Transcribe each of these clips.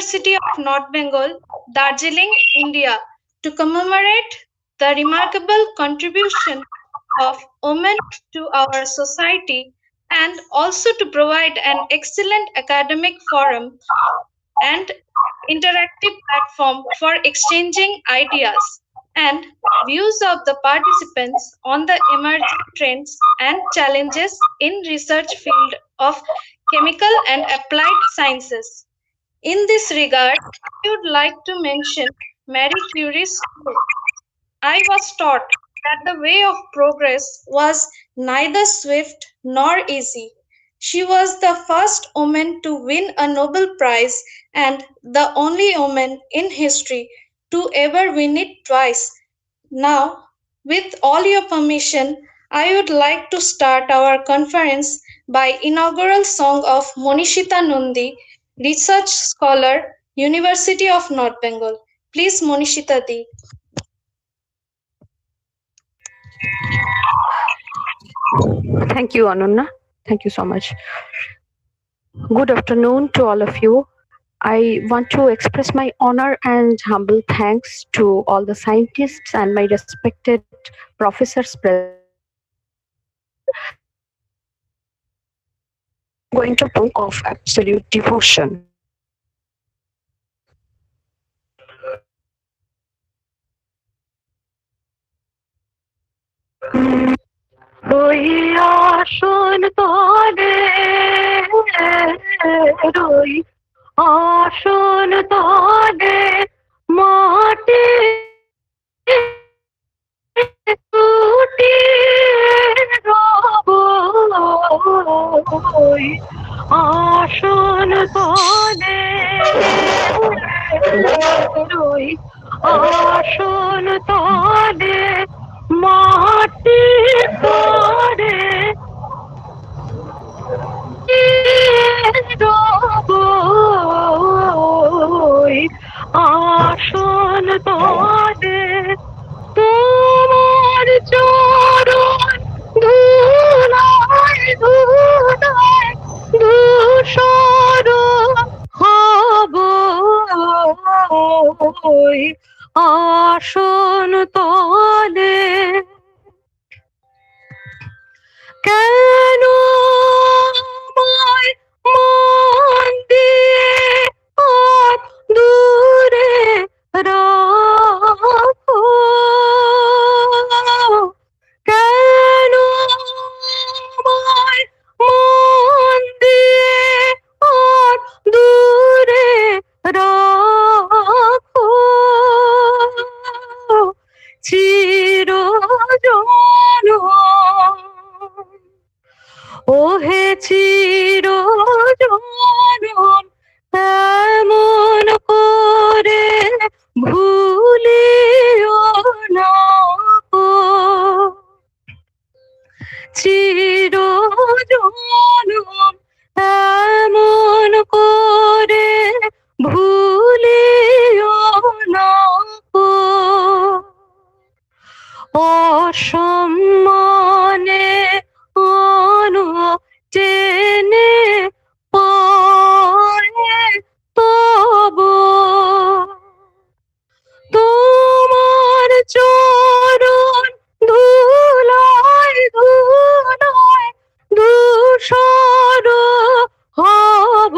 University of North Bengal, Darjeeling, India, to commemorate the remarkable contribution of women to our society and also to provide an excellent academic forum and interactive platform for exchanging ideas and views of the participants on the emerging trends and challenges in research field of chemical and applied sciences. In this regard, I would like to mention Marie Curie's quote. I was taught that the way of progress was neither swift nor easy. She was the first woman to win a Nobel Prize and the only woman in history to ever win it twice. Now, with all your permission, I would like to start our conference by inaugural song of Monishita Nundi, research scholar, University of North Bengal. Please, Monishita Di. Thank you, Ananya. Thank you so much. Good afternoon to all of you. I want to express my honor and humble thanks to all the scientists and my respected professors present going to book of absolute devotion. ওই আসন তলে রই আসন তলে মাটি টুটি রব ওই আসন তলে রই আসন তলে মাটি করে আসন তলে তোমার চরণ ধুলায় ধুলায় ধূসর হব আসন তলে কেন আমায় মন দিয়ে আর দূরে রাখো কেন আমায় মন দিয়ে আর দূরে রাখো চিরজন ওহে চিরজন এমন করে ভুলিও না গো। চিরজন এমন করে ভুলিও না গো। অসম্মানে টেনে পড়ে তব তোমার চরণ ধুলায় ধুলায় ধূসর হব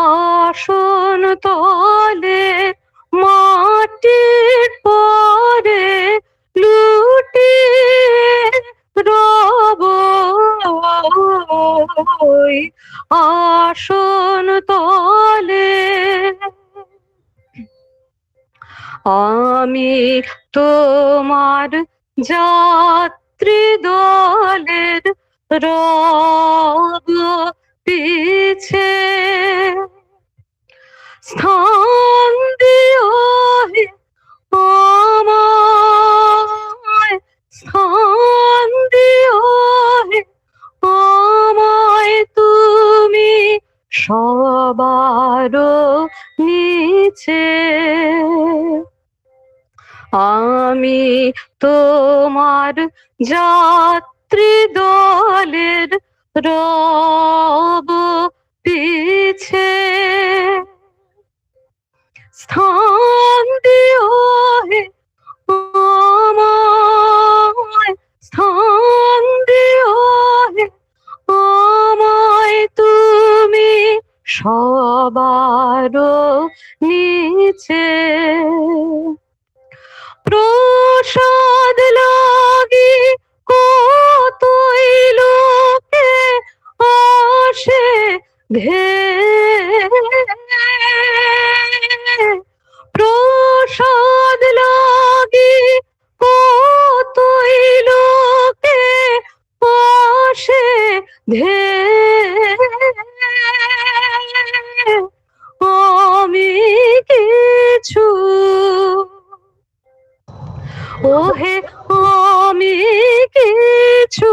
আসন তলে মাটির পরে লুটিয়ে রব আসন তলে আমি তোমার যাত্রী দলের রব পিছে স্থান দিও হে আমায় স্থান দিও হে আমায় তুমি সবার নিচে আমি তোমার যাত্রী দলের রব স্থান দিও হে আমায়, স্থান দিও হে আমায় তুমি সবার নিচে। প্রসাদ লাগি কতই লোকে আসে প্রসাদ লাগি কতই লোকে আসে ধে আমি কিছু ওহে আমি কিছু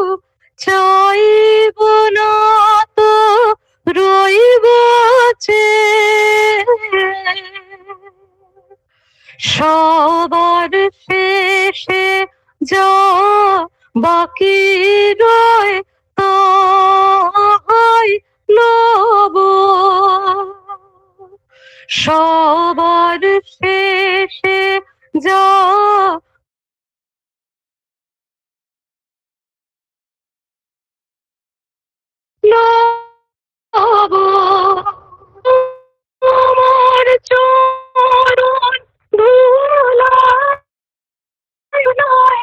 চাইব না তো রইব সবার শেষে যা বাকি রয় তাই লব সবার শেষে যা লব আমার চরণ ধুলায় নয়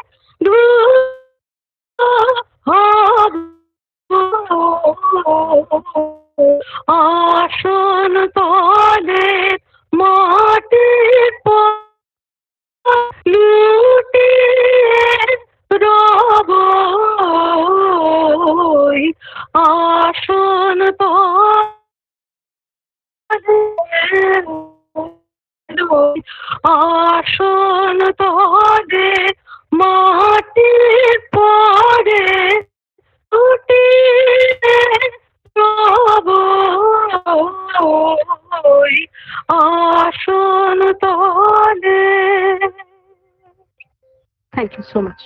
হব আসন তলে মাটির লুটিয়ে রব আসন আসন তলে মাটির পরে লুটিয়ে রব আসন তলে। Thank you so much.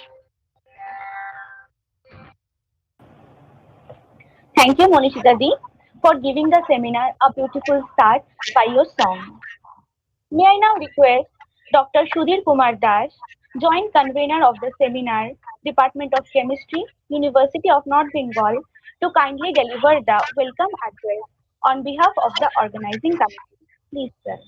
Thank you, Monishita Ji, for giving the seminar a beautiful start by your song. May I now request Dr. Sudhir Kumar Das, Joint Convener of the seminar, Department of Chemistry, University of North Bengal, to kindly deliver the welcome address on behalf of the organizing committee. Please, sir.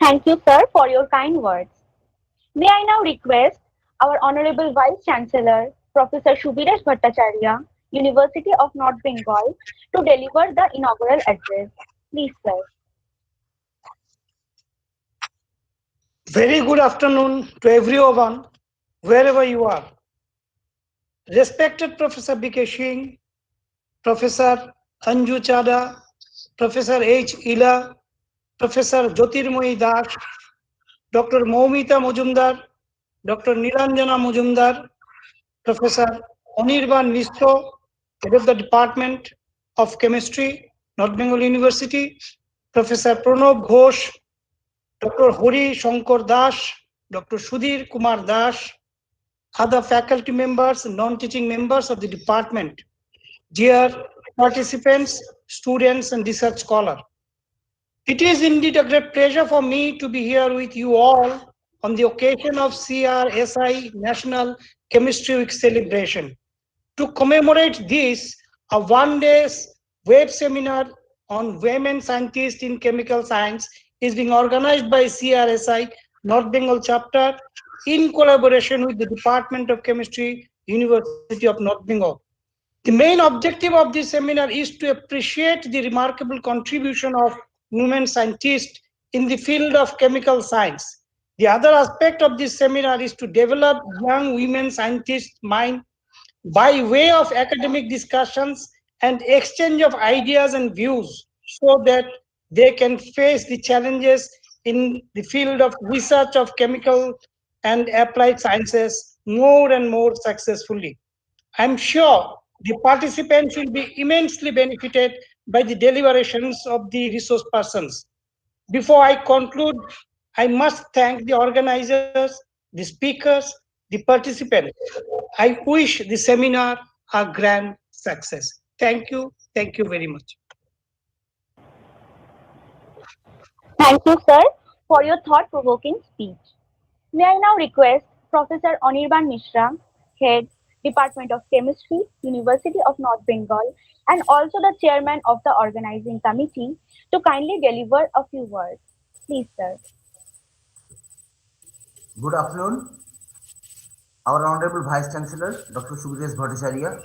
Thank you, sir, for your kind words. May I now request our Honorable Vice Chancellor, Professor Shubhiresh Bhattacharya, University of North Bengal, to deliver the inaugural address. Please, sir. Very good afternoon to everyone, wherever you are. Respected Professor B.K. Singh, Professor Anju Chada, Professor H. Ila, Professor Jyotirmoyi Das, Dr. Moumita Mujumdar, Dr. Niranjana Mujumdar, Professor Anirban Mishra, Head of the Department of Chemistry, North Bengal University, Professor Pranav Ghosh, Dr. Hori Shankar Das, Dr. Sudhir Kumar Das, other faculty members and non-teaching members of the department, dear participants, students, and research scholars. It is indeed a great pleasure for me to be here with you all on the occasion of CRSI National Chemistry Week celebration. To commemorate this, a one-day web seminar on women scientists in chemical science is being organized by CRSI North Bengal chapter in collaboration with the Department of Chemistry, University of North Bengal. The main objective of this seminar is to appreciate the remarkable contribution of women scientists in the field of chemical science. The other aspect of this seminar is to develop young women scientists' mind by way of academic discussions and exchange of ideas and views so that they can face the challenges in the field of research of chemical and applied sciences more and more successfully. I'm sure the participants will be immensely benefited by the deliberations of the resource persons. Before I conclude, I must thank the organizers, the speakers, the participants. I wish the seminar a grand success. Thank you. Thank you very much. Thank you, sir, for your thought-provoking speech. May I now request Professor Anirban Mishra, Head, Department of Chemistry, University of North Bengal, and also the Chairman of the Organizing Committee, to kindly deliver a few words. Please, sir. Good afternoon, our Honorable Vice Chancellor, Dr. Shubhiresh Bhattacharya,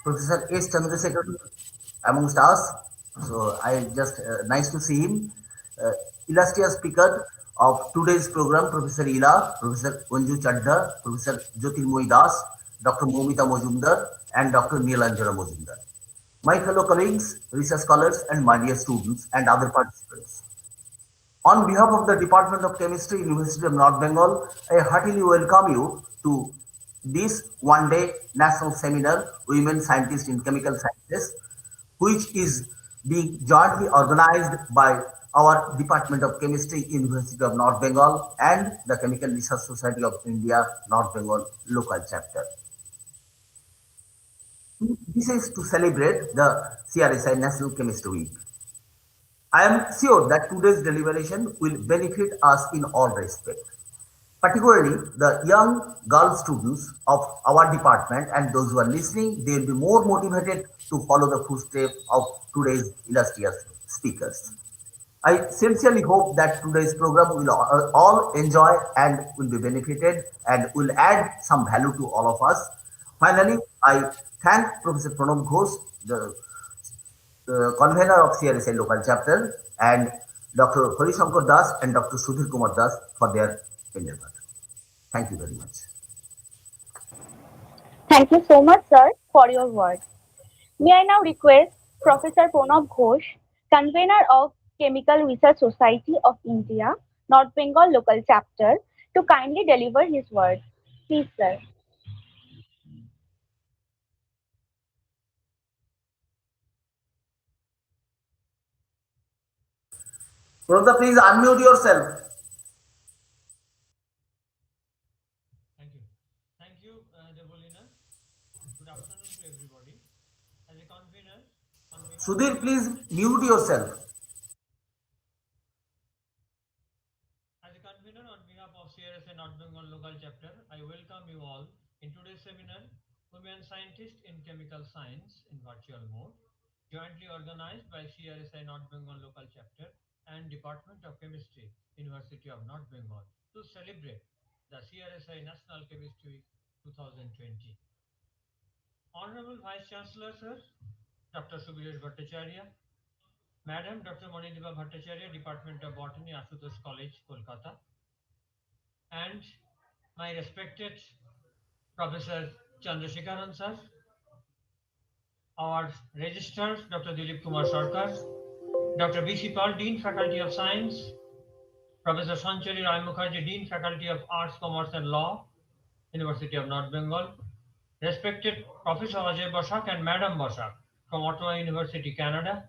Professor S. Chandrasekhar amongst us. So I just nice to see him. Uh, Illustrious speaker of today's program, Professor Ila, Professor Anju Chadda, Professor Jyotirmoyi Das, Dr. Moumita Mojumdar, and Dr. Nilanjana Mojumdar. My fellow colleagues, research scholars, and my dear students and other participants. On behalf of the Department of Chemistry, University of North Bengal, I heartily welcome you to this one-day national seminar, Women Scientists in Chemical Sciences, which is being jointly organized by our Department of Chemistry, University of North Bengal, and the Chemical Research Society of India, North Bengal local chapter. This is to celebrate the CRSI National Chemistry Week. I am sure that today's deliberation will benefit us in all respects, particularly the young girl students of our department and those who are listening, they will be more motivated to follow the footsteps of today's illustrious speakers. I sincerely hope that today's program will all enjoy and will be benefited and will add some value to all of us. Finally, I thank Professor Pranav Ghosh, the convener of CRSI local chapter, and Dr. Hari Shankar Das and Dr. Sudhir Kumar Das for their endeavor. Thank you very much. Thank you so much, sir, for your words. May I now request Professor Pranav Ghosh, convener of Chemical Research Society of India, North Bengal local chapter, to kindly deliver his words. Please, sir. Pranita, please unmute yourself. Thank you. Thank you, Devolina. Good afternoon to everybody. As a convener, on behalf of Sudhir, please mute yourself. CRSA North Bengal local chapter, I welcome you all in today's seminar, Women Scientists in Chemical Science in virtual mode, jointly organized by CRSI North Bengal local chapter and Department of Chemistry, University of North Bengal, to celebrate the CRSI National Chemistry Week 2020. Honorable Vice Chancellor, Sir, Dr. Subhiresh Bhattacharya, Madam Dr. Manideba Bhattacharya, Department of Botany, Ashutosh College, Kolkata, and my respected Professor Chandrasekharan, Sir, our Registrar, Dr. Dilip Kumar Sarkar, Dr. B.C. Paul, Dean, Faculty of Science, Professor Sanchari Rai Mukherjee, Dean, Faculty of Arts, Commerce and Law, University of North Bengal, respected Professor Ajay Basak and Madam Basak from Ottawa University, Canada,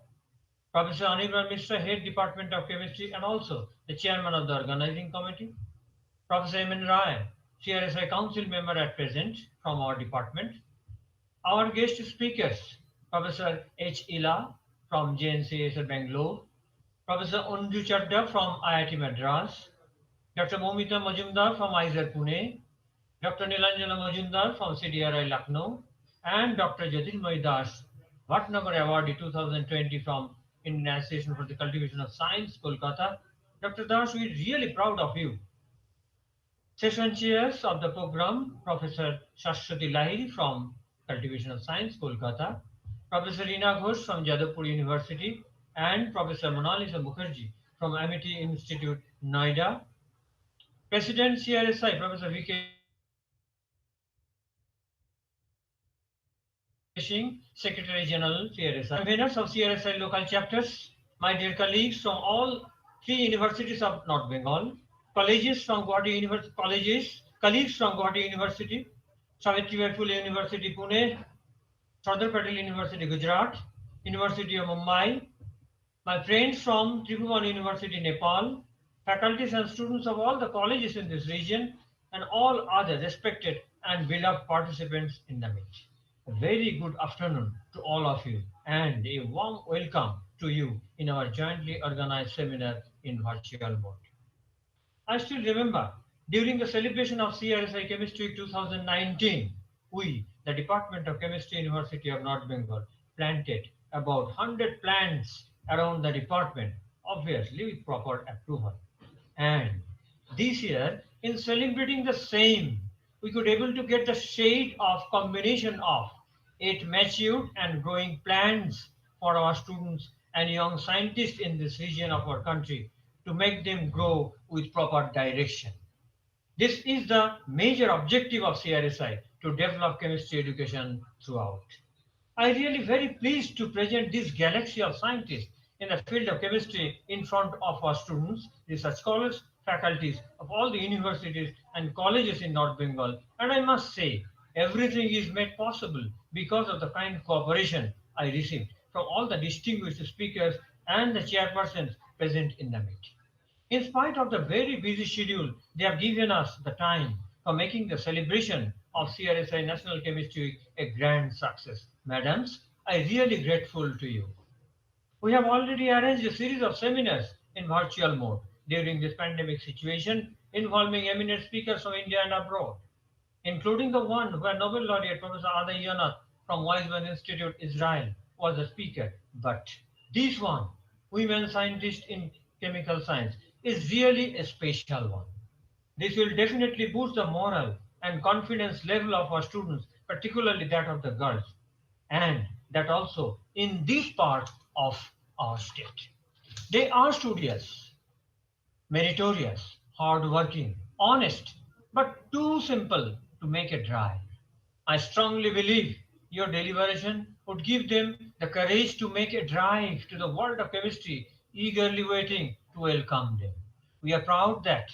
Professor Anirban Mishra, Head Department of Chemistry and also the Chairman of the Organizing Committee, Professor Emin Rai, CRSI Council Member at present from our department, our guest speakers, Professor H. Ila from JNCSL Bangalore, Professor Anju Chadda from IIT Madras, Dr. Momita Majumdar from IISER Pune, Dr. Nilanjana Majumdar from CDRI Lucknow, and Dr. Jyotirmoy Das, Bhatnagar Awardee 2020 from Indian Association for the Cultivation of Science, Kolkata. Dr. Das, we are really proud of you. Session chairs of the program, Professor Shashwati Lahiri from Cultivation of Science, Kolkata, Professor Reena Ghosh from Jadavpur University, and Professor Monalisa Mukherjee from Amity Institute, Noida. President CRSI, Professor V.K. Singh, Secretary General, CRSI. Conveners of CRSI local chapters, my dear colleagues from all three universities of North Bengal, colleagues from Guwahati University, Savitribai Phule University, Pune, Sardar Patel University, Gujarat, University of Mumbai, my friends from Tribhuvan University, Nepal, faculties and students of all the colleges in this region, and all other respected and beloved participants in the meet. A very good afternoon to all of you and a warm welcome to you in our jointly organized seminar in virtual mode. I still remember during the celebration of CRSI Chemistry 2019, we, the Department of Chemistry, University of North Bengal, planted about 100 plants around the department, obviously with proper approval. And this year, in celebrating the same, we could able to get the shade of combination of 8 matured and growing plants for our students and young scientists in this region of our country to make them grow with proper direction. This is the major objective of CRSI to develop chemistry education throughout. I really very pleased to present this galaxy of scientists in the field of chemistry in front of our students, research scholars, faculties of all the universities and colleges in North Bengal. And I must say, everything is made possible because of the kind cooperation I received from all the distinguished speakers and the chairpersons present in the meet. In spite of the very busy schedule, they have given us the time for making the celebration of CRSI National Chemistry Week a grand success. Madams, I really grateful to you. We have already arranged a series of seminars in virtual mode during this pandemic situation involving eminent speakers from India and abroad, including the one where Nobel laureate Professor Aday Yonath from Weizmann Institute, Israel, was the speaker. But this one, women scientists in chemical science, is really a special one. This will definitely boost the moral and confidence level of our students, particularly that of the girls, and that also in this part of our state. They are studious, meritorious, hardworking, honest, but too simple to make it dry. I strongly believe your deliberation would give them the courage to make a drive to the world of chemistry, eagerly waiting to welcome them. We are proud that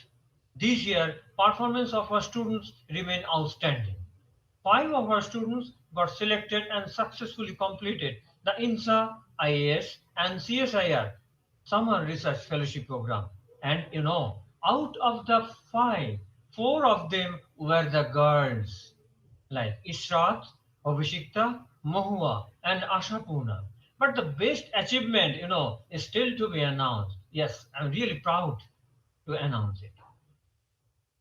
this year performance of our students remain outstanding. 5 of our students got selected and successfully completed the INSA, IAS and CSIR Summer Research Fellowship Program. And out of the 5, 4 of them were the girls, like Ishrat, Abhishekta, Mahua, and Ashapurna. But the best achievement, is still to be announced. Yes, I'm really proud to announce it.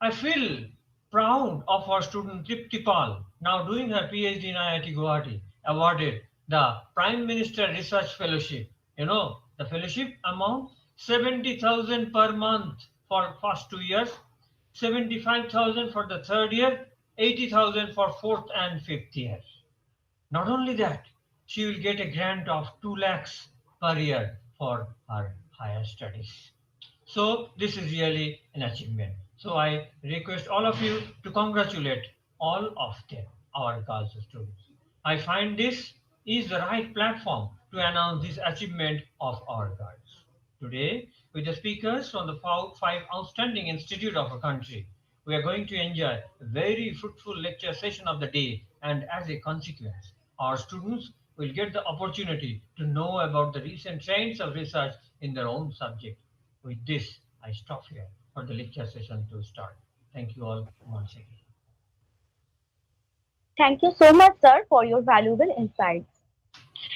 I feel proud of our student Tripti Pal, now doing her PhD in IIT Guwahati, awarded the Prime Minister Research Fellowship. The fellowship amount 70,000 per month for first 2 years, 75,000 for the third year, 80,000 for fourth and fifth year. Not only that, she will get a grant of 2 lakhs per year for her higher studies. So this is really an achievement. So I request all of you to congratulate all of them, our girls students. I find this is the right platform to announce this achievement of our girls. Today, with the speakers from the 5 outstanding institutes of our country, we are going to enjoy a very fruitful lecture session of the day, and as a consequence, our students will get the opportunity to know about the recent trends of research in their own subject. With this, I stop here for the lecture session to start. Thank you all once again. Thank you so much, sir, for your valuable insights.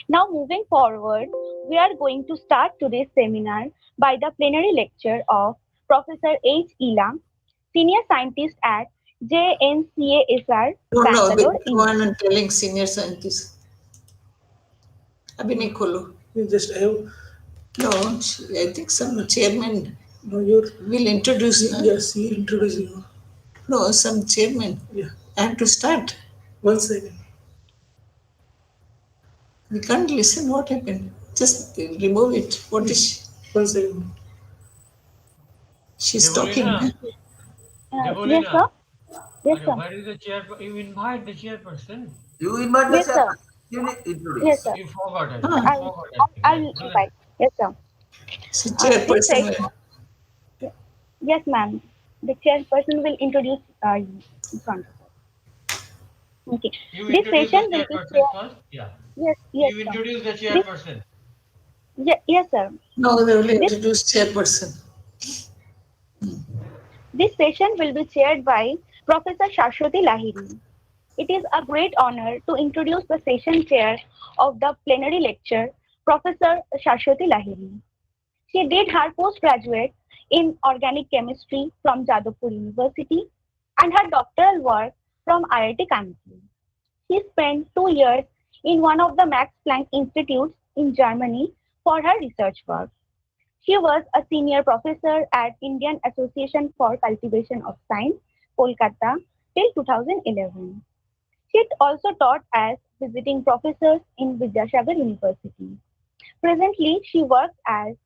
Now, moving forward, we are going to start today's seminar by the plenary lecture of Professor H. Ela, Senior Scientist at JNCASR, No, Bangalore, no, India. one and telling senior scientist. Abhi nahi kholo. You just have. No, I think some chairman No, you're. will introduce. na? Yes, he introduced you. No, some chairman. Yeah. I have to start. 1 second. We can't listen. What happened? Just remove it. What is she? 1 second. She's Devolina. talking. Yes, sir. Yes, sir. Where is the chair? You invite the chairperson. You invite the Yes, sir. chairman. You need to introduce. Yes, sir. You forgot it. Ah. You forgot it. I'll invite. Yes, sir. So This chairperson. session- Yes, ma'am. The chairperson will introduce you in front of us. Okay. You This introduce session the will be chairperson first. Yeah. Yes, yes, You sir. introduce the chairperson. Yes, sir. No, they will introduce chairperson. This session will be chaired by Professor Shashwati Lahiri. It is a great honor to introduce the session chair of the plenary lecture, Professor Shashwati Lahiri. She did her postgraduate in organic chemistry from Jadavpur University and her doctoral work from IIT Kanpur. She spent 2 years in one of the Max Planck Institutes in Germany for her research work. She was a senior professor at Indian Association for Cultivation of Science, Kolkata, till 2011. She also taught as visiting professor in Vidyasagar University. Presently, she works as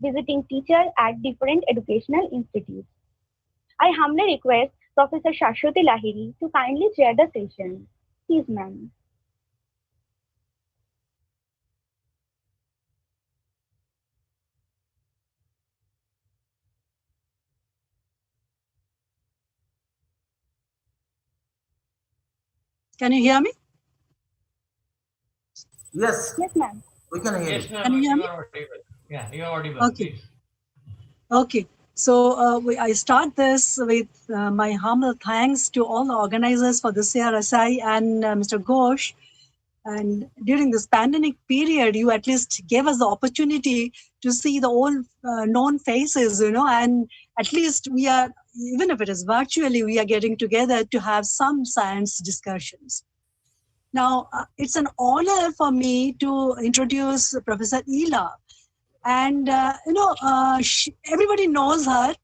visiting teacher at different educational institutes. I humbly request Professor Shashwati Lahiri to kindly chair the session. Please, ma'am. Can you hear me? Yes, Yes, ma'am. we can hear Yes, you. ma'am. Can you hear You me? are audible. Yeah, you are audible. Okay. Please. Okay. So I start this with my humble thanks to all the organizers for this CRSI and Mr. Ghosh. And during this pandemic period, you at least gave us the opportunity to see the old known faces, and at least we are, even if it is virtually, we are getting together to have some science discussions. Now, it's an honor for me to introduce Professor Ela. And, everybody knows her.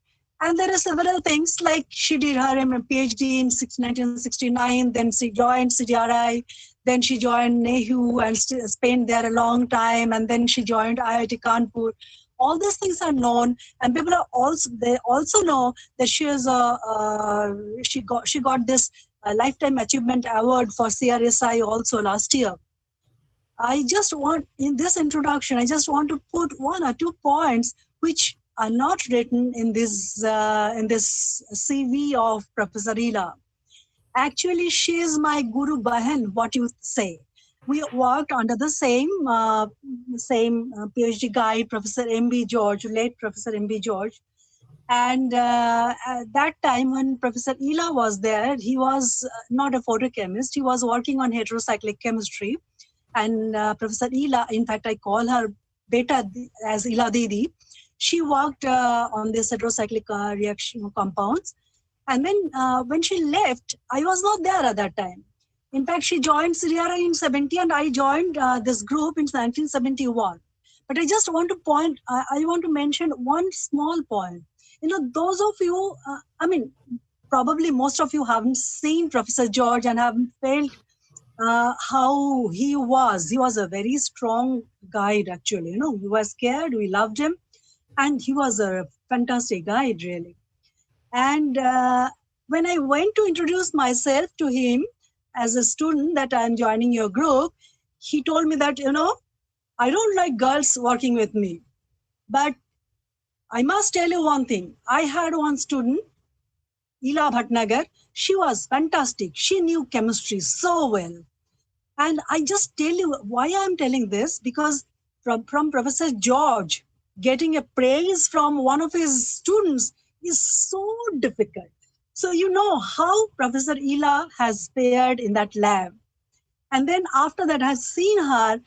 And there are several things like she did her PhD in 1969, then she joined CDRI, then she joined NEHU and spent there a long time, and then she joined IIT Kanpur. All these things are known, and people are also know that she is she got this Lifetime Achievement Award for CRSI also last year. I just want, in this introduction, I just want to put 1 or 2 points which are not written in this CV of Professor Ela. Actually, she is my Guru Bahan, what you say. We worked under the same PhD guide, Professor M.B. George, late Professor M.B. George. And at that time when Professor Ela was there, he was not a photochemist. He was working on heterocyclic chemistry. And Professor Ela, in fact, I call her Beta as Ela Didi. She worked on this heterocyclic reaction compounds. And then when she left, I was not there at that time. In fact, she joined CRI in 70 and I joined this group in 1971. But I just want to I want to mention one small point. Those of you, probably most of you haven't seen Professor George and haven't felt how he was. He was a very strong guide, actually. We were scared, we loved him, and he was a fantastic guide, really. And when I went to introduce myself to him as a student that I'm joining your group, he told me that, I don't like girls working with me. But I must tell you one thing. I had one student, Ila Bhatnagar. She was fantastic. She knew chemistry so well. And I just tell you why I'm telling this, because from Professor George, getting a praise from one of his students is so difficult. So you know how Professor Ila has fared in that lab. And then after that, I've seen her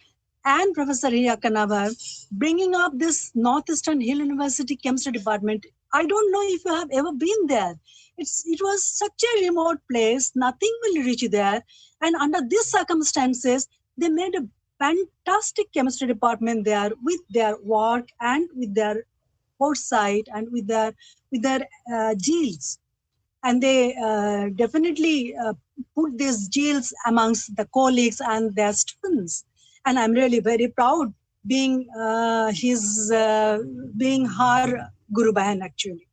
and Professor Riya Kanavar bringing up this Northeastern Hill University Chemistry Department. I don't know if you have ever been there. It was such a remote place, nothing will reach you there. And under these circumstances, they made a fantastic chemistry department there with their work and with their foresight and with their genes. And they definitely put these genes amongst the colleagues and their students. And I'm really very proud being her Guru Bahan, actually.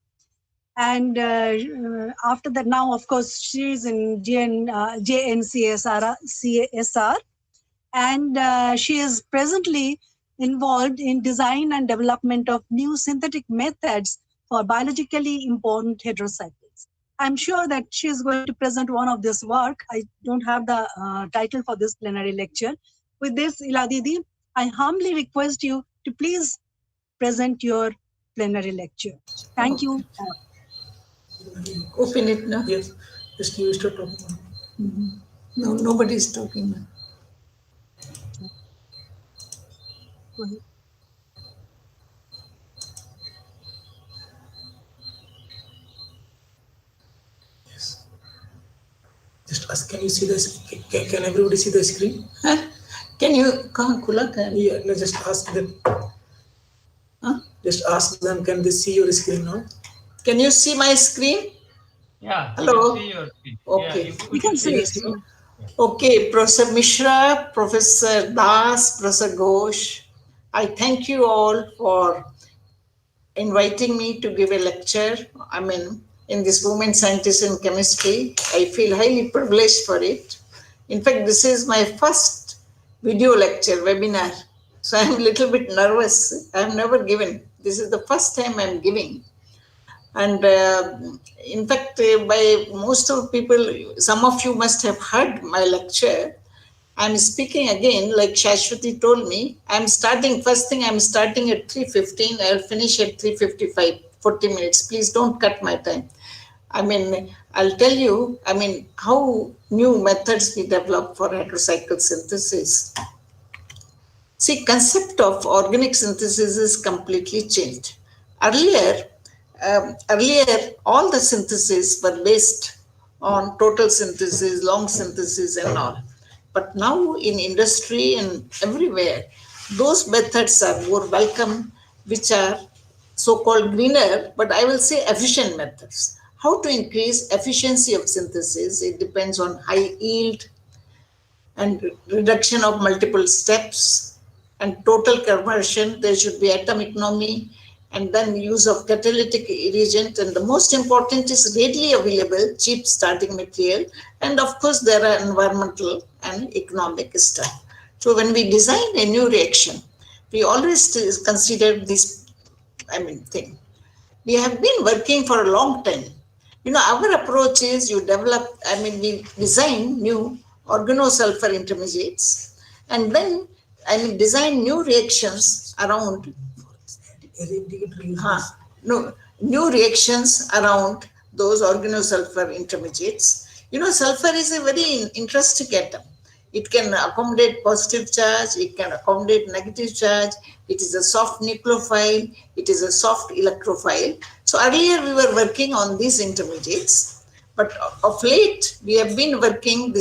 And after that, now, of course, she's in JNCSR, and she is presently involved in design and development of new synthetic methods for biologically important heterocycles. I'm sure that she is going to present one of this work. I don't have the title for this plenary lecture. With this, Ila Didi, I humbly request you to please present your plenary lecture. Thank you. Open it now. Yes. Just you start talking. No, nobody is talking now. Go ahead. Yes. Just ask, can you see this? Can everybody see the screen? Huh? Can you come, Kula? Yeah, no, just ask them. Huh? Just ask them, can they see your screen now? Can you see my screen? Yeah. Hello? You can see your screen. Okay. Yeah, We can see it. Okay, Professor Mishra, Professor Das, Professor Ghosh, I thank you all for inviting me to give a lecture. In this Women Scientists in Chemistry. I feel highly privileged for it. In fact, this is my first video lecture, webinar. So I'm a little bit nervous. I've never given. This is the first time I'm giving. And in fact, by most of people, some of you must have heard my lecture. I'm speaking again, like Shashwati told me. First thing I'm starting at 3:15. I'll finish at 3:55, 40 minutes. Please don't cut my time. I'll tell you, how new methods we develop for heterocycle synthesis. See, concept of organic synthesis is completely changed. Earlier, all the syntheses were based on total synthesis, long synthesis and all. But now in industry and everywhere, those methods are more welcome, which are so-called greener, but I will say efficient methods. How to increase efficiency of synthesis? It depends on high yield and reduction of multiple steps and total conversion. There should be atom economy, and then use of catalytic reagent, and the most important is readily available, cheap starting material, and of course there are environmental and economic stuff. So when we design a new reaction, we always consider this thing. We have been working for a long time. Our approach is we design new organosulfur intermediates, and then design new reactions around new reactions around those organosulfur intermediates. Sulfur is a very interesting atom. It can accommodate positive charge, it can accommodate negative charge, it is a soft nucleophile, it is a soft electrophile. So earlier we were working on these intermediates, but of late we have been working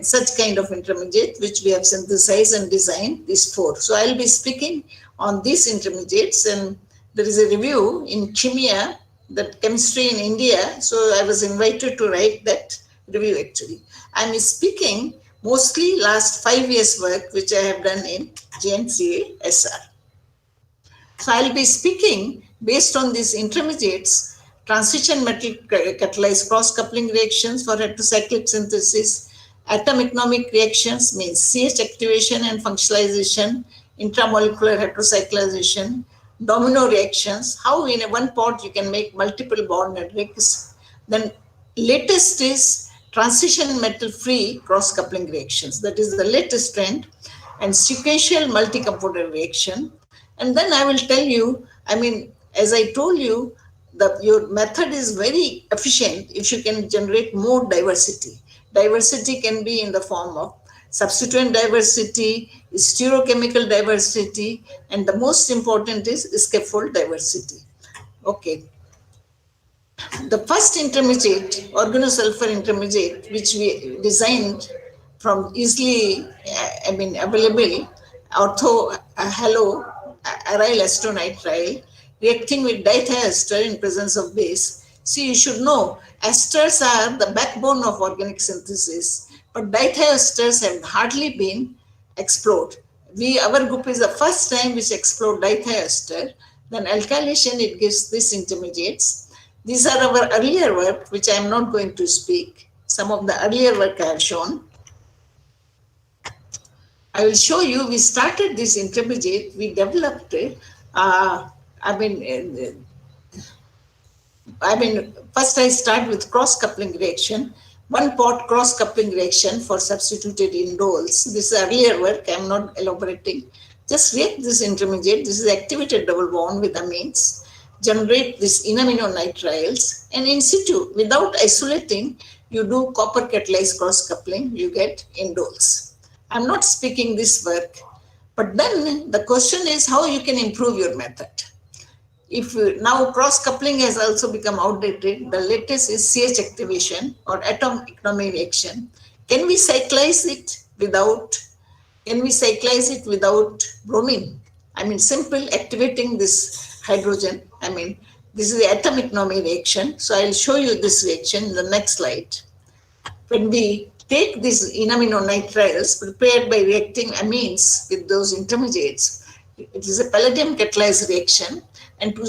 such kind of intermediate which we have synthesized and designed, these four. So I'll be speaking on these intermediates, and there is a review in Chemia, that chemistry in India. So I was invited to write that review actually. I'm speaking mostly last 5 years work which I have done in JNCA SR. So I'll be speaking based on these intermediates, transition metal catalyzed cross-coupling reactions for heterocyclic synthesis, atom economic reactions means CH activation and functionalization, intramolecular heterocyclization, domino reactions, how in one pot you can make multiple bond and rings. Then latest is transition metal free cross-coupling reactions. That is the latest trend, and sequential multi-component reaction. And then I will tell you, as I told you, your method is very efficient if you can generate more diversity. Diversity can be in the form of substituent diversity, stereochemical diversity, and the most important is scaffold diversity. Okay. The first intermediate, organosulfur intermediate, which we designed from easily, available ortho halo aryl acetonitrile reacting with dithiester in presence of base. See, you should know esters are the backbone of organic synthesis, but dithiesters have hardly been explored. Our group is the first time which explored dithiester. Then alkylation, it gives these intermediates. These are our earlier work, which I am not going to speak. Some of the earlier work I have shown. I will show you, we started this intermediate, we developed it. First I start with cross-coupling reaction. One pot cross-coupling reaction for substituted indoles. This is earlier work, I am not elaborating. Just react this intermediate. This is activated double bond with amines. Generate this inaminonitriles, and in situ, without isolating, you do copper catalyzed cross-coupling, you get indoles. I'm not speaking this work, but then the question is how you can improve your method. If now cross-coupling has also become outdated, the latest is CH activation or atom economic reaction. Can we cyclize it without bromine? Simple activating this hydrogen. This is the atom economic reaction. So I'll show you this reaction in the next slide. When we take these inaminonitriles prepared by reacting amines with those intermediates, it is a palladium catalyzed reaction. And to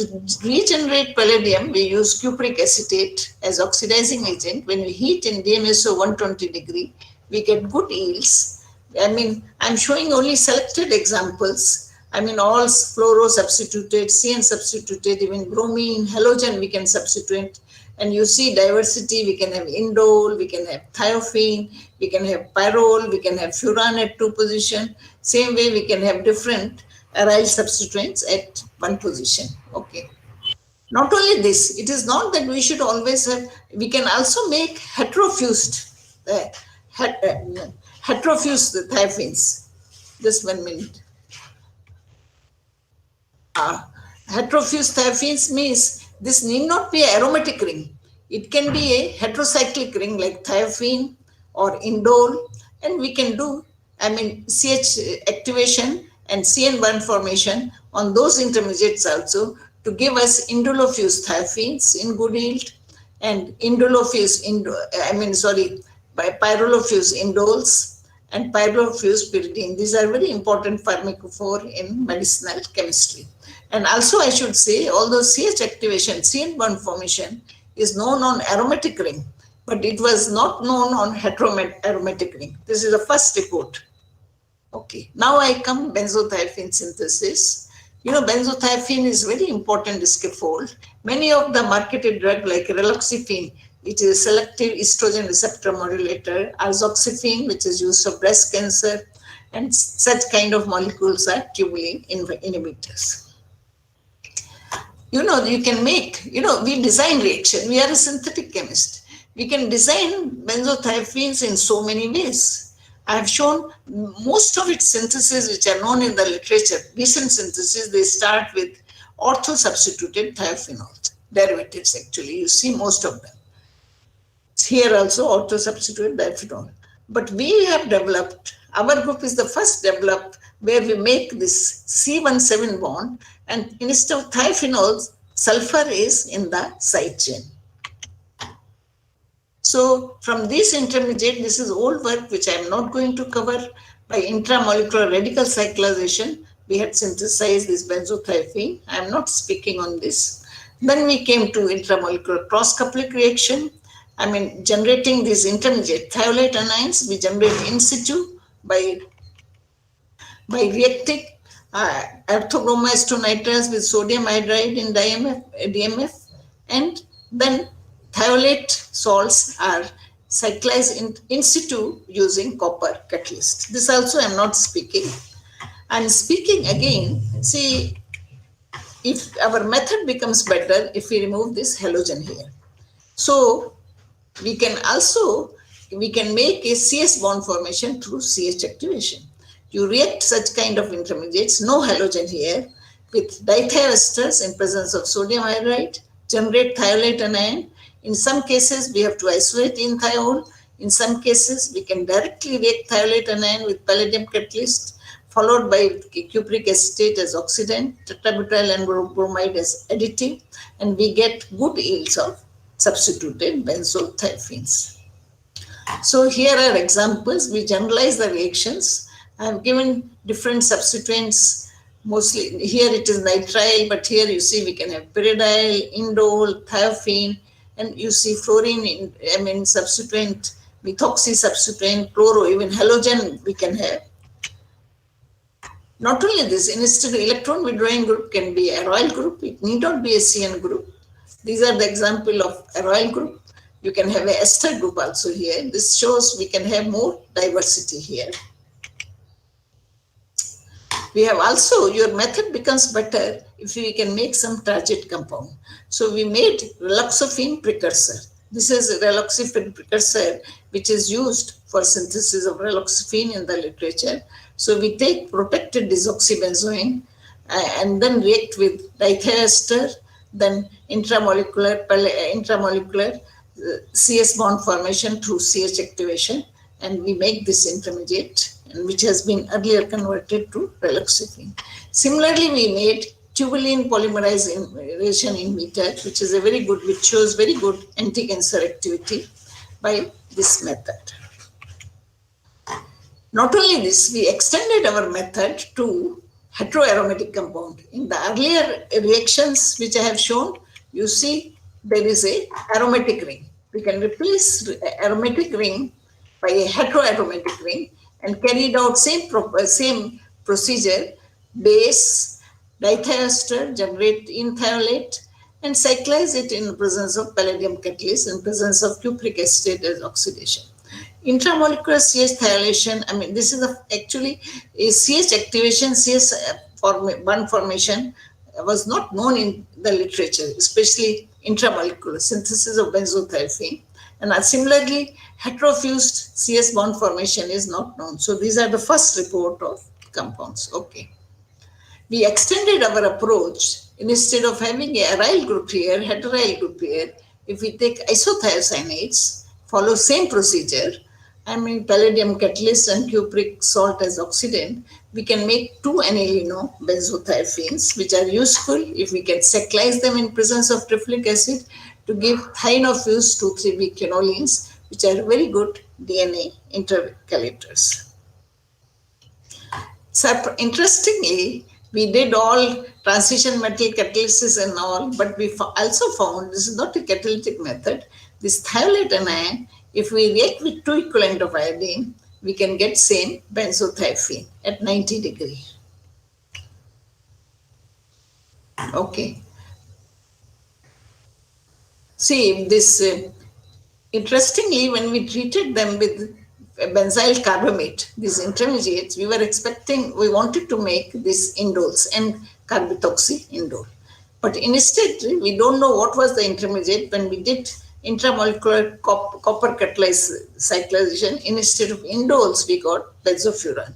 regenerate palladium, we use cupric acetate as oxidizing agent. When we heat in DMSO 120 degree, we get good yields. I'm showing only selected examples. All fluoro substituted, CN substituted, even bromine, halogen we can substitute. And you see diversity, we can have indole, we can have thiophene, we can have pyrrole, we can have furan at 2 position. Same way we can have different aryl substituents at 1 position. Okay. Not only this, it is not that we should always have, we can also make heterofused thiophenes. Just 1 minute. Heterofused thiophenes means this need not be an aromatic ring. It can be a heterocyclic ring like thiophene or indole, and we can do CH activation and CN bond formation on those intermediates also to give us indolofused thiophenes in good yield and pyrrolofused indoles and pyrrolofused pyridine. These are very important pharmacophore in medicinal chemistry. And also I should say, although CH activation, CN bond formation is known on aromatic ring, but it was not known on heteroaromatic ring. This is the first report. Okay, now I come benzothiophene synthesis. Benzothiophene is very important scaffold. Many of the marketed drugs like raloxifene, which is a selective estrogen receptor modulator, azoxifene, which is used for breast cancer, and such kind of molecules are tubulin inhibitors. You can make, we design reaction. We are a synthetic chemist. We can design benzothiophene in so many ways. I have shown most of its synthesis, which are known in the literature, recent synthesis, they start with ortho-substituted thiophenols, derivatives actually. You see most of them. Here also ortho-substituted diphenols. But we have developed our group is the first developed where we make this C17 bond, and instead of thiophenol, sulfur is in the side chain. So from this intermediate, this is old work which I am not going to cover. By intramolecular radical cyclization, we had synthesized this benzothiophene. I am not speaking on this. Then we came to intramolecular cross-coupling reaction. I mean, generating these intermediate thiolate anions, we generate in situ by reacting orthobromide to nitrous with sodium hydride in DMF, and then thiolate salts are cyclized in situ using copper catalyst. This also I am not speaking. And speaking again, see, if our method becomes better if we remove this halogen here. So we can make a CS bond formation through CH activation. You react such kind of intermediates, no halogen here, with dithioesters in presence of sodium hydride, generate thiolate anion. In some cases, we have to isolate in thiol. In some cases, we can directly react thiolate anion with palladium catalyst, followed by cupric acetate as oxidant, tetrabutyl and bromide as additive, and we get good yields of substituted benzothiophenes. So here are examples. We generalize the reactions. I have given different substituents. Mostly here it is nitrile, but here you see we can have pyridyl, indole, thiophene, and you see fluorine, substituent, methoxy substituent, chloro, even halogen we can have. Not only this, instead of electron withdrawing group can be aryl group. It need not be a CN group. These are the example of aryl group. You can have a ester group also here. This shows we can have more diversity here. We have also, your method becomes better if we can make some target compound. So we made raloxifene precursor. This is a raloxifene precursor which is used for synthesis of raloxifene in the literature. So we take protected desoxybenzoin and then react with dithioester, then intramolecular CS bond formation through CH activation, and we make this intermediate, and which has been earlier converted to raloxifene. Similarly, we made tubulin polymerization inhibitor, which is a very good, which shows very good anti-cancer activity by this method. Not only this, we extended our method to heteroaromatic compound. In the earlier reactions which I have shown, you see there is a aromatic ring. We can replace aromatic ring by a heteroaromatic ring and carried out same procedure, base, dithioester, generate in thiolate, and cyclize it in presence of palladium catalyst, in presence of cupric acetate as oxidation. Intramolecular CH thiolation, this is actually a CH activation, CH bond formation was not known in the literature, especially intramolecular synthesis of benzothiophenone. And similarly, heterofused CS bond formation is not known. So these are the first report of compounds. Okay. We extended our approach. Instead of having a aryl group here, heteroyl group here, if we take isothiocyanates, follow same procedure, palladium catalyst and cupric salt as oxidant, we can make 2-anilino benzothiophene, which are useful if we can cyclize them in presence of trifluic acid to give thionofused 2,3-B-quinolines, which are very good DNA intercalators. So interestingly, we did all transition metal catalysis and all, but we also found this is not a catalytic method. This thiolate anion, if we react with 2 equivalent of iodine, we can get same benzothiophene at 90 degrees. Okay. See this, interestingly, when we treated them with benzyl carbamate, these intermediates, we wanted to make these indoles and carbethoxy indole. But instead, we don't know what was the intermediate. When we did intramolecular copper catalyzed cyclization, instead of indoles, we got benzofuran.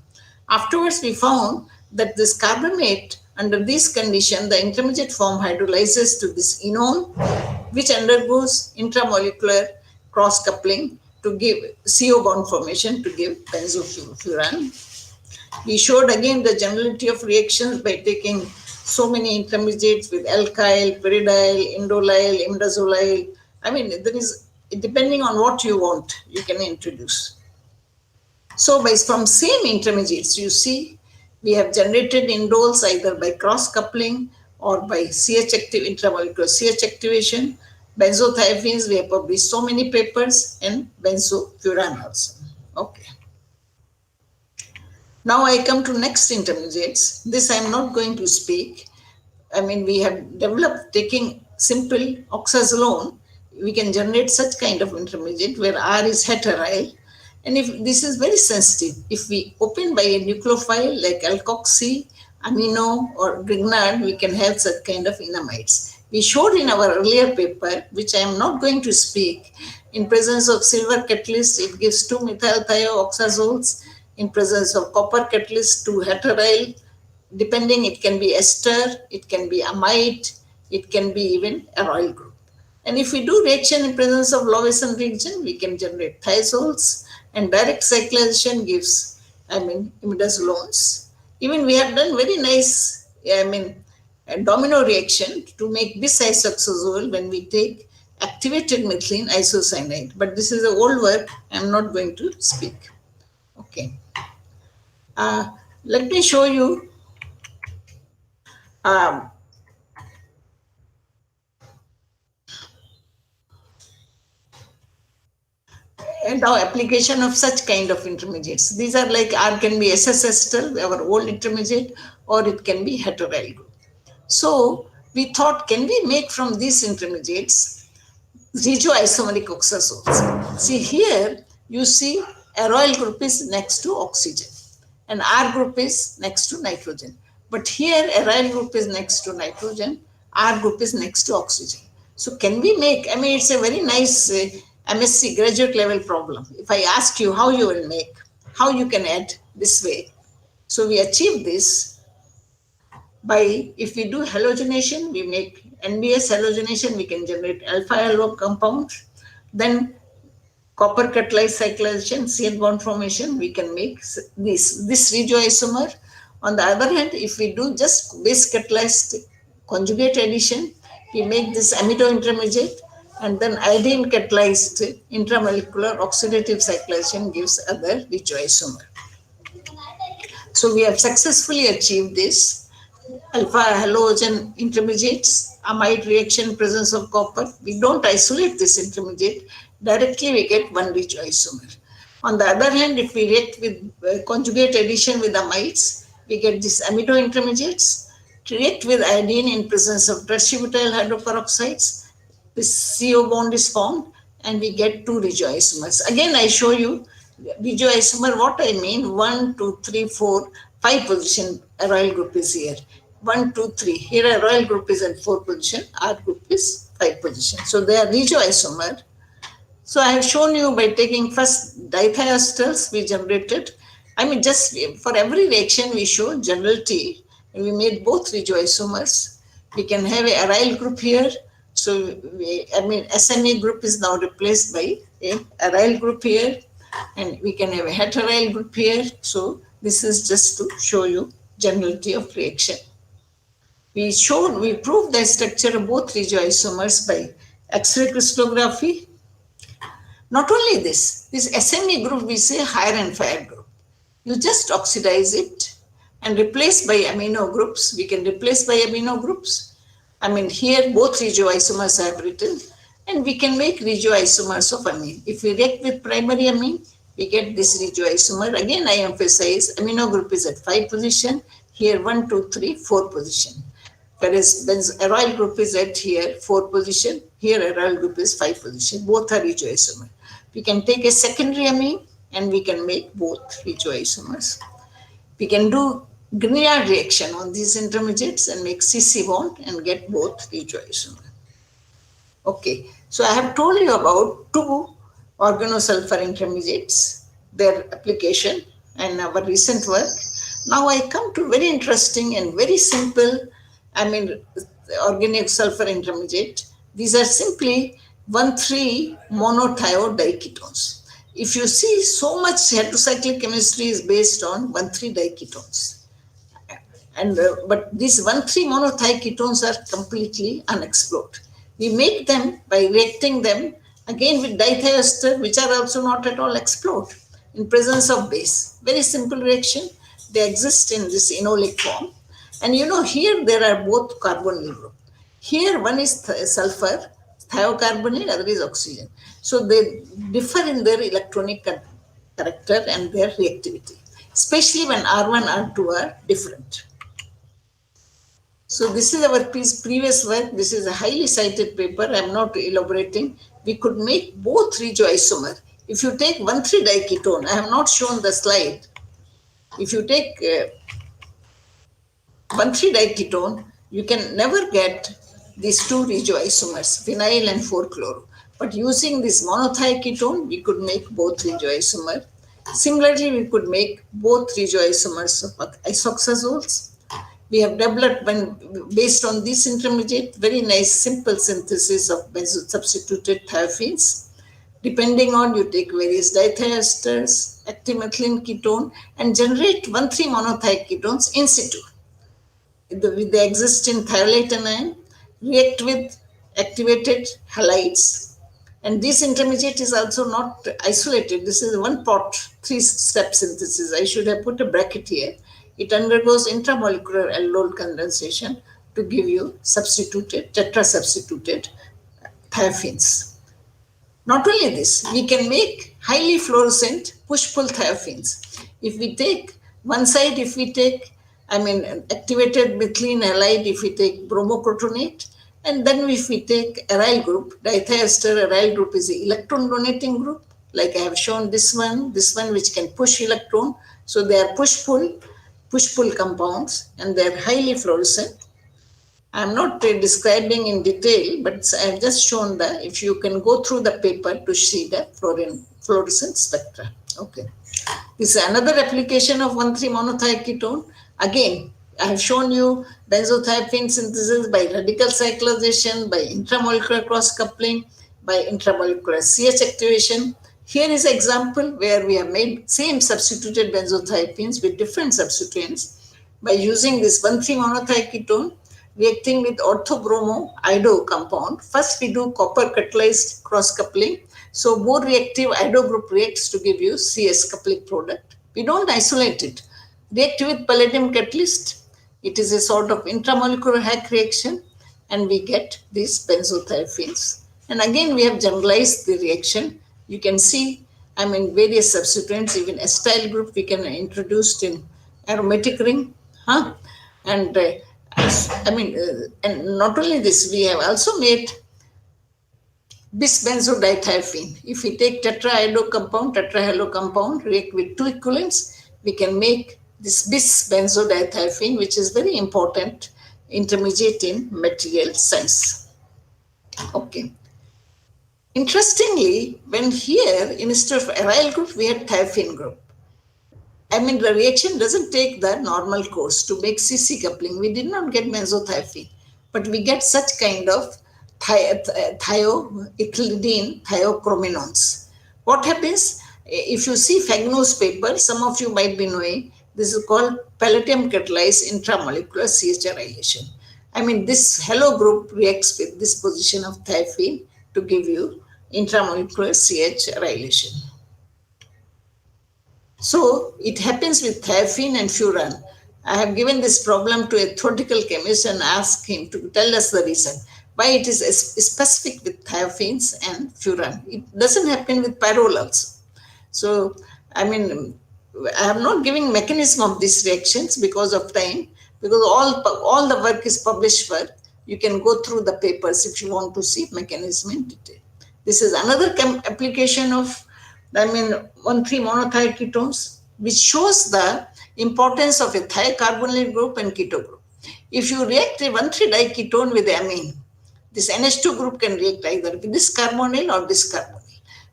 Afterwards, we found that this carbamate, under this condition, the intermediate form hydrolyzes to this enone, which undergoes intramolecular cross-coupling to give CO bond formation to give benzofuran. We showed again the generality of reactions by taking so many intermediates with alkyl, pyridyl, indolyl, imdazolyl. I mean, there is, depending on what you want, you can introduce. So from same intermediates, you see, we have generated indoles either by cross-coupling or by intramolecular CH activation. Benzothiazines, we have published so many papers, and benzofuran also. Okay. Now I come to next intermediates. This I am not going to speak. I mean, we have developed, taking simple oxazolone, we can generate such kind of intermediate where R is heteryl. And if this is very sensitive, if we open by a nucleophile like alkoxy, amino, or Grignard, we can have such kind of enamides. We showed in our earlier paper, which I am not going to speak, in presence of silver catalyst, it gives 2-methylthioxazoles. In presence of copper catalyst, 2 heteryl. Depending, it can be ester, it can be amide, it can be even aryl group. And if we do reaction in presence of Lovison reaction, we can generate thiazoles, and direct cyclization gives, imidazolones. Even we have done very nice, a domino reaction to make bis-isoxazole when we take activated methylene isocyanide. But this is an old work, I am not going to speak. Okay. Let me show you and now application of such kind of intermediates. These are like R can be SS ester, our old intermediate, or it can be heteryl group. So we thought, can we make from these intermediates regioisomeric oxazoles? See here, you see aryl group is next to oxygen and R group is next to nitrogen. But here aryl group is next to nitrogen, R group is next to oxygen. So can we make, it's a very nice MSc graduate level problem. If I ask you how you will make, how you can add this way. So we achieve this by, if we do halogenation, we make NBS halogenation, we can generate alpha halo compound. Then copper catalyzed cyclization, CH bond formation, we can make this regioisomer. On the other hand, if we do just base catalyzed conjugate addition, we make this amido intermediate, and then iodine catalyzed intramolecular oxidative cyclization gives other regioisomer. So we have successfully achieved this. Alpha halogen intermediates, amide reaction, presence of copper. We don't isolate this intermediate. Directly we get one regioisomer. On the other hand, if we react with conjugate addition with amides, we get these amido intermediates. React with iodine in presence of tertiary-butyl hydroperoxides. This CO bond is formed and we get 2 regioisomers. Again, I show you regioisomer, what I mean, 1, 2, 3, 4, 5 position aryl group is here. 1, 2, 3. Here aryl group is at 4 position, R group is 5 position. So they are regioisomer. So I have shown you by taking first dithiasteres we generated. Just for every reaction we show generality, and we made both regioisomers. We can have a aryl group here. So SME group is now replaced by a aryl group here, and we can have a heteryl group here. So this is just to show you generality of reaction. We proved the structure of both regioisomers by X-ray crystallography. Not only this SME group we say higher and fire group. You just oxidize it and replace by amino groups. We can replace by amino groups. Here both regioisomers I have written, and we can make regioisomers of amine. If we react with primary amine, we get this regioisomer. Again, I emphasize amino group is at 5 position. Here 1, 2, 3, 4 position. Whereas aryl group is at here 4 position. Here aryl group is 5 position. Both are regioisomer. We can take a secondary amine and we can make both regioisomers. We can do Grignard reaction on these intermediates and make CC bond and get both regioisomer. Okay, so I have told you about 2 organosulfur intermediates, their application and our recent work. Now I come to very interesting and very simple, organic sulfur intermediate. These are simply 1,3 monothiodiketones. if you see, so much heterocyclic chemistry is based on 1,3-diketones. And but these 1,3-monothioketones are completely unexplored. We make them by reacting them again with dithiester, which are also not at all explored in presence of base. Very simple reaction. They exist in this enolic form. And you know, here there are both carbonyl group. Here one is sulfur, thiocarbonyl, other is oxygen. So they differ in their electronic character and their reactivity, especially when R1, R2 are different. So this is our previous work. This is a highly cited paper. I am not elaborating. We could make both regioisomer. If you take 1,3-diketone, I have not shown the slide. If you take 1,3-diketone, you can never get these two regioisomers, phenyl and 4-chloro. But using this monothioketone, we could make both regioisomer. Similarly, we could make both regioisomers of isoxazoles. We have developed, based on this intermediate, very nice simple synthesis of benzo-substituted thiophene. Depending on, you take various dithiesters, active methylene ketone, and generate 1,3-monothioketones in situ. They exist in thiolate anion, react with activated halides. And this intermediate is also not isolated. This is one pot, 3-step synthesis. I should have put a bracket here. It undergoes intramolecular aldol condensation to give you substituted, tetra-substituted thiophenes. Not only this, we can make highly fluorescent push-pull thiophenes. If we take one side, if we take, activated methylene halide, if we take bromocrotonate, and then if we take aryl group, dithiester aryl group is the electron donating group, like I have shown this one which can push electron. So they are push-pull compounds, and they are highly fluorescent. I am not describing in detail, but I have just shown that if you can go through the paper to see the fluorescent spectra. Okay. This is another application of 1,3-monothioketone. Again, I have shown you benzothiophene synthesis by radical cyclization, by intramolecular cross-coupling, by intramolecular CH activation. Here is an example where we have made same substituted benzothiophene with different substituents by using this 1,3-monothioketone reacting with orthobromo-ido compound. First we do copper catalyzed cross-coupling. So more reactive ido group reacts to give you CS coupling product. We don't isolate it. React with palladium catalyst. It is a sort of intramolecular hack reaction, and we get these benzothiophene. And again, we have generalized the reaction. You can see, various substituents, even acetyl group we can introduce in aromatic ring. And and not only this, we have also made bis-benzodithiophene. If we take tetrahalo compound, react with two equivalents, we can make this bis-benzodithiophene, which is very important intermediate in material science. Okay. Interestingly, when here, instead of aryl group, we had thiophene group. The reaction doesn't take the normal course to make CC coupling. We did not get benzothiophene, but we get such kind of thioethylidene thiochrominons. What happens? If you see Fagnou's paper, some of you might be knowing, this is called palladium catalyzed intramolecular CH arylation. This halo group reacts with this position of thiophene to give you intramolecular CH arylation. So it happens with thiophene and furan. I have given this problem to a theoretical chemist and asked him to tell us the reason why it is specific with thiophenes and furan. It doesn't happen with pyrrole also. So, I am not giving mechanism of these reactions because of time, because all the work is published work. You can go through the papers if you want to see mechanism in detail. This is another application of 1,3-monothioketones, which shows the importance of a thiocarbonyl group and keto group. If you react a 1,3-diketone with amine, this NH2 group can react either with this carbonyl or this carbonyl.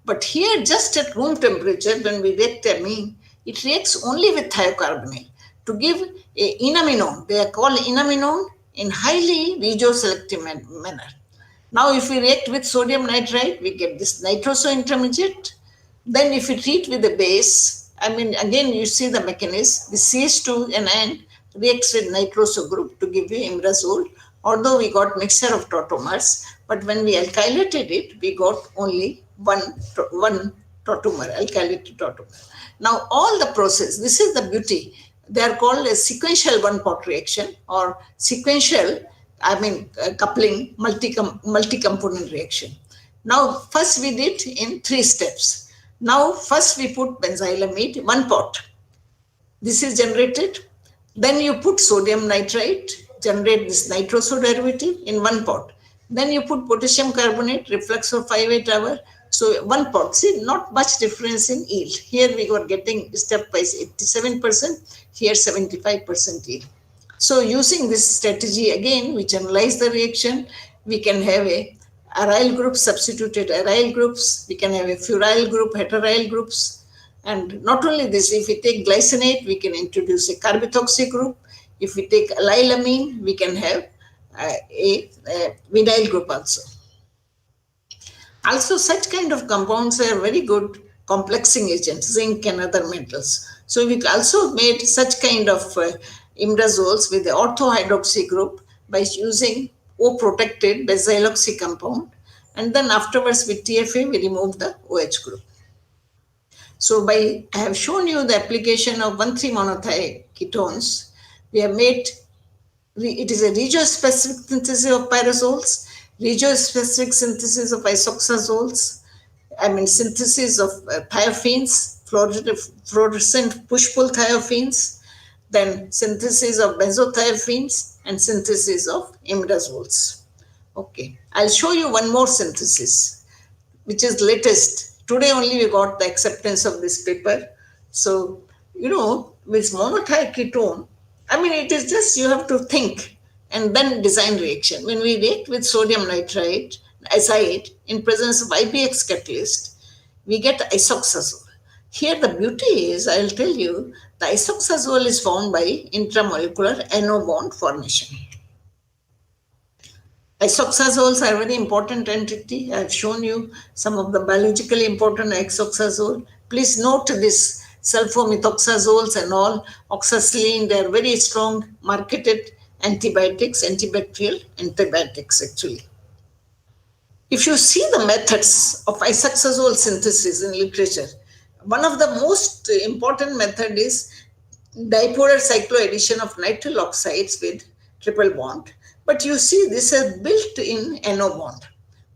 But here, just at room temperature, when we react amine, it reacts only with thiocarbonyl to give a enaminone. They are called enaminone in highly regioselective manner. Now, if we react with sodium nitrite, we get this nitroso intermediate. Then if you treat with the base, I mean, again, you see the mechanism. The CH2 anion reacts with nitroso group to give you imidazole, although we got mixture of tautomers, but when we alkylated it, we got only one tautomer, alkylated tautomer. Now, all the process, this is the beauty. They are called a sequential one-pot reaction or sequential, coupling multi-component reaction. Now, first we did in 3 steps. Now, first we put benzylamide, 1 pot. This is generated. Then you put sodium nitrite, generate this nitroso derivative in 1 pot. Then you put potassium carbonate, reflux for 5-8 hours. So 1 pot, see, not much difference in yield. Here we were getting stepwise 87%, here 75% yield. So using this strategy again, we generalize the reaction. We can have a aryl group, substituted aryl groups. We can have a furyl group, heteryl groups. And not only this, if we take glycinate, we can introduce a carboxy group. If we take allylamine, we can have a vinyl group also. Also, such kind of compounds are very good complexing agents, zinc and other metals. So we also made such kind of imidazoles with the orthohydroxy group by using O-protected benzyloxy compound. And then afterwards with TFA, we removed the OH group. So I have shown you the application of 1,3-monothiazide ketones. We have made, it is a regiospecific synthesis of pyrazoles, regiospecific synthesis of isoxazoles, synthesis of thiophene, fluorescent push-pull thiophene, then synthesis of benzothiophene and synthesis of imidazoles. Okay, I'll show you one more synthesis, which is latest. Today only we got the acceptance of this paper. So, with monothiazide ketone, it is just you have to think and then design reaction. When we react with sodium nitrite, azide, in presence of IBX catalyst, we get isoxazole. Here the beauty is, I'll tell you, the isoxazole is formed by intramolecular NO bond formation. Isoxazoles are a very important entity. I've shown you some of the biologically important isoxazole. Please note this sulfomethoxazoles and all, oxacillin, they are very strong marketed antibiotics, antibacterial antibiotics actually. If you see the methods of isoxazole synthesis in literature, one of the most important method is dipolar cycloaddition of nitrile oxides with triple bond. But you see this is built in NO bond.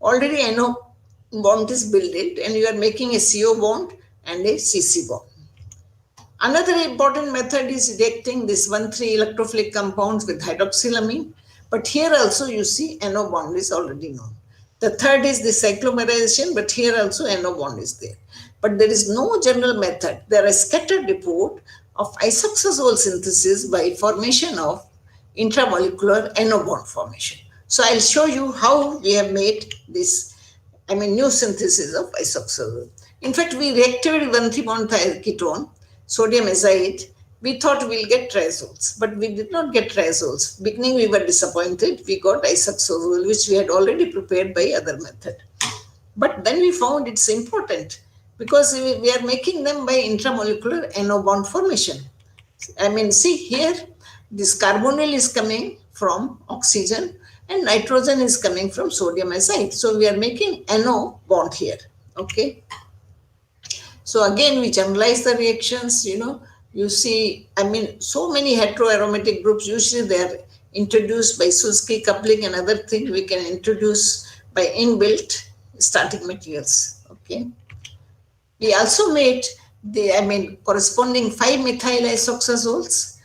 Already NO bond is built and you are making a CO bond and a CC bond. Another important method is reacting this 1,3 electrophilic compounds with hydroxylamine. But here also you see NO bond is already known. The third is the cyclomerization, but here also NO bond is there. But there is no general method. There are scattered report of isoxazole synthesis by formation of intramolecular NO bond formation. So I'll show you how we have made this, new synthesis of isoxazole. In fact, we reacted with 1,3-monothiazide ketone, sodium azide. We thought we'll get triazoles, but we did not get triazoles. Beginning, we were disappointed. We got isoxazole, which we had already prepared by other method. But then we found it's important because we are making them by intramolecular NO bond formation. See here, this carbonyl is coming from oxygen and nitrogen is coming from sodium azide. So we are making NO bond here, okay? So again, we generalize the reactions, you see, so many heteroaromatic groups, usually they are introduced by Sulsky coupling and other things we can introduce by inbuilt starting materials, okay? We also made the, corresponding 5-methyl isoxazoles,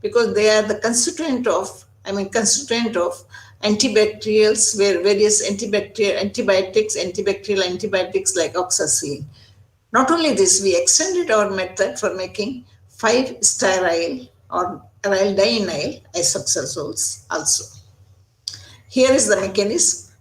because they are the constituent of antibacterials, where various antibiotics like oxacillin. Not only this, we extended our method for making 5-styryl or aryl dienyl isoxazoles also. Here is the mechanism.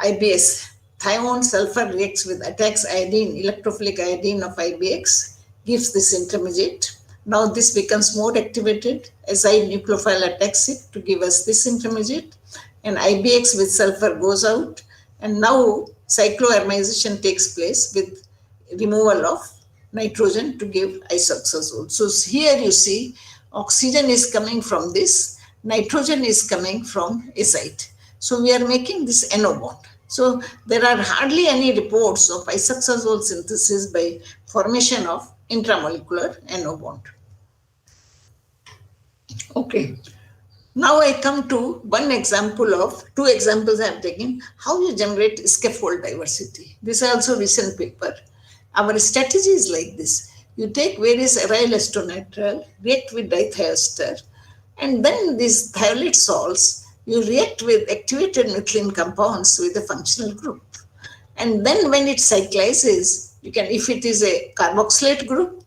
IBX, thione sulfur reacts with attacks iodine, electrophilic iodine of IBX, gives this intermediate. Now this becomes more activated, azide nucleophile attacks it to give us this intermediate, and IBX with sulfur goes out, and now cycloaromatization takes place with removal of nitrogen to give isoxazole. So here you see oxygen is coming from this, nitrogen is coming from a site. So we are making this NO bond. So there are hardly any reports of isoxazole synthesis by formation of intramolecular NO bond. Okay. Now I come to one example of, two examples I have taken, how you generate scaffold diversity. This is also a recent paper. Our strategy is like this. You take various aryl acetonitrile, react with dithiester, and then these thiolate salts, you react with activated methylene compounds with a functional group. And then when it cyclizes, you can, if it is a carboxylate group,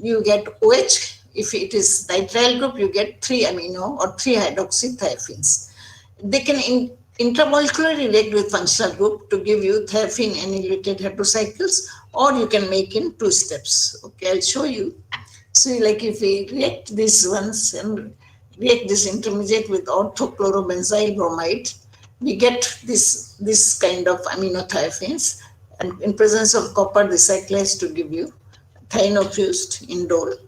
you get OH. If it is nitrile group, you get 3-amino or 3-hydroxythiophene. They can intramolecularly react with functional group to give you thiophene annihilated heterocycles, or you can make in 2 steps. Okay, I'll show you. So like if we react these ones and react this intermediate with orthochlorobenzyl bromide, we get this kind of aminothiophenes, and in presence of copper, they cyclize to give you thienofused indole.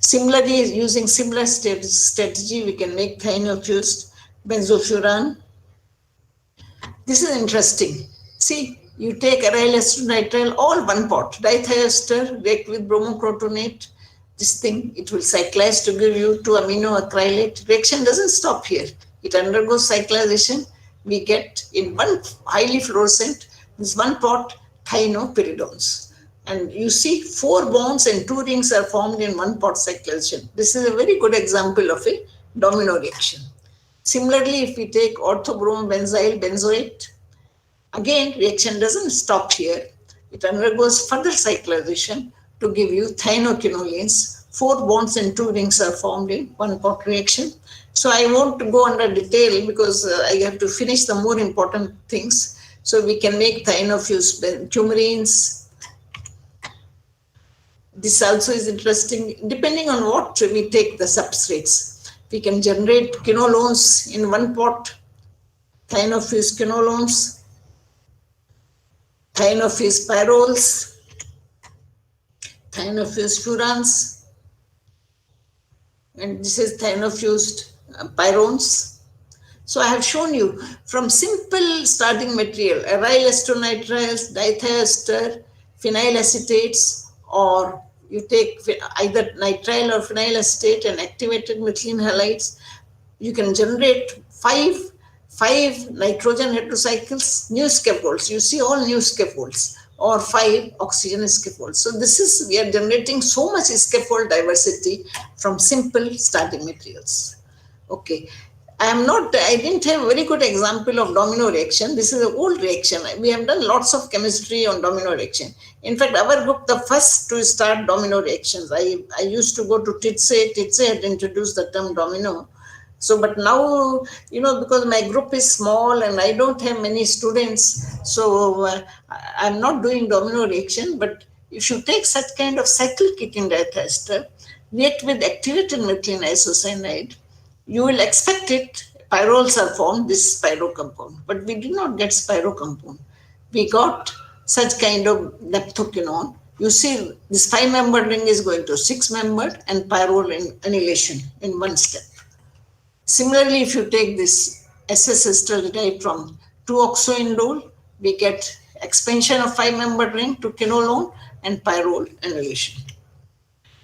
Similarly, using similar strategy, we can make thienofused benzofuran. This is interesting. See, you take aryl acetonitrile, all one pot, dithiester, react with bromocrotonate. This thing, it will cyclize to give you 2-amino acrylate. Reaction doesn't stop here. It undergoes cyclization. We get in one highly fluorescent, this one pot, thienopyridones. And you see 4 bonds and 2 rings are formed in one pot cyclization. This is a very good example of a domino reaction. Similarly, if we take orthobromobenzyl benzoate, again, reaction doesn't stop here. It undergoes further cyclization to give you thienoquinolines. 4 bonds and 2 rings are formed in one pot reaction. So I won't go under detail because I have to finish the more important things. So we can make thienofused coumarines. This also is interesting. Depending on what we take the substrates, we can generate quinolones in one pot, thienofused quinolones, thienofused pyrols, thienofused furans, and this is thienofused pyrones. So I have shown you from simple starting material, aryl acetonitriles, dithiester, phenyl acetates, or you take either nitrile or phenyl acetate and activated methylene halides. You can generate five nitrogen heterocycles, new scaffolds. You see all new scaffolds, or 5 oxygen scaffolds. So this is, we are generating so much scaffold diversity from simple starting materials. Okay. I didn't have a very good example of domino reaction. This is an old reaction. We have done lots of chemistry on domino reaction. In fact, our group, the first to start domino reactions, I used to go to TITSE. TITSE had introduced the term domino. So, but now, you know, because my group is small and I don't have many students, so I'm not doing domino reaction. But if you take such kind of cyclic ketene diethyester, react with activated methylene isocyanide, you will expect it, pyrols are formed, this pyro compound. But we did not get pyro compound. We got such kind of naphthoquinone. You see, this 5-membered ring is going to 6-membered and pyrrole annihilation in one step. Similarly, if you take this SS ester derived from 2-oxoindole, we get expansion of 5-membered ring to quinolone and pyrrole annihilation.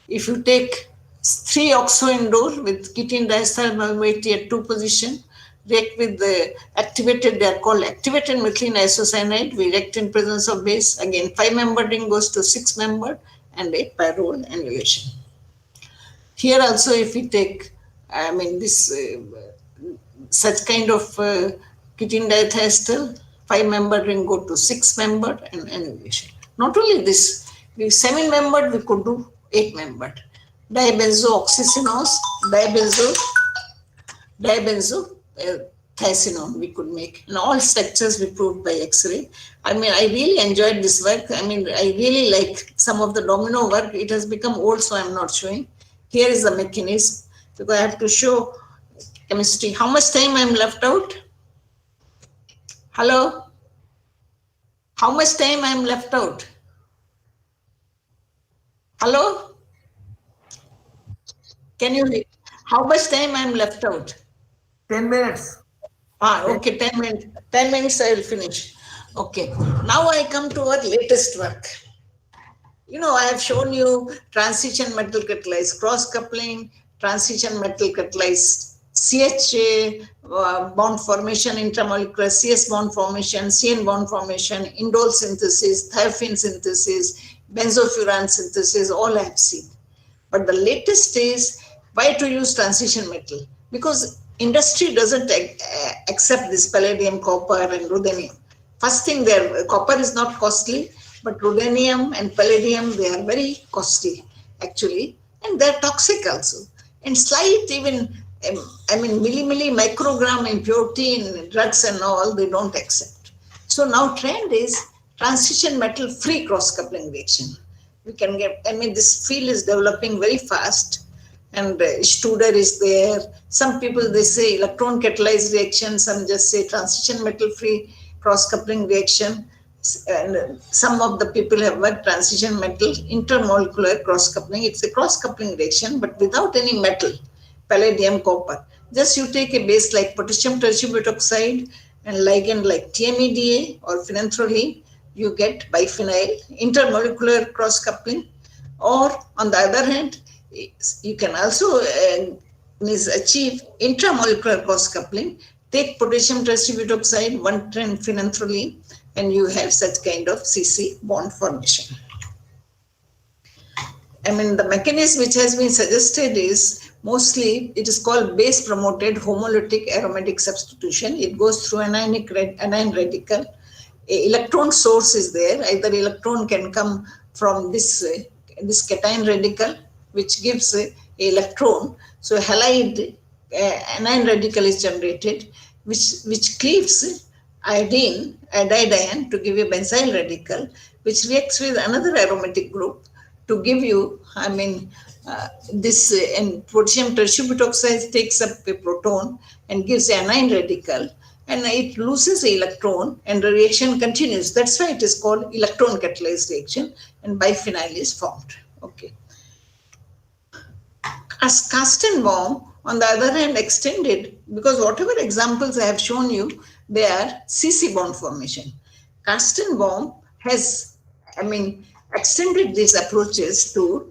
If you take 3-oxoindole with ketene diacetyl moiety at 2 position, react with the activated, they are called activated methylene isocyanide, we react in presence of base, again 5-membered ring goes to 6-membered and a pyrrole annihilation. Here also if we take, this such kind of ketene diethyster, 5-membered ring go to 6-membered and annihilation. Not only this, we 7-membered, we could do 8-membered. Dibenzooxycinose, thiacinone we could make. And all structures we proved by X-ray. I really enjoyed this work. I really like some of the domino work. It has become old, so I'm not showing. Here is the mechanism, because I have to show chemistry. How much time I'm left out? Hello? How much time I am left out? Hello? Can you, how much time I am left out? 10 minutes. Okay, 10 minutes. 10 minutes I will finish. Okay. Now I come to our latest work. You know, I have shown you transition metal catalyzed cross coupling, transition metal catalyzed CH bond formation, intramolecular CS bond formation, CN bond formation, indole synthesis, thiophene synthesis, benzofuran synthesis, all I have seen. But the latest is why to use transition metal? Because industry doesn't accept this palladium, copper, and ruthenium. First thing, there copper is not costly, but ruthenium and palladium, they are very costly actually, and they're toxic also. And slight even, milli microgram impurity in drugs and all, they don't accept. So now trend is transition metal free cross coupling reaction. We can get, this field is developing very fast, and Studer is there. Some people, they say electron catalyzed reaction, some just say transition metal free cross coupling reaction. And some of the people have worked transition metal intermolecular cross coupling. It's a cross coupling reaction, but without any metal, palladium, copper. Just you take a base like potassium tertiary and ligand like TMEDA or phenanthroline, you get biphenyl intermolecular cross coupling. Or on the other hand, you can also achieve intramolecular cross coupling. Take potassium tertiary 110 phenanthroline, and you have such kind of CC bond formation. The mechanism which has been suggested is mostly, it is called base promoted homolytic aromatic substitution. It goes through anion radical. A electron source is there. Either electron can come from this cation radical, which gives a electron. So halide anion radical is generated, which cleaves iodide ion to give you benzyl radical, which reacts with another aromatic group to give you, this and potassium tertiary takes up a proton and gives an anion radical, and it loses an electron and the reaction continues. That's why it is called electron catalyzed reaction, and biphenyl is formed. Okay. As Kastenbaum, on the other hand, extended, because whatever examples I have shown you, they are CC bond formation. Kastenbaum has, extended these approaches for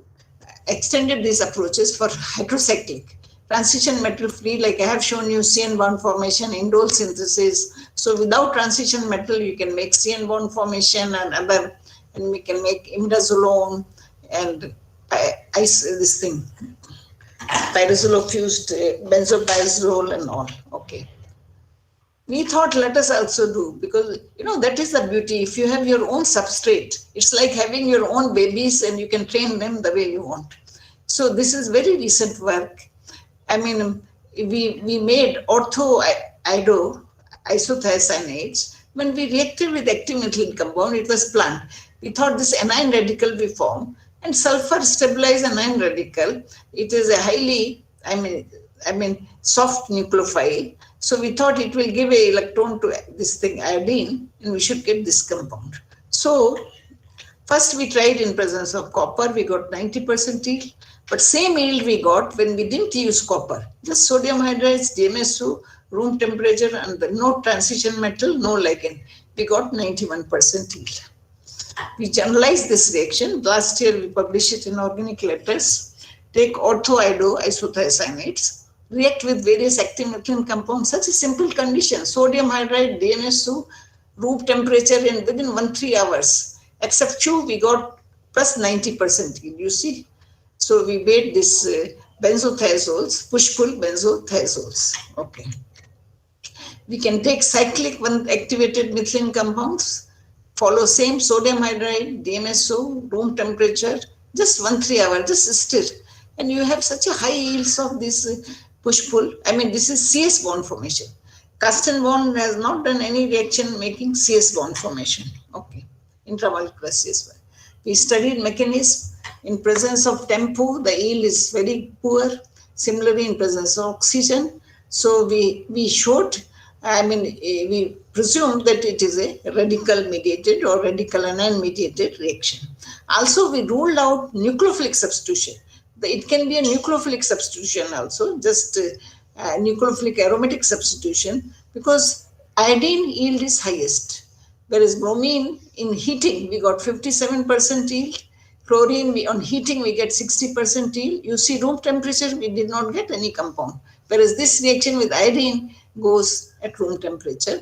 heterocyclic. Transition metal free, like I have shown you, CN bond formation, indole synthesis. So without transition metal, you can make CN bond formation and we can make imidazolone and pyrazole fused benzodiazole and all. Okay. We thought, let us also do, because that is the beauty. If you have your own substrate, it's like having your own babies and you can train them the way you want. So this is very recent work. We made ortho-iodo isothiocyanates. When we reacted with active methylene compound, it was plant. We thought this anion radical we form, and sulfur stabilized anion radical. It is a highly, soft nucleophile. So we thought it will give an electron to this thing, iodine, and we should get this compound. So first we tried in presence of copper, we got 90% yield, but same yield we got when we didn't use copper, just sodium hydrides, DMSO, room temperature, and no transition metal, no ligand. We got 91% yield. We generalized this reaction. Last year we published it in Organic Letters. Take ortho-iodo isothiocyanates, react with various active methylene compounds, such a simple condition, sodium hydride, DMSO, room temperature, and within 1-3 hours, except 2, we got plus 90% yield, you see. So we made this benzothiazoles, push-pull benzothiazoles. Okay. We can take cyclic activated methylene compounds, follow same sodium hydride, DMSO, room temperature, just 1-3 hours, just stir. And you have such a high yields of this push-pull. This is CS bond formation. Kastenbaum has not done any reaction making CS bond formation. Okay, intramolecular CS bond. We studied mechanism. In presence of tempo, the yield is very poor. Similarly, in presence of oxygen. So we showed, we presume that it is a radical mediated or radical anion mediated reaction. Also, we ruled out nucleophilic substitution. It can be a nucleophilic substitution also, just nucleophilic aromatic substitution, because iodine yield is highest, whereas bromine in heating we got 57% yield, chlorine on heating we get 60% yield. You see, room temperature we did not get any compound, whereas this reaction with iodine goes at room temperature,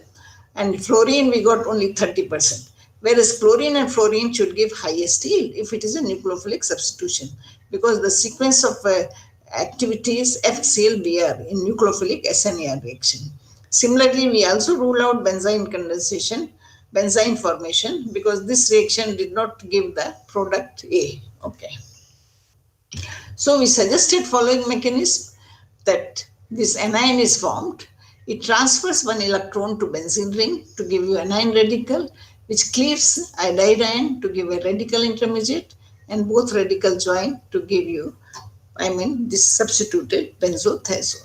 and fluorine we got only 30%, whereas chlorine and fluorine should give highest yield if it is a nucleophilic substitution, because the sequence of activities FCl-Br in nucleophilic SNAR reaction. Similarly, we also rule out benzyne condensation, benzyne formation, because this reaction did not give the product A. Okay. So we suggested following mechanism, that this anion is formed. It transfers one electron to benzene ring to give you anion radical, which cleaves iodide ion to give a radical intermediate, and both radical join to give you, this substituted benzothiazole.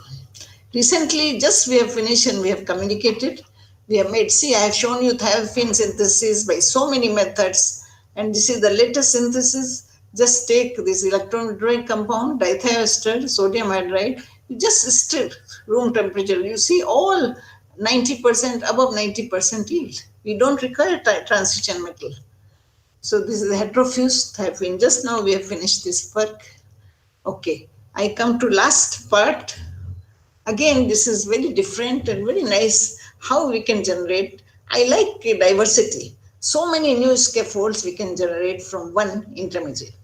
Recently, just we have finished and we have communicated. We have made, see, I have shown you thiophene synthesis by so many methods, and this is the latest synthesis. Just take this electron withdrawing compound, dithiazole, sodium hydride, you just stir room temperature. You see all 90%, above 90% yield. We don't require transition metal. So this is the heterofused thiophene. Just now we have finished this work. Okay, I come to last part. Again, this is very different and very nice how we can generate. I like diversity. So many new scaffolds we can generate from one intermediate.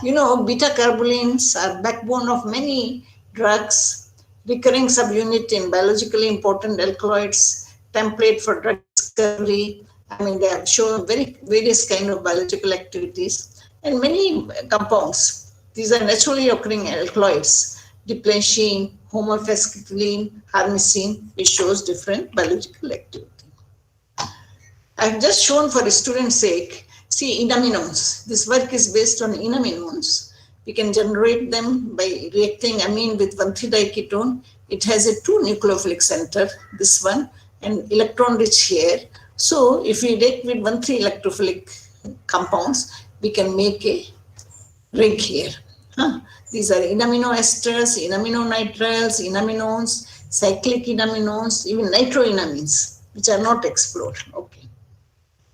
You know, beta carbolines are backbone of many drugs, recurring subunit in biologically important alkaloids, template for drug discovery. They have shown various kind of biological activities and many compounds. These are naturally occurring alkaloids, diplenshine, homophosphatidylene, harmicine, which shows different biological activity. I have just shown for student's sake, see, enaminones. This work is based on enaminones. We can generate them by reacting amine with 1,3-diketone. It has a 2 nucleophilic center, this one, and electron rich here. So if we react with 1,3 electrophilic compounds, we can make a ring here. These are enamino esters, enamino nitriles, enaminones, cyclic enaminones, even nitroenamines, which are not explored. Okay.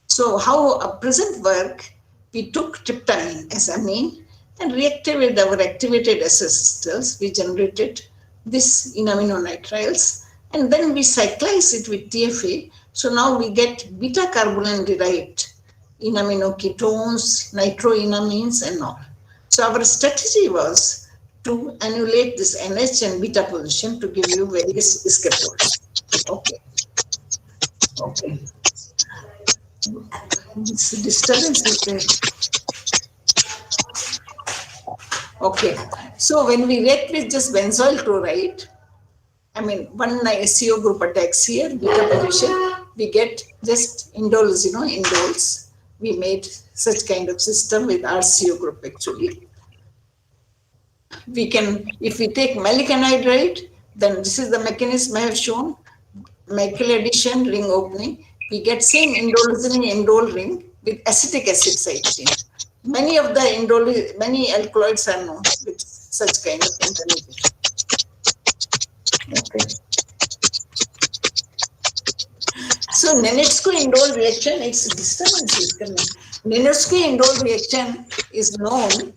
So how a present work, we took tryptamine as amine and reacted with our activated acetals. We generated this enamino nitriles, and then we cyclize it with TFA. So now we get beta carbolin derived enamino-ketones, nitroenamines, and all. So our strategy was to annulate this NH and beta position to give you various scaffolds. Okay. Okay. This disturbance is there. Okay. So when we react with just benzoyl chloride, one SCO group attacks here, beta position, we get just indoles, indoles. We made such kind of system with RCO group actually. We can, if we take malic anhydride, then this is the mechanism I have shown. Michael addition, ring opening. We get same indole ring with acetic acid side chain. Many of the many alkaloids are known with such kind of intermediate. Okay. So Nenetsko-indole reaction, its disturbance is coming. Nenetsko-indole reaction is known,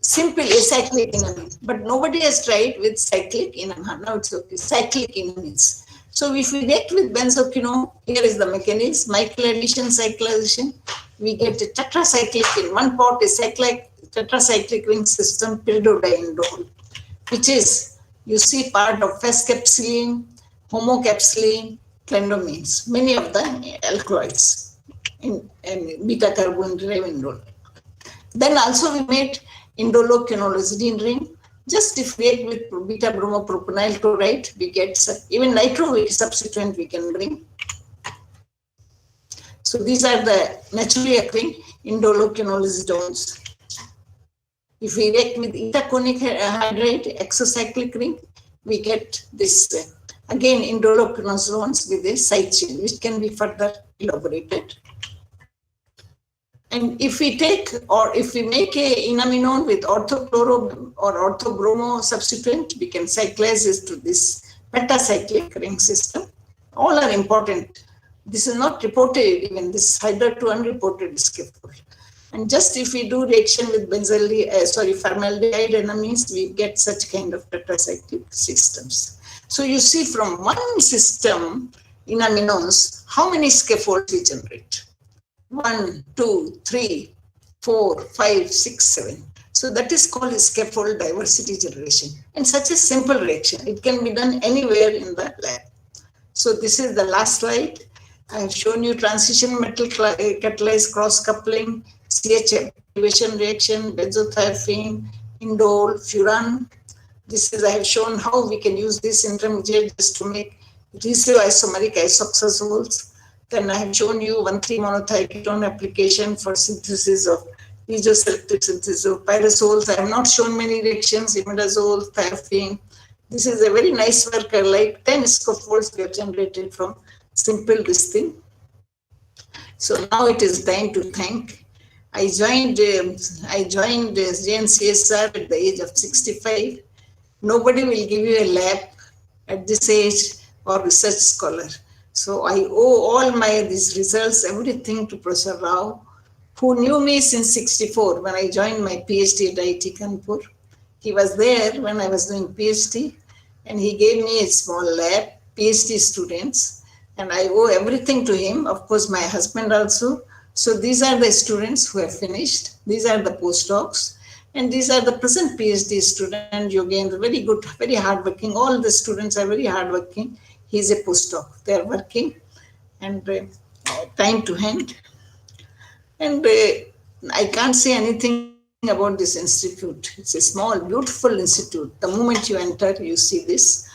simple acyclic enamine, but nobody has tried with cyclic enamine. Now it's okay, cyclic enamines. So if we react with benzoquinone, here is the mechanism, Michael addition, cyclization. We get a tetracyclic in one pot, a tetracyclic ring system, pyridodiindole, which is, you see, part of fescapsuline, homocapsuline, clendomines, many of the alkaloids in beta carbon derived indole. Then also we made indolo-quinolizidine ring. Just if we react with beta bromopropanyl chloride, we get even nitro substituent we can bring. So these are the naturally occurring indolo-quinolizidones. If we react with itaconic hydride exocyclic ring, we get this again indoloquinozones with a side chain, which can be further elaborated. And if we take, or if we make a inaminone with orthochloro or orthobromo substituent, we can cyclize this to this pentacyclic ring system. All are important. This is not reported, even this hydra 2 unreported scaffold. And just if we do reaction with formaldehyde enamines, we get such kind of tetracyclic systems. So you see from one system in aminones, how many scaffolds we generate? 1, 2, 3, 4, 5, 6, 7. So that is called scaffold diversity generation. And such a simple reaction. It can be done anywhere in the lab. So this is the last slide. I have shown you transition metal catalyzed cross coupling, CH activation reaction, benzothiophene, indole, furan. This is, I have shown how we can use this intermediate just to make isomeric isoxazoles. Then I have shown you 1,3-monothioketone application for synthesis of piezoselective synthesis of pyrazoles. I have not shown many reactions, imidazole, thiophene. This is a very nice work. I like 10 scaffolds we have generated from simple this thing. So now it is time to thank. I joined JNCSR at the age of 65. Nobody will give you a lab at this age or research scholar. So I owe all these results, everything to Professor Rao, who knew me since 64 when I joined my PhD at IIT Kanpur. He was there when I was doing PhD, and he gave me a small lab, PhD students, and I owe everything to him. Of course, my husband also. So these are the students who have finished. These are the postdocs, and these are the present PhD student. Yogendra, very good, very hardworking. All the students are very hardworking. He's a postdoc. They are working, and time to hand. And I can't say anything about this institute. It's a small, beautiful institute. The moment you enter, you see this,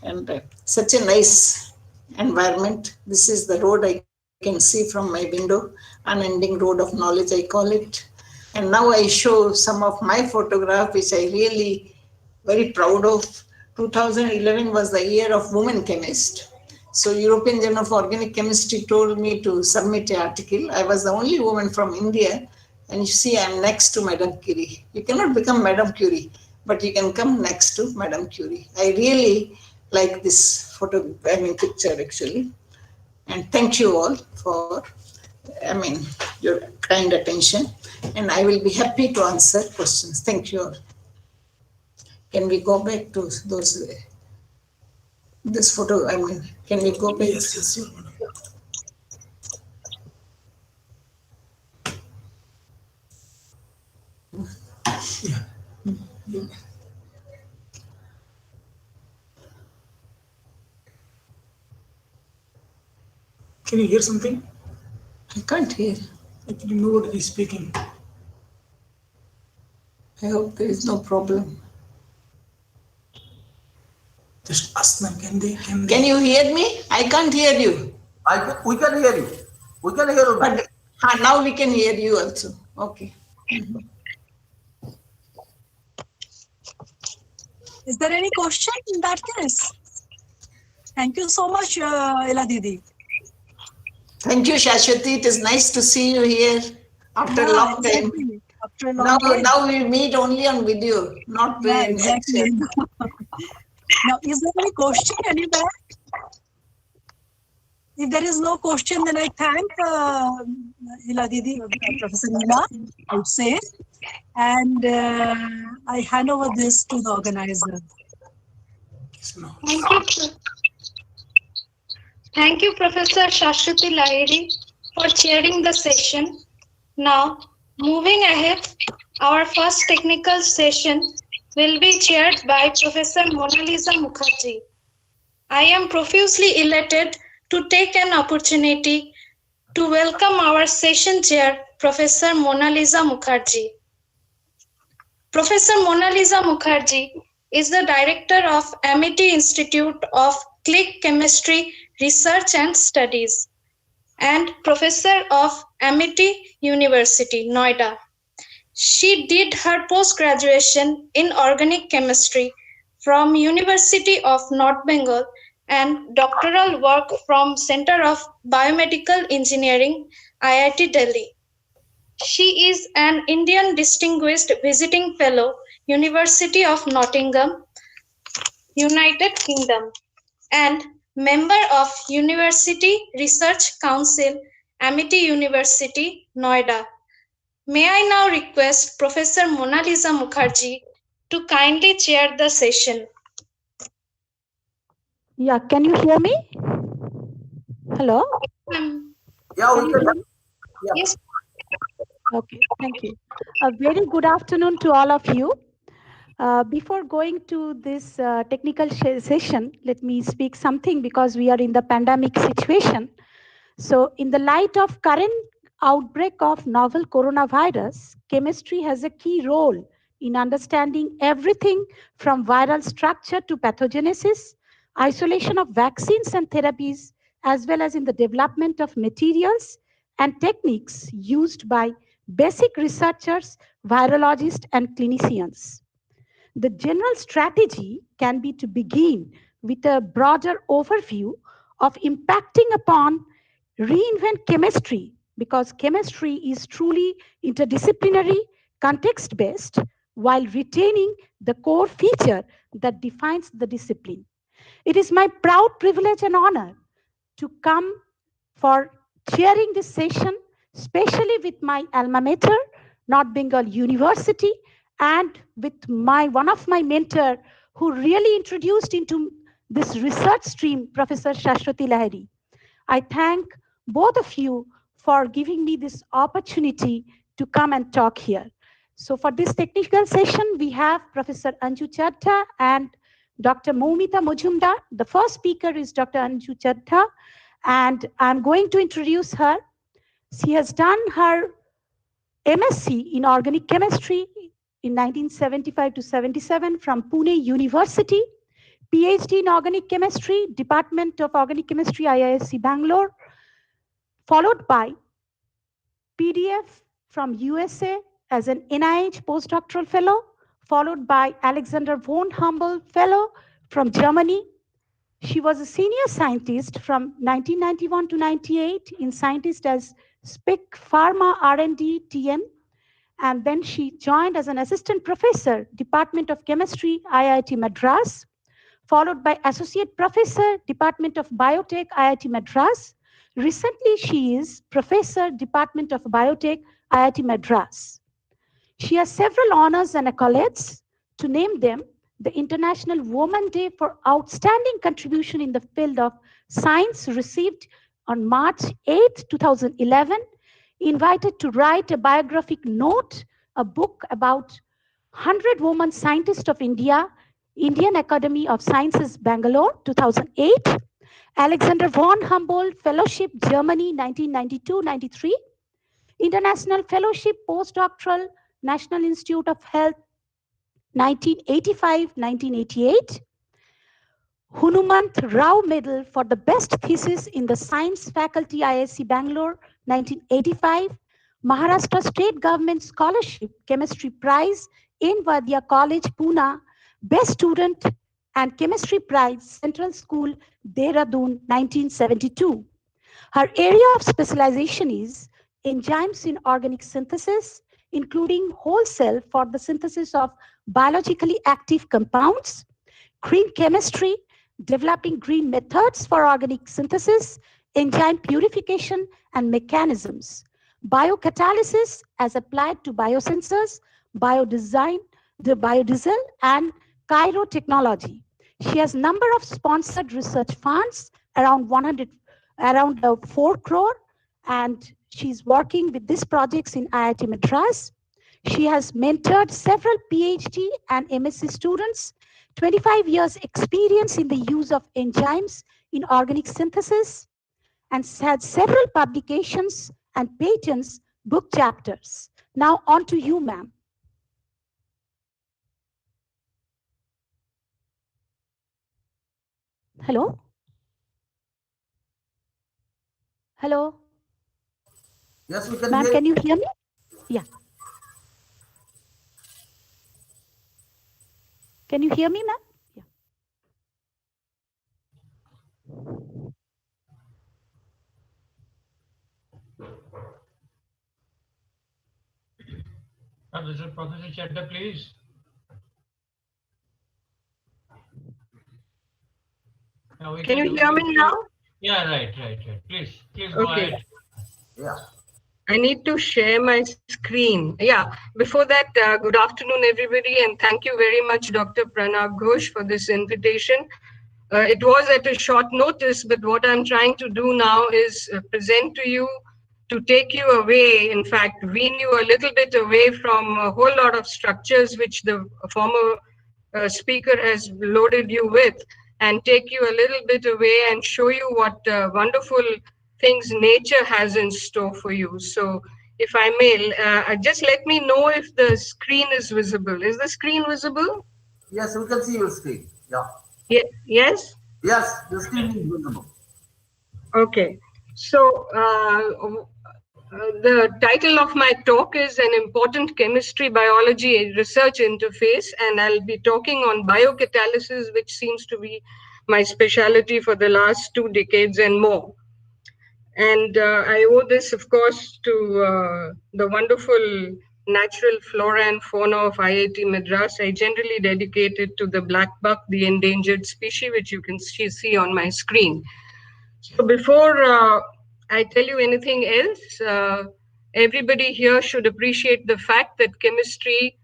and such a nice environment. This is the road I can see from my window, unending road of knowledge, I call it. And now I show some of my photograph, which I really very proud of. 2011 was the year of woman chemist. So European Journal of Organic Chemistry told me to submit an article. I was the only woman from India. And you see, I'm next to Madame Curie. You cannot become Madame Curie, but you can come next to Madame Curie. I really like this picture actually. And thank you all for, your kind attention. And I will be happy to answer questions. Thank you all. Can we go back to this photo? Can we go back? Yes, sure. Yeah. Can you hear something? I can't hear. Actually, nobody is speaking. I hope there is no problem. Just ask them, can they? Can you hear me? I can't hear you. We can hear you. We can hear you. But now we can hear you also. Okay. Is there any question in that case? Thank you so much, Ela Didi. Thank you, Shashwati. It is nice to see you here after a long time. Exactly. After a long time. Now we meet only on video, not exactly. Now, is there any question anywhere? If there is no question, then I thank Ela Didi, Professor Ela, I would say, and I hand over this to the organizer. Thank you. Thank you, Professor Shashwati Lahiri, for chairing the session. Now, moving ahead, our first technical session will be chaired by Professor Monalisa Mukherjee. I am profusely elated to take an opportunity to welcome our session chair, Professor Monalisa Mukherjee. Professor Monalisa Mukherjee is the director of Amity Institute of Click Chemistry Research and Studies and professor of Amity University, Noida. She did her post-graduation in organic chemistry from University of North Bengal and doctoral work from Center of Biomedical Engineering, IIT Delhi. She is an Indian Distinguished Visiting Fellow, University of Nottingham, United Kingdom, and member of University Research Council, Amity University, Noida. May I now request Professor Mona Lisa Mukherjee to kindly chair the session. Yeah, can you hear me? Hello? Yeah, Can we you can. hear me? Yeah. Yes. Okay, thank you. A very good afternoon to all of you. Before going to this technical session, let me speak something because we are in the pandemic situation. So in the light of current outbreak of novel coronavirus, chemistry has a key role in understanding everything from viral structure to pathogenesis, isolation of vaccines and therapies, as well as in the development of materials and techniques used by basic researchers, virologists, and clinicians. The general strategy can be to begin with a broader overview of impacting upon reinvent chemistry, because chemistry is truly interdisciplinary, context-based, while retaining the core feature that defines the discipline. It is my proud privilege and honor to come for chairing this session, especially with my alma mater, North Bengal University, and with one of my mentor who really introduced into this research stream, Professor Shashwati Lahiri. I thank both of you for giving me this opportunity to come and talk here. So for this technical session, we have Professor Anju Chadha and Dr. Moumita Mujumdar. The first speaker is Dr. Anju Chadha, and I'm going to introduce her. She has done her MSc in organic chemistry in 1975 to 77 from Pune University, PhD in organic chemistry, Department of Organic Chemistry, IISc Bangalore, followed by PDF from USA as an NIH postdoctoral fellow, followed by Alexander von Humboldt Fellow from Germany. She was a senior scientist from 1991 to 98 in scientist as SPIC Pharma R&D TM. And then she joined as an assistant professor, Department of Chemistry, IIT Madras, followed by associate professor, Department of Biotech, IIT Madras. Recently, she is professor, Department of Biotech, IIT Madras. She has several honors and accolades. To name them, the International Women Day for outstanding contribution in the field of science received on March 8, 2011, invited to write a biographic note, a book about 100 women scientists of India, Indian Academy of Sciences, Bangalore, 2008, Alexander von Humboldt Fellowship, Germany, 1992-93, International Fellowship, Postdoctoral, National Institute of Health, 1985-1988, Hunumant Rao Medal for the best thesis in the Science Faculty, IISc Bangalore, 1985, Maharashtra State Government Scholarship Chemistry Prize in Vaidya College, Pune, Best Student and Chemistry Prize, Central School, Dehradun, 1972. Her area of specialization is enzymes in organic synthesis, including whole cell for the synthesis of biologically active compounds, green chemistry, developing green methods for organic synthesis, enzyme purification and mechanisms, biocatalysis as applied to biosensors, biodesign, the biodiesel, and chirotechnology. She has number of sponsored research funds, around 4 crore, and she's working with these projects in IIT Madras. She has mentored several PhD and MSc students, 25 years experience in the use of enzymes in organic synthesis, and had several publications and patents book chapters. Now on to you, ma'am. Hello? Hello? Yes, we can Ma'am, hear can you hear me? Yeah. Can you hear me, ma'am? Yeah. Professor Chadda, please. Can you hear me now? Yeah, right. Please go ahead. Yeah. I need to share my screen. Yeah, before that, good afternoon, everybody, and thank you very much, Dr. Pranav Ghosh, for this invitation. It was at a short notice, but what I'm trying to do now is present to you, to take you away, in fact, wean you a little bit away from a whole lot of structures which the former speaker has loaded you with, and take you a little bit away and show you what wonderful things nature has in store for you. So if I may, just let me know if the screen is visible. Is the screen visible? Yes, we can see your screen. Yeah. Yes? Yes, the screen is visible. Okay. So the title of my talk is An Important Chemistry Biology Research Interface, and I'll be talking on biocatalysis, which seems to be my specialty for the last 2 decades and more. And I owe this, of course, to the wonderful natural flora and fauna of IIT Madras. I generally dedicate it to the black buck, the endangered species, which you can see on my screen. So before I tell you anything else, everybody here should appreciate the fact that chemistry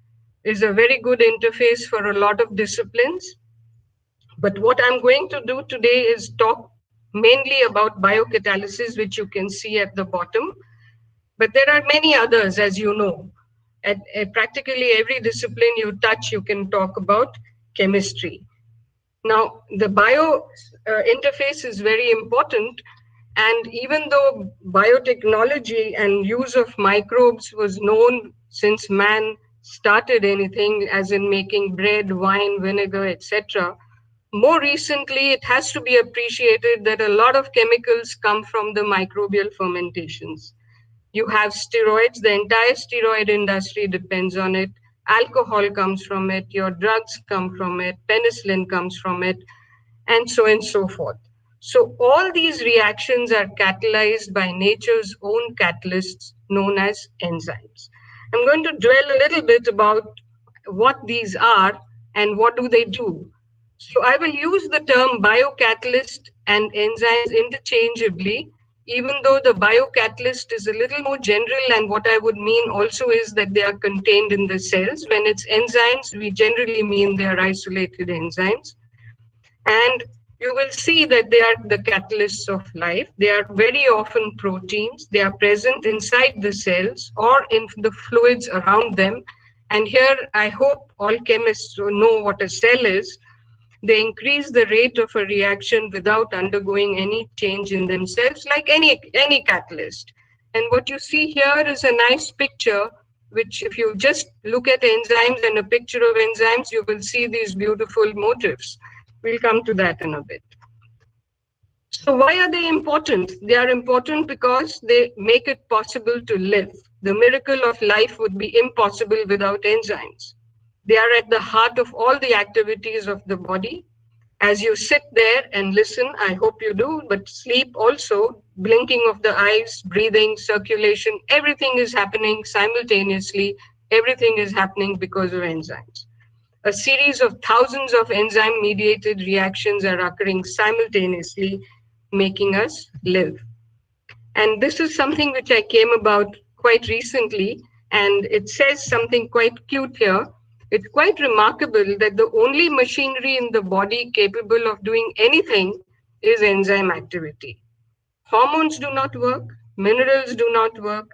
is a very good interface for a lot of disciplines. But what I'm going to do today is talk mainly about biocatalysis, which you can see at the bottom. But there are many others, as you know. At practically every discipline you touch, you can talk about chemistry. Now, the bio interface is very important. And even though biotechnology and use of microbes was known since man started anything, as in making bread, wine, vinegar, etc., more recently, it has to be appreciated that a lot of chemicals come from the microbial fermentations. You have steroids, the entire steroid industry depends on it. Alcohol comes from it, your drugs come from it, penicillin comes from it, and so forth. So all these reactions are catalyzed by nature's own catalysts known as enzymes. I'm going to dwell a little bit about what these are and what do they do. So I will use the term biocatalyst and enzymes interchangeably, even though the biocatalyst is a little more general, and what I would mean also is that they are contained in the cells. When it's enzymes, we generally mean they are isolated enzymes. And you will see that they are the catalysts of life. They are very often proteins. They are present inside the cells or in the fluids around them. And here, I hope all chemists know what a cell is. They increase the rate of a reaction without undergoing any change in themselves, like any catalyst. And what you see here is a nice picture, which if you just look at enzymes and a picture of enzymes, you will see these beautiful motifs. We'll come to that in a bit. So why are they important? They are important because they make it possible to live. The miracle of life would be impossible without enzymes. They are at the heart of all the activities of the body. As you sit there and listen, I hope you do, but sleep also, blinking of the eyes, breathing, circulation, everything is happening simultaneously. Everything is happening because of enzymes. A series of thousands of enzyme-mediated reactions are occurring simultaneously, making us live. And this is something which I came about quite recently, and it says something quite cute here. It's quite remarkable that the only machinery in the body capable of doing anything is enzyme activity. Hormones do not work, minerals do not work,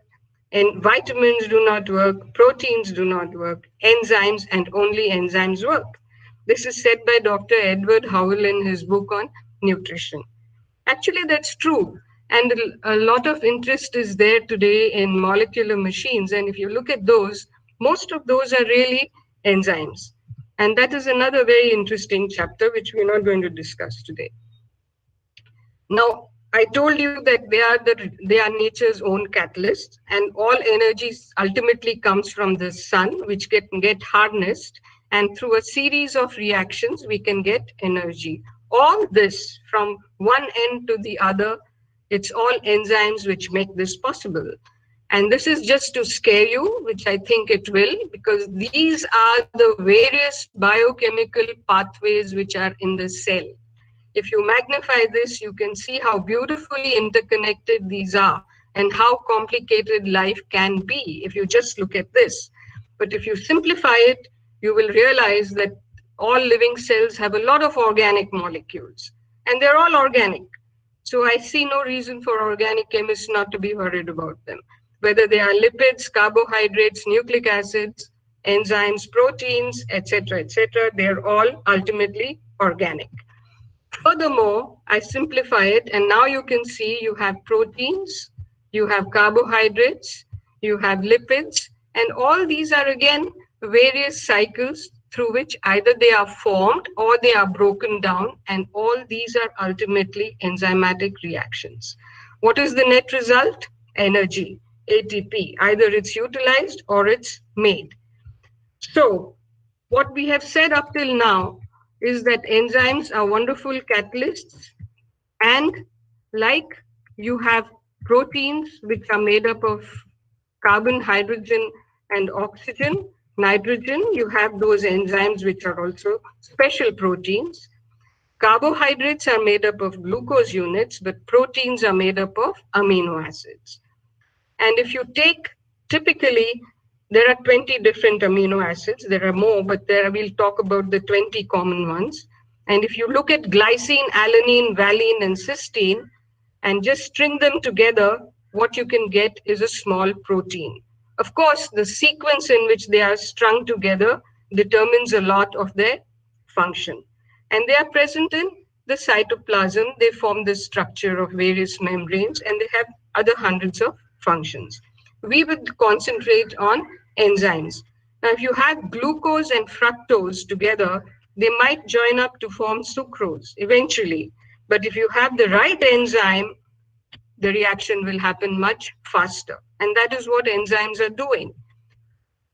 and vitamins do not work, proteins do not work, enzymes and only enzymes work. This is said by Dr. Edward Howell in his book on nutrition. Actually, that's true. And a lot of interest is there today in molecular machines. And if you look at those, most of those are really enzymes. And that is another very interesting chapter, which we're not going to discuss today. Now, I told you that they are nature's own catalysts, and all energy ultimately comes from the sun, which can get harnessed, and through a series of reactions, we can get energy. All this from one end to the other, it's all enzymes which make this possible. And this is just to scare you, which I think it will, because these are the various biochemical pathways which are in the cell. If you magnify this, you can see how beautifully interconnected these are and how complicated life can be if you just look at this. But if you simplify it, you will realize that all living cells have a lot of organic molecules, and they're all organic. So I see no reason for organic chemists not to be worried about them. Whether they are lipids, carbohydrates, nucleic acids, enzymes, proteins, etc., they're all ultimately organic. Furthermore, I simplify it, and now you can see you have proteins, you have carbohydrates, you have lipids, and all these are again various cycles through which either they are formed or they are broken down, and all these are ultimately enzymatic reactions. What is the net result? Energy, ATP. Either it's utilized or it's made. So what we have said up till now is that enzymes are wonderful catalysts, and like you have proteins which are made up of carbon, hydrogen, and oxygen, nitrogen, you have those enzymes which are also special proteins. Carbohydrates are made up of glucose units, but proteins are made up of amino acids. And if you take, typically, there are 20 different amino acids. There are more, but we'll talk about the 20 common ones. And if you look at glycine, alanine, valine, and cysteine, and just string them together, what you can get is a small protein. Of course, the sequence in which they are strung together determines a lot of their function. And they are present in the cytoplasm. They form the structure of various membranes, and they have other hundreds of functions. We would concentrate on enzymes. Now, if you have glucose and fructose together, they might join up to form sucrose eventually. But if you have the right enzyme, the reaction will happen much faster. And that is what enzymes are doing,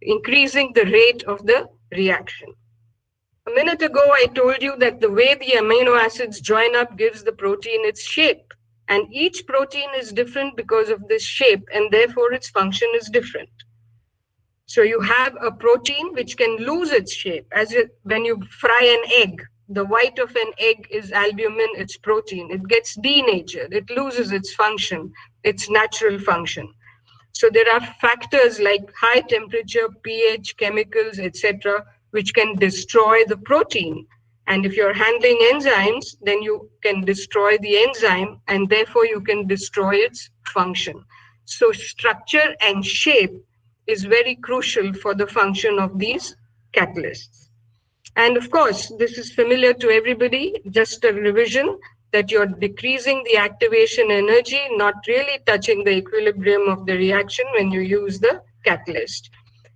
increasing the rate of the reaction. A minute ago, I told you that the way the amino acids join up gives the protein its shape. And each protein is different because of this shape, and therefore its function is different. So you have a protein which can lose its shape. When you fry an egg, the white of an egg is albumin, it's protein. It gets denatured, it loses its function, its natural function. So there are factors like high temperature, pH, chemicals, etc., which can destroy the protein. And if you're handling enzymes, then you can destroy the enzyme, and therefore you can destroy its function. So structure and shape is very crucial for the function of these catalysts. And of course, this is familiar to everybody, just a revision that you're decreasing the activation energy, not really touching the equilibrium of the reaction when you use the catalyst.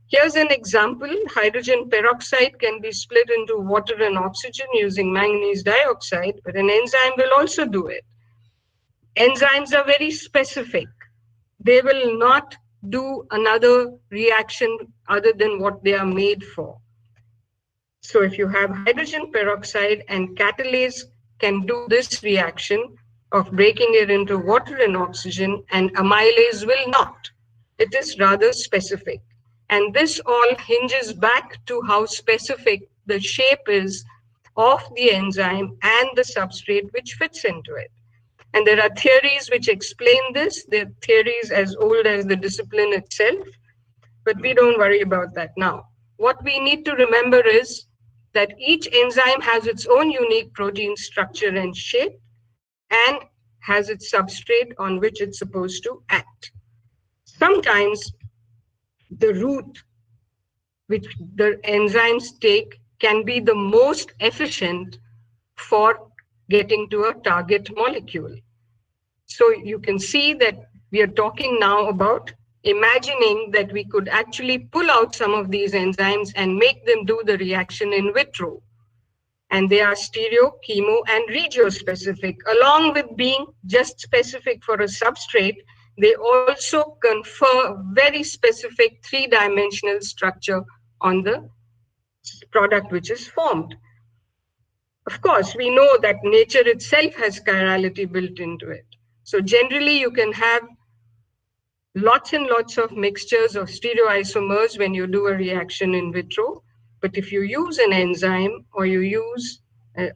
Here's an example. Hydrogen peroxide can be split into water and oxygen using manganese dioxide, but an enzyme will also do it. Enzymes are very specific. They will not do another reaction other than what they are made for. So if you have hydrogen peroxide and catalase can do this reaction of breaking it into water and oxygen, and amylase will not. It is rather specific. And this all hinges back to how specific the shape is of the enzyme and the substrate which fits into it. And there are theories which explain this. There are theories as old as the discipline itself, but we don't worry about that now. What we need to remember is that each enzyme has its own unique protein structure and shape, and has its substrate on which it's supposed to act. Sometimes the route which the enzymes take can be the most efficient for getting to a target molecule. So you can see that we are talking now about imagining that we could actually pull out some of these enzymes and make them do the reaction in vitro. And they are stereo, chemo, and regio-specific. Along with being just specific for a substrate, they also confer very specific three-dimensional structure on the product which is formed. Of course, we know that nature itself has chirality built into it. So generally, you can have lots and lots of mixtures of stereoisomers when you do a reaction in vitro. But if you use an enzyme or you use a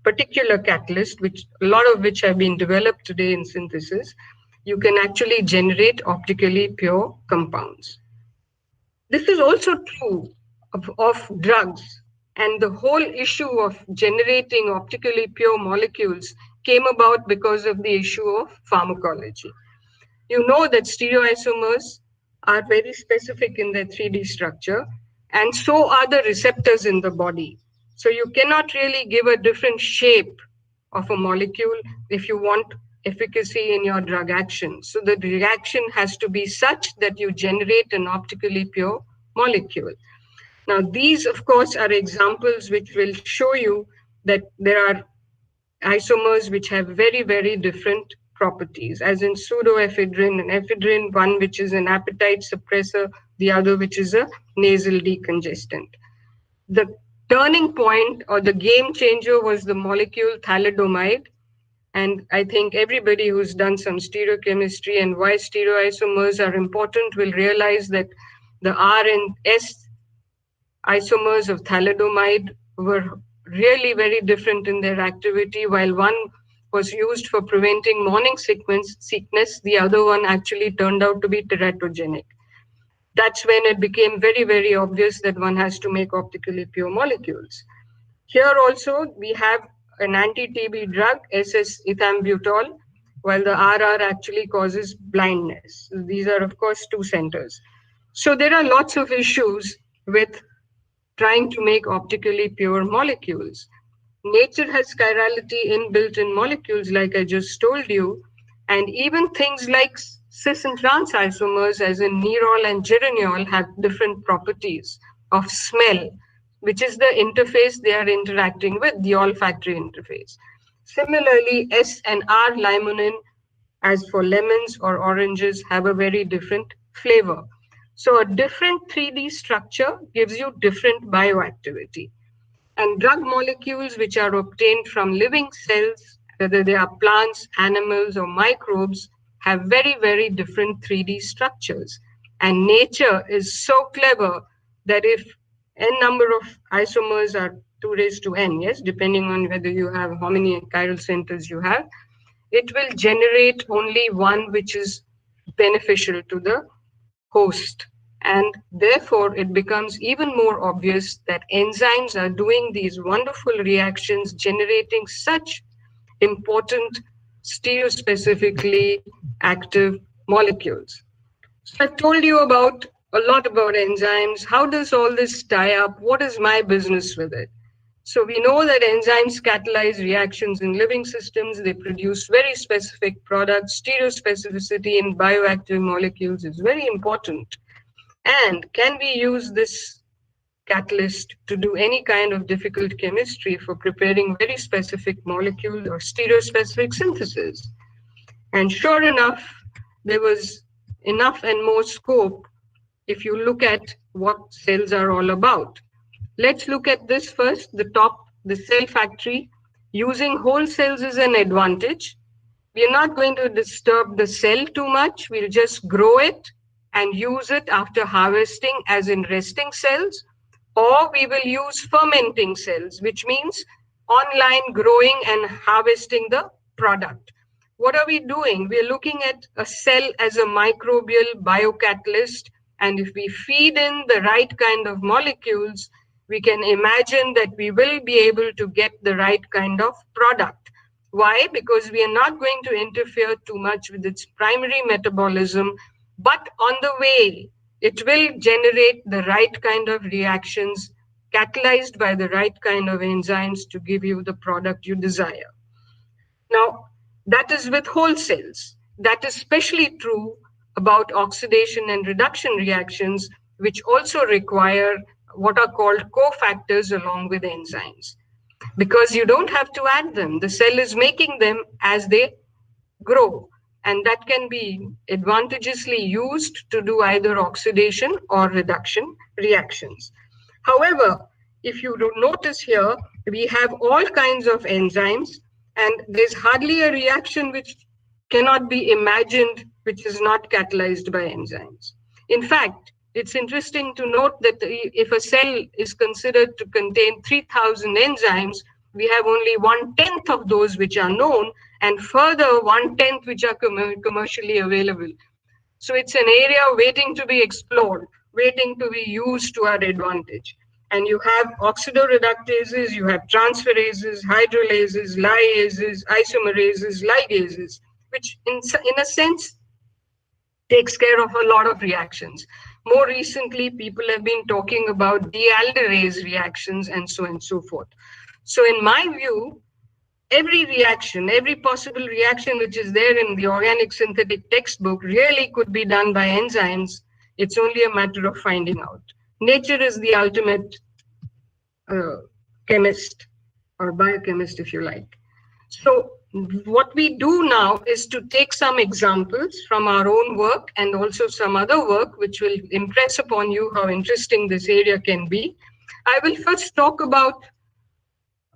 particular catalyst, which a lot of which have been developed today in synthesis, you can actually generate optically pure compounds. This is also true of drugs, and the whole issue of generating optically pure molecules came about because of the issue of pharmacology. You know that stereoisomers are very specific in their 3D structure, and so are the receptors in the body. So you cannot really give a different shape of a molecule if you want efficacy in your drug action. So the reaction has to be such that you generate an optically pure molecule. Now, these, of course, are examples which will show you that there are isomers which have very, very different properties, as in pseudoephedrine and ephedrine, one which is an appetite suppressor, the other which is a nasal decongestant. The turning point or the game changer was the molecule thalidomide. And I think everybody who's done some stereochemistry and why stereoisomers are important will realize that the R and S isomers of thalidomide were really very different in their activity. While one was used for preventing morning sickness, the other one actually turned out to be teratogenic. That's when it became very, very obvious that one has to make optically pure molecules. Here also, we have an anti-TB drug, SS-ethambutol, while the RR actually causes blindness. These are, of course, two centers. So there are lots of issues with trying to make optically pure molecules. Nature has chirality inbuilt in molecules, like I just told you, and even things like cis and trans isomers, as in nerol and geraniol, have different properties of smell, which is the interface they are interacting with, the olfactory interface. Similarly, S and R limonene, as for lemons or oranges, have a very different flavor. So a different 3D structure gives you different bioactivity. And drug molecules which are obtained from living cells, whether they are plants, animals, or microbes, have very, very different 3D structures. And nature is so clever that if n number of isomers are 2 raised to n, yes, depending on whether you have how many chiral centers you have, it will generate only one which is beneficial to the host. And therefore, it becomes even more obvious that enzymes are doing these wonderful reactions, generating such important stereospecifically active molecules. So I've told you about a lot about enzymes. How does all this tie up? What is my business with it? So we know that enzymes catalyze reactions in living systems. They produce very specific products. Stereospecificity in bioactive molecules is very important. And can we use this catalyst to do any kind of difficult chemistry for preparing very specific molecules or stereospecific synthesis? And sure enough, there was enough and more scope if you look at what cells are all about. Let's look at this first, the top, the cell factory. Using whole cells is an advantage. We are not going to disturb the cell too much. We'll just grow it and use it after harvesting as in resting cells, or we will use fermenting cells, which means online growing and harvesting the product. What are we doing? We're looking at a cell as a microbial biocatalyst, and if we feed in the right kind of molecules, we can imagine that we will be able to get the right kind of product. Why? Because we are not going to interfere too much with its primary metabolism, but on the way, it will generate the right kind of reactions catalyzed by the right kind of enzymes to give you the product you desire. Now, that is with whole cells. That is especially true about oxidation and reduction reactions, which also require what are called cofactors along with enzymes. Because you don't have to add them. The cell is making them as they grow. And that can be advantageously used to do either oxidation or reduction reactions. However, if you notice here, we have all kinds of enzymes, and there's hardly a reaction which cannot be imagined which is not catalyzed by enzymes. In fact, it's interesting to note that if a cell is considered to contain 3,000 enzymes, we have only 1/10 of those which are known, and further 1/10 which are commercially available. So it's an area waiting to be explored, waiting to be used to our advantage. And you have oxidoreductases, you have transferases, hydrolases, lyases, isomerases, ligases, which in a sense takes care of a lot of reactions. More recently, people have been talking about dealderase reactions and so on and so forth. So in my view, every reaction, every possible reaction which is there in the organic synthetic textbook really could be done by enzymes. It's only a matter of finding out. Nature is the ultimate chemist or biochemist, if you like. So what we do now is to take some examples from our own work and also some other work which will impress upon you how interesting this area can be. I will first talk about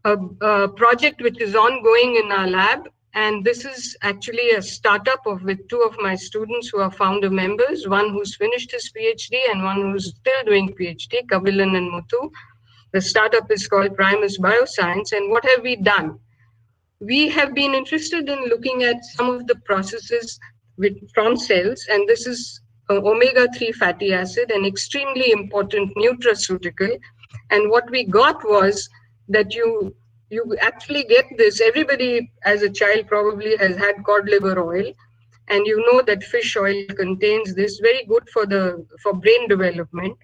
a project which is ongoing in our lab, and this is actually a startup with two of my students who are founder members, one who's finished his PhD and one who's still doing PhD, Kabilan and Muthu. The startup is called Primus Bioscience, and what have we done? We have been interested in looking at some of the processes from cells, and this is omega-3 fatty acid, an extremely important nutraceutical. And what we got was that you actually get this. Everybody as a child probably has had cod liver oil, and you know that fish oil contains this, very good for brain development.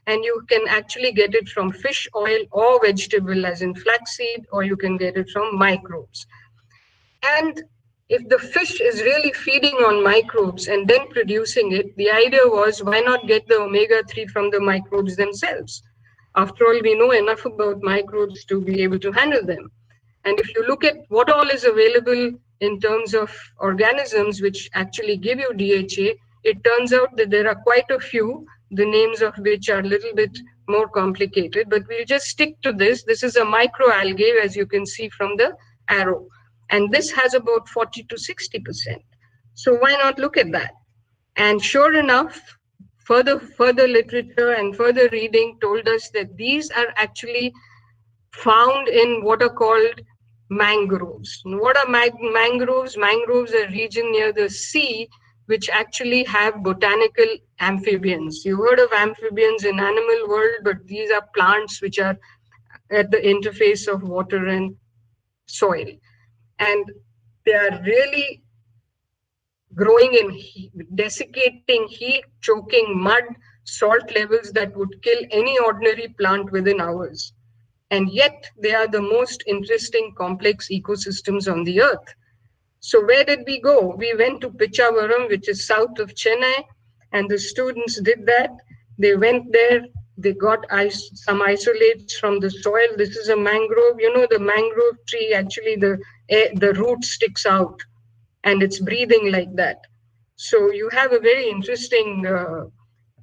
And you can actually get it from fish oil or vegetable, as in flaxseed, or you can get it from microbes. And if the fish is really feeding on microbes and then producing it, the idea was, why not get the omega-3 from the microbes themselves? After all, we know enough about microbes to be able to handle them. And if you look at what all is available in terms of organisms which actually give you DHA, it turns out that there are quite a few, the names of which are a little bit more complicated, but we'll just stick to this. This is a microalgae, as you can see from the arrow. And this has about 40 to 60%. So why not look at that? And sure enough, further literature and further reading told us that these are actually found in what are called mangroves. What are mangroves? Mangroves are a region near the sea which actually have botanical amphibians. You heard of amphibians in animal world, but these are plants which are at the interface of water and soil. And they are really growing in desiccating heat, choking mud, salt levels that would kill any ordinary plant within hours. And yet they are the most interesting complex ecosystems on the earth. So where did we go? We went to Pichavaram, which is south of Chennai, and the students did that. They went there, they got some isolates from the soil. This is a mangrove. You know, the mangrove tree, actually the root sticks out and it's breathing like that. So you have a very interesting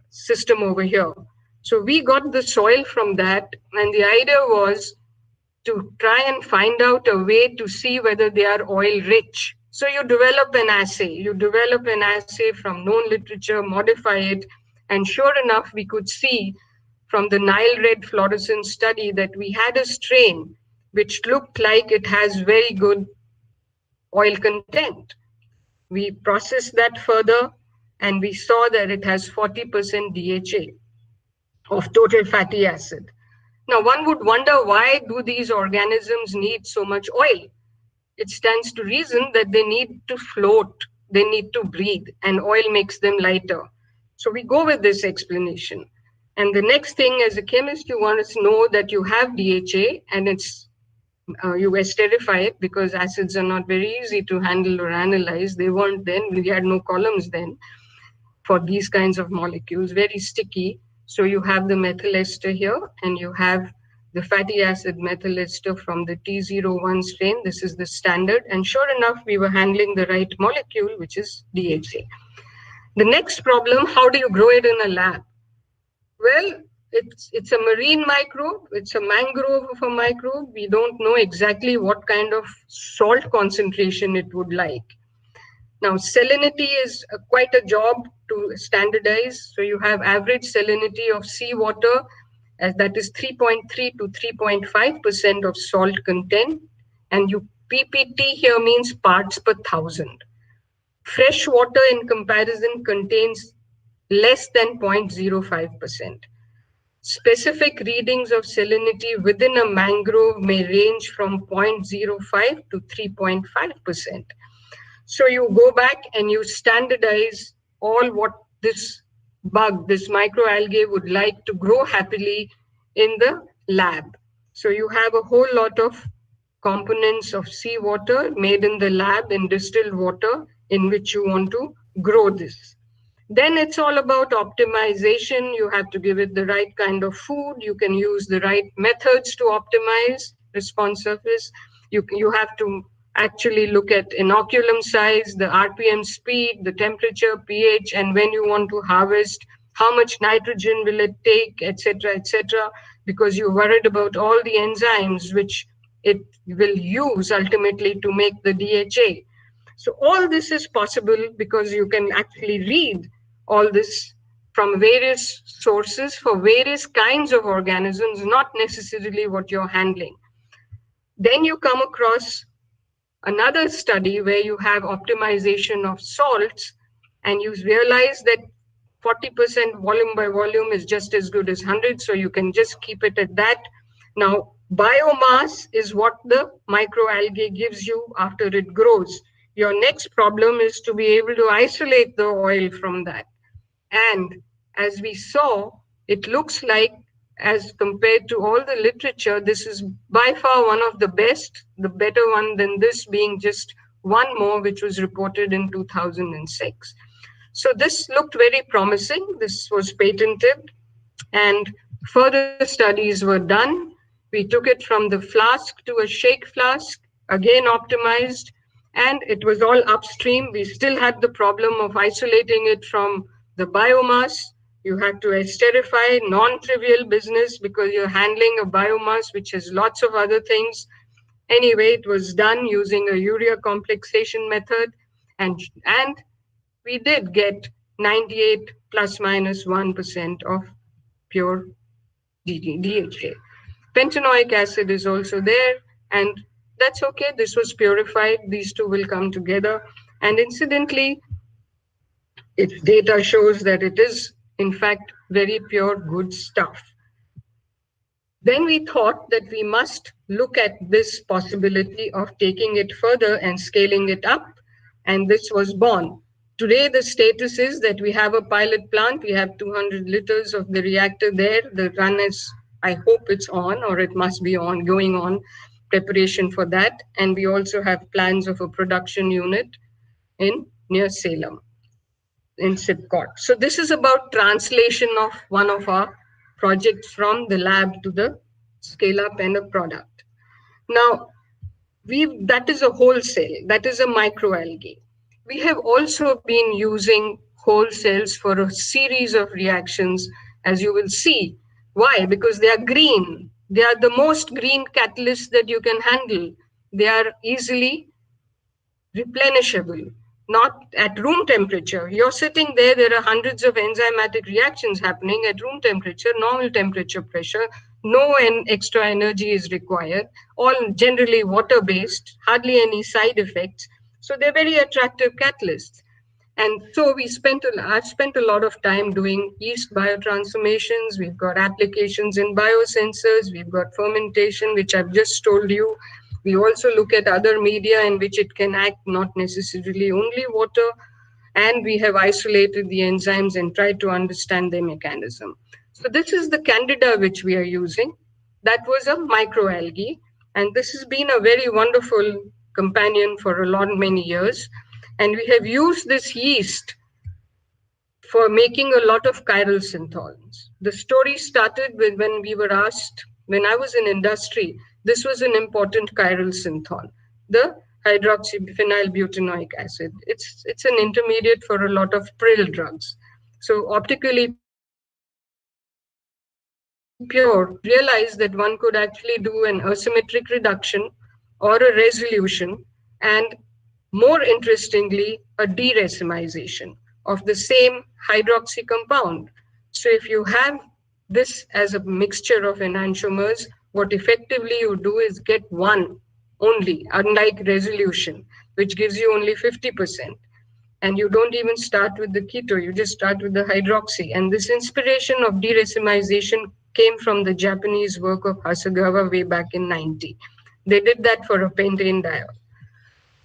system over here. So we got the soil from that, and the idea was to try and find out a way to see whether they are oil rich. So you develop an assay. You develop an assay from known literature, modify it, and sure enough, we could see from the Nile red fluorescence study that we had a strain which looked like it has very good oil content. We processed that further, and we saw that it has 40% DHA of total fatty acid. Now, one would wonder, why do these organisms need so much oil? It stands to reason that they need to float, they need to breathe, and oil makes them lighter. So we go with this explanation. And the next thing, as a chemist, you want to know that you have DHA, and you esterify it, because acids are not very easy to handle or analyze. They weren't then. We had no columns then for these kinds of molecules, very sticky. So you have the methyl ester here, and you have the fatty acid methyl ester from the T01 strain. This is the standard. And sure enough, we were handling the right molecule, which is DHA. The next problem, how do you grow it in a lab? Well, it's a marine microbe. It's a mangrove of a microbe. We don't know exactly what kind of salt concentration it would like. Now, salinity is quite a job to standardize. So you have average salinity of seawater, as that is 3.3 to 3.5% of salt content. And PPT here means parts per thousand. Fresh water in comparison contains less than 0.05%. Specific readings of salinity within a mangrove may range from 0.05 to 3.5%. So you go back and you standardize all what this bug, this microalgae would like to grow happily in the lab. So you have a whole lot of components of seawater made in the lab in distilled water in which you want to grow this. Then it's all about optimization. You have to give it the right kind of food. You can use the right methods to optimize response surface. You have to actually look at inoculum size, the RPM speed, the temperature, pH, and when you want to harvest, how much nitrogen will it take, etc., because you're worried about all the enzymes which it will use ultimately to make the DHA. So all this is possible because you can actually read all this from various sources for various kinds of organisms, not necessarily what you're handling. Then you come across another study where you have optimization of salts, and you realize that 40% volume by volume is just as good as 100, so you can just keep it at that. Now, biomass is what the microalgae gives you after it grows. Your next problem is to be able to isolate the oil from that. And as we saw, it looks like, as compared to all the literature, this is by far one of the best, the better one than this being just one more, which was reported in 2006. So this looked very promising. This was patented, and further studies were done. We took it from the flask to a shake flask, again optimized, and it was all upstream. We still had the problem of isolating it from the biomass. You had to esterify, non-trivial business because you're handling a biomass which has lots of other things. Anyway, it was done using a urea complexation method, and we did get 98 plus minus 1% of pure DHA. Pentanoic acid is also there, and that's okay. This was purified. These two will come together. And incidentally, its data shows that it is, in fact, very pure, good stuff. Then we thought that we must look at this possibility of taking it further and scaling it up, and this was born. Today, the status is that we have a pilot plant. We have 200 liters of the reactor there. The run is, I hope it's on, or it must be on, going on, preparation for that. And we also have plans of a production unit near Salem, in SIPCOT. So this is about translation of one of our projects from the lab to the scale-up and a product. Now, that is a wholesale, that is a microalgae. We have also been using whole cells for a series of reactions, as you will see. Why? Because they are green. They are the most green catalysts that you can handle. They are easily replenishable, not at room temperature. You're sitting there, there are hundreds of enzymatic reactions happening at room temperature, normal temperature pressure, no extra energy is required, all generally water-based, hardly any side effects. So they're very attractive catalysts. And so I've spent a lot of time doing yeast biotransformations. We've got applications in biosensors. We've got fermentation, which I've just told you. We also look at other media in which it can act, not necessarily only water. And we have isolated the enzymes and tried to understand their mechanism. So this is the Candida which we are using. That was a microalgae. And this has been a very wonderful companion for many years. And we have used this yeast for making a lot of chiral synthols. The story started with when we were asked, when I was in industry, this was an important chiral synthol, the hydroxyphenylbutanoic acid. It's an intermediate for a lot of prill drugs. So optically pure, realized that one could actually do an asymmetric reduction or a resolution and More interestingly, a deracemization of the same hydroxy compound. So if you have this as a mixture of enantiomers, what effectively you do is get one only, unlike resolution, which gives you only 50%. And you don't even start with the keto, you just start with the hydroxy. And this inspiration of deracemization came from the Japanese work of Hasegawa way back in 90. They did that for a pentane-diol.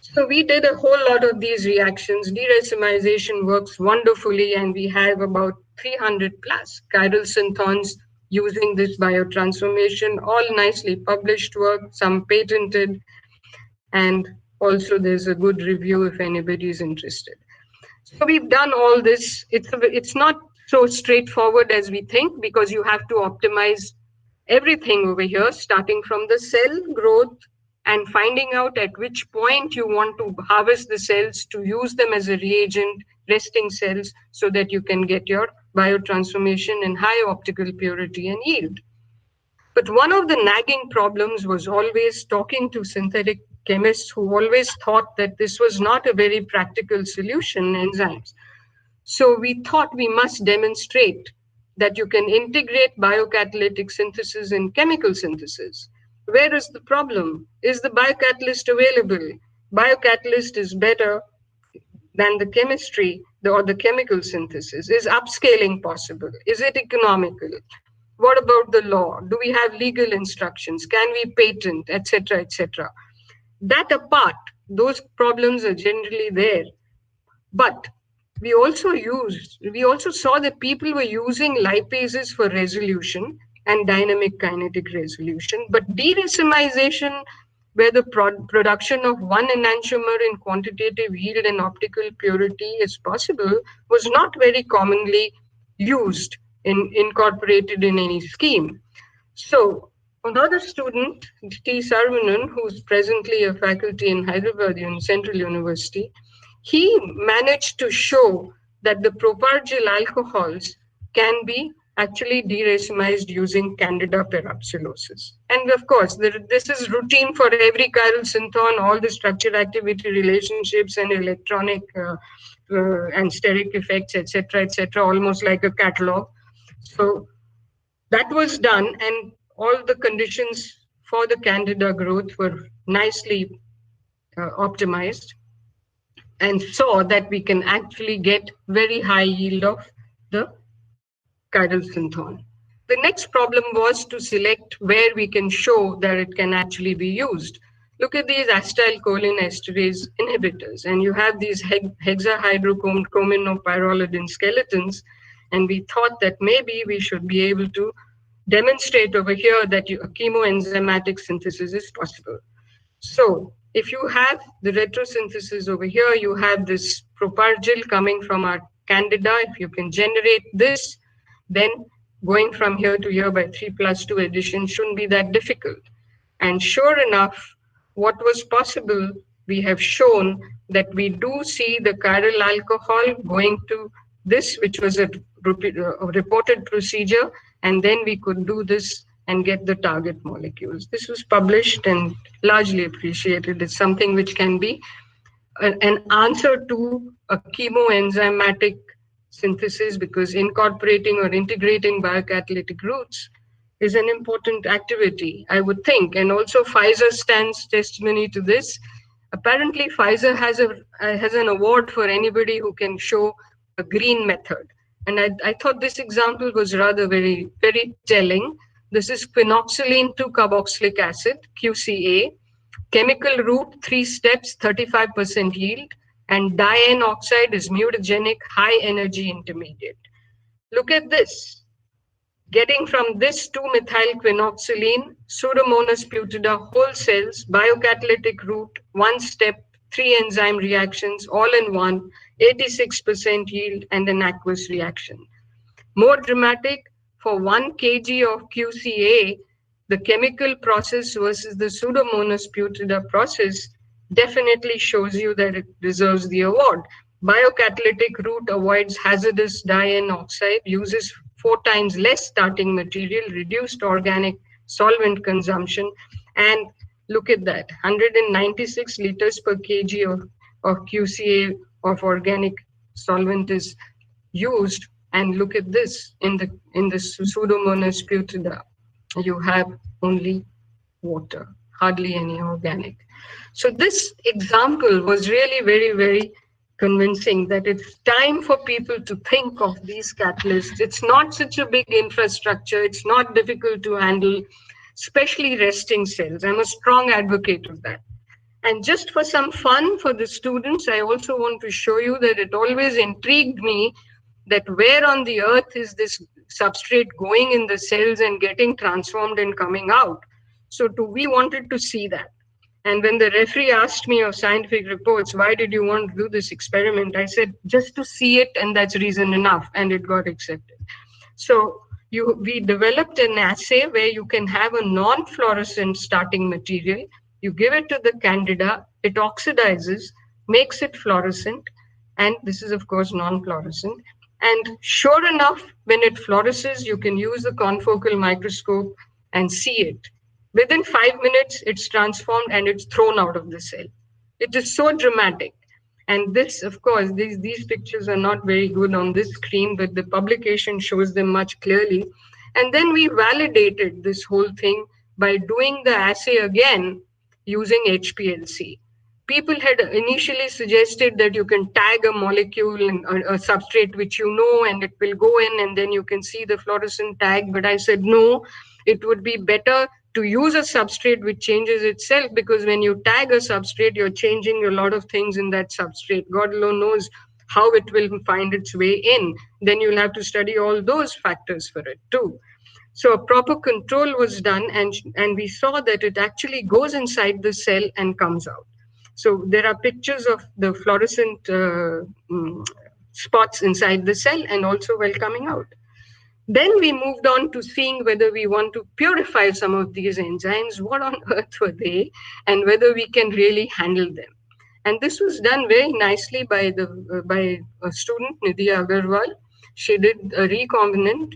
So we did a whole lot of these reactions. Deracemization works wonderfully, and we have about 300 plus chiral synthons using this biotransformation, all nicely published work, some patented, and also there's a good review if anybody is interested. So we've done all this. It's not so straightforward as we think, because you have to optimize everything over here, starting from the cell growth and finding out at which point you want to harvest the cells to use them as a reagent, resting cells, so that you can get your biotransformation in high optical purity and yield. But one of the nagging problems was always talking to synthetic chemists who always thought that this was not a very practical solution, enzymes. So we thought we must demonstrate that you can integrate biocatalytic synthesis in chemical synthesis. Where is the problem? Is the biocatalyst available? Biocatalyst is better than the chemistry or the chemical synthesis. Is upscaling possible? Is it economical? What about the law? Do we have legal instructions? Can we patent, etc., etc.? That apart, those problems are generally there. But we also saw that people were using lipases for resolution and dynamic kinetic resolution, but deracemization, where the production of one enantiomer in quantitative yield and optical purity is possible, was not very commonly used incorporated in any scheme. So another student, T. Sarvanan, who's presently a faculty in Hyderabad Central University, he managed to show that the propargyl alcohols can be actually deracemized using Candida perapsilosis. And of course, this is routine for every chiral synthon, all the structure-activity relationships and electronic and steric effects, etc., almost like a catalog. So that was done, and all the conditions for the Candida growth were nicely optimized, and saw that we can actually get very high yield of the chiral synthon. The next problem was to select where we can show that it can actually be used. Look at these acetylcholine esterase inhibitors, and you have these hexahydrochromopyrrolidine skeletons, and we thought that maybe we should be able to demonstrate over here that a chemoenzymatic synthesis is possible. So if you have the retrosynthesis over here, you have this propargyl coming from our Candida. If you can generate this, then going from here to here by 3+2 addition shouldn't be that difficult. And sure enough, what was possible, we have shown that we do see the chiral alcohol going to this, which was a reported procedure, and then we could do this and get the target molecules. This was published and largely appreciated. It's something which can be an answer to a chemoenzymatic synthesis, because incorporating or integrating biocatalytic routes is an important activity, I would think. And also Pfizer stands testimony to this. Apparently Pfizer has an award for anybody who can show a green method. And I thought this example was rather very, very telling. This is quinoxaline 2-carboxylic acid, QCA, chemical route, 3 steps, 35% yield, and diene oxide is mutagenic, high energy intermediate. Look at this. Getting from this 2-methylquinoxaline, Pseudomonas putida whole cells, biocatalytic route, 1 step, 3 enzyme reactions, all in one, 86% yield and an aqueous reaction. More dramatic, for 1 kg of QCA, the chemical process versus the Pseudomonas putida process definitely shows you that it deserves the award. Biocatalytic route avoids hazardous diene oxide, uses 4 times less starting material, reduced organic solvent consumption, and look at that, 196 liters per kg of QCA of organic solvent is used, and look at this, in the Pseudomonas putida, you have only water, hardly any organic. So this example was really very, very convincing that it's time for people to think of these catalysts. It's not such a big infrastructure. It's not difficult to handle, especially resting cells. I'm a strong advocate of that. And just for some fun for the students, I also want to show you that it always intrigued me that where on the earth is this substrate going in the cells and getting transformed and coming out. So we wanted to see that. And when the referee asked me of scientific reports, why did you want to do this experiment? I said, just to see it, and that's reason enough, and it got accepted. So we developed an assay where you can have a non-fluorescent starting material. You give it to the candida, it oxidizes, makes it fluorescent, and this is of course non-fluorescent. And sure enough, when it fluoresces, you can use the confocal microscope and see it. Within 5 minutes, it's transformed and it's thrown out of the cell. It is so dramatic. And this, of course, these pictures are not very good on this screen, but the publication shows them much clearly. And then we validated this whole thing by doing the assay again using HPLC. People had initially suggested that you can tag a molecule and a substrate which you know, and it will go in and then you can see the fluorescent tag. But I said, no, it would be better to use a substrate which changes itself, because when you tag a substrate, you're changing a lot of things in that substrate. God alone knows how it will find its way in. Then you'll have to study all those factors for it too. So a proper control was done, and we saw that it actually goes inside the cell and comes out. So there are pictures of the fluorescent spots inside the cell and also while coming out. Then we moved on to seeing whether we want to purify some of these enzymes, what on earth were they, and whether we can really handle them. And this was done very nicely by a student, Nidhi Agarwal. She did a recombinant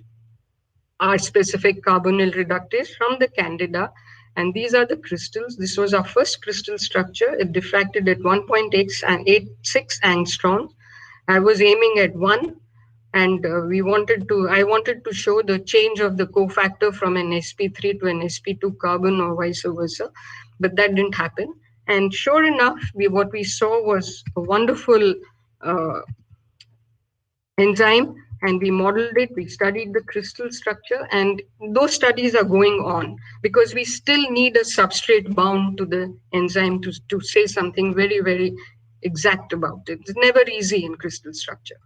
R-specific carbonyl reductase from the candida. And these are the crystals. This was our first crystal structure. It diffracted at 1.86 angstroms. I was aiming at 1. And I wanted to show the change of the cofactor from an sp3 to an sp2 carbon or vice versa, but that didn't happen. And sure enough, what we saw was a wonderful enzyme, and we modeled it, we studied the crystal structure, and those studies are going on because we still need a substrate bound to the enzyme to say something very, very exact about it. It's never easy in crystal structure.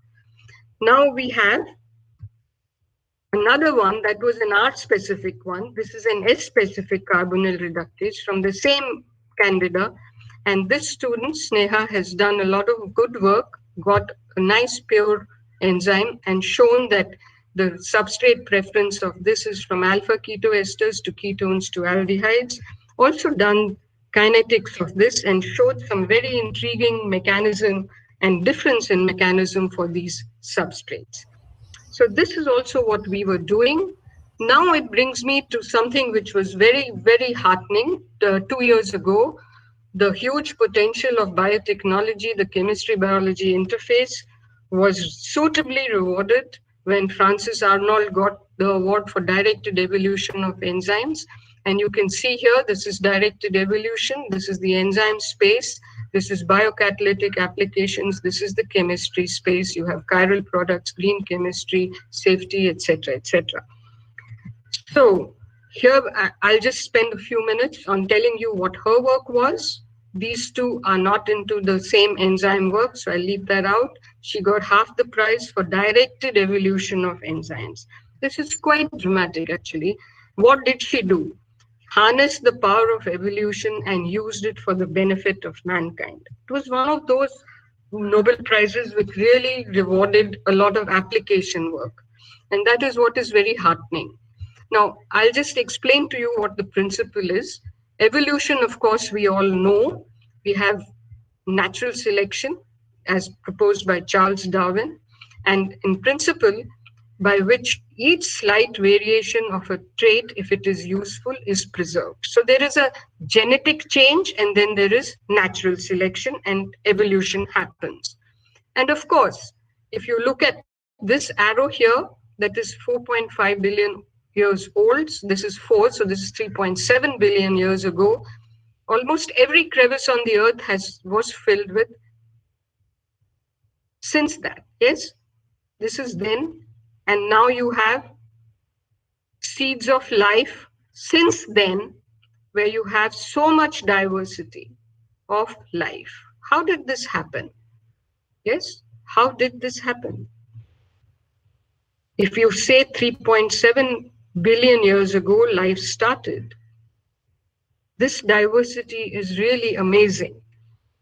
Now we have another one that was an R-specific one. This is an S-specific carbonyl reductase from the same candida. And this student, Sneha, has done a lot of good work, got a nice pure enzyme, and shown that the substrate preference of this is from alpha ketoesters to ketones to aldehydes. Also done kinetics of this and showed some very intriguing mechanism and difference in mechanism for these substrates. So this is also what we were doing. Now it brings me to something which was very, very heartening. 2 years ago, the huge potential of biotechnology, the chemistry-biology interface, was suitably rewarded when Francis Arnold got the award for directed evolution of enzymes. And you can see here, this is directed evolution, this is the enzyme space, this is biocatalytic applications, this is the chemistry space, you have chiral products, green chemistry, safety, etc., etc. So here, I'll just spend a few minutes on telling you what her work was. These two are not into the same enzyme work, so I'll leave that out. She got half the prize for directed evolution of enzymes. This is quite dramatic, actually. What did she do? Harnessed the power of evolution and used it for the benefit of mankind. It was one of those Nobel Prizes which really rewarded a lot of application work. And that is what is very heartening. Now, I'll just explain to you what the principle is. Evolution, of course, we all know. We have natural selection as proposed by Charles Darwin. And in principle, by which each slight variation of a trait, if it is useful, is preserved. So there is a genetic change, and then there is natural selection, and evolution happens. And of course, if you look at this arrow here, that is 4.5 billion years old. This is 4, so this is 3.7 billion years ago. Almost every crevice on the earth was filled with since that. Yes, this is then, and now you have seeds of life since then, where you have so much diversity of life. How did this happen? Yes, how did this happen? If you say 3.7 billion years ago, life started, this diversity is really amazing.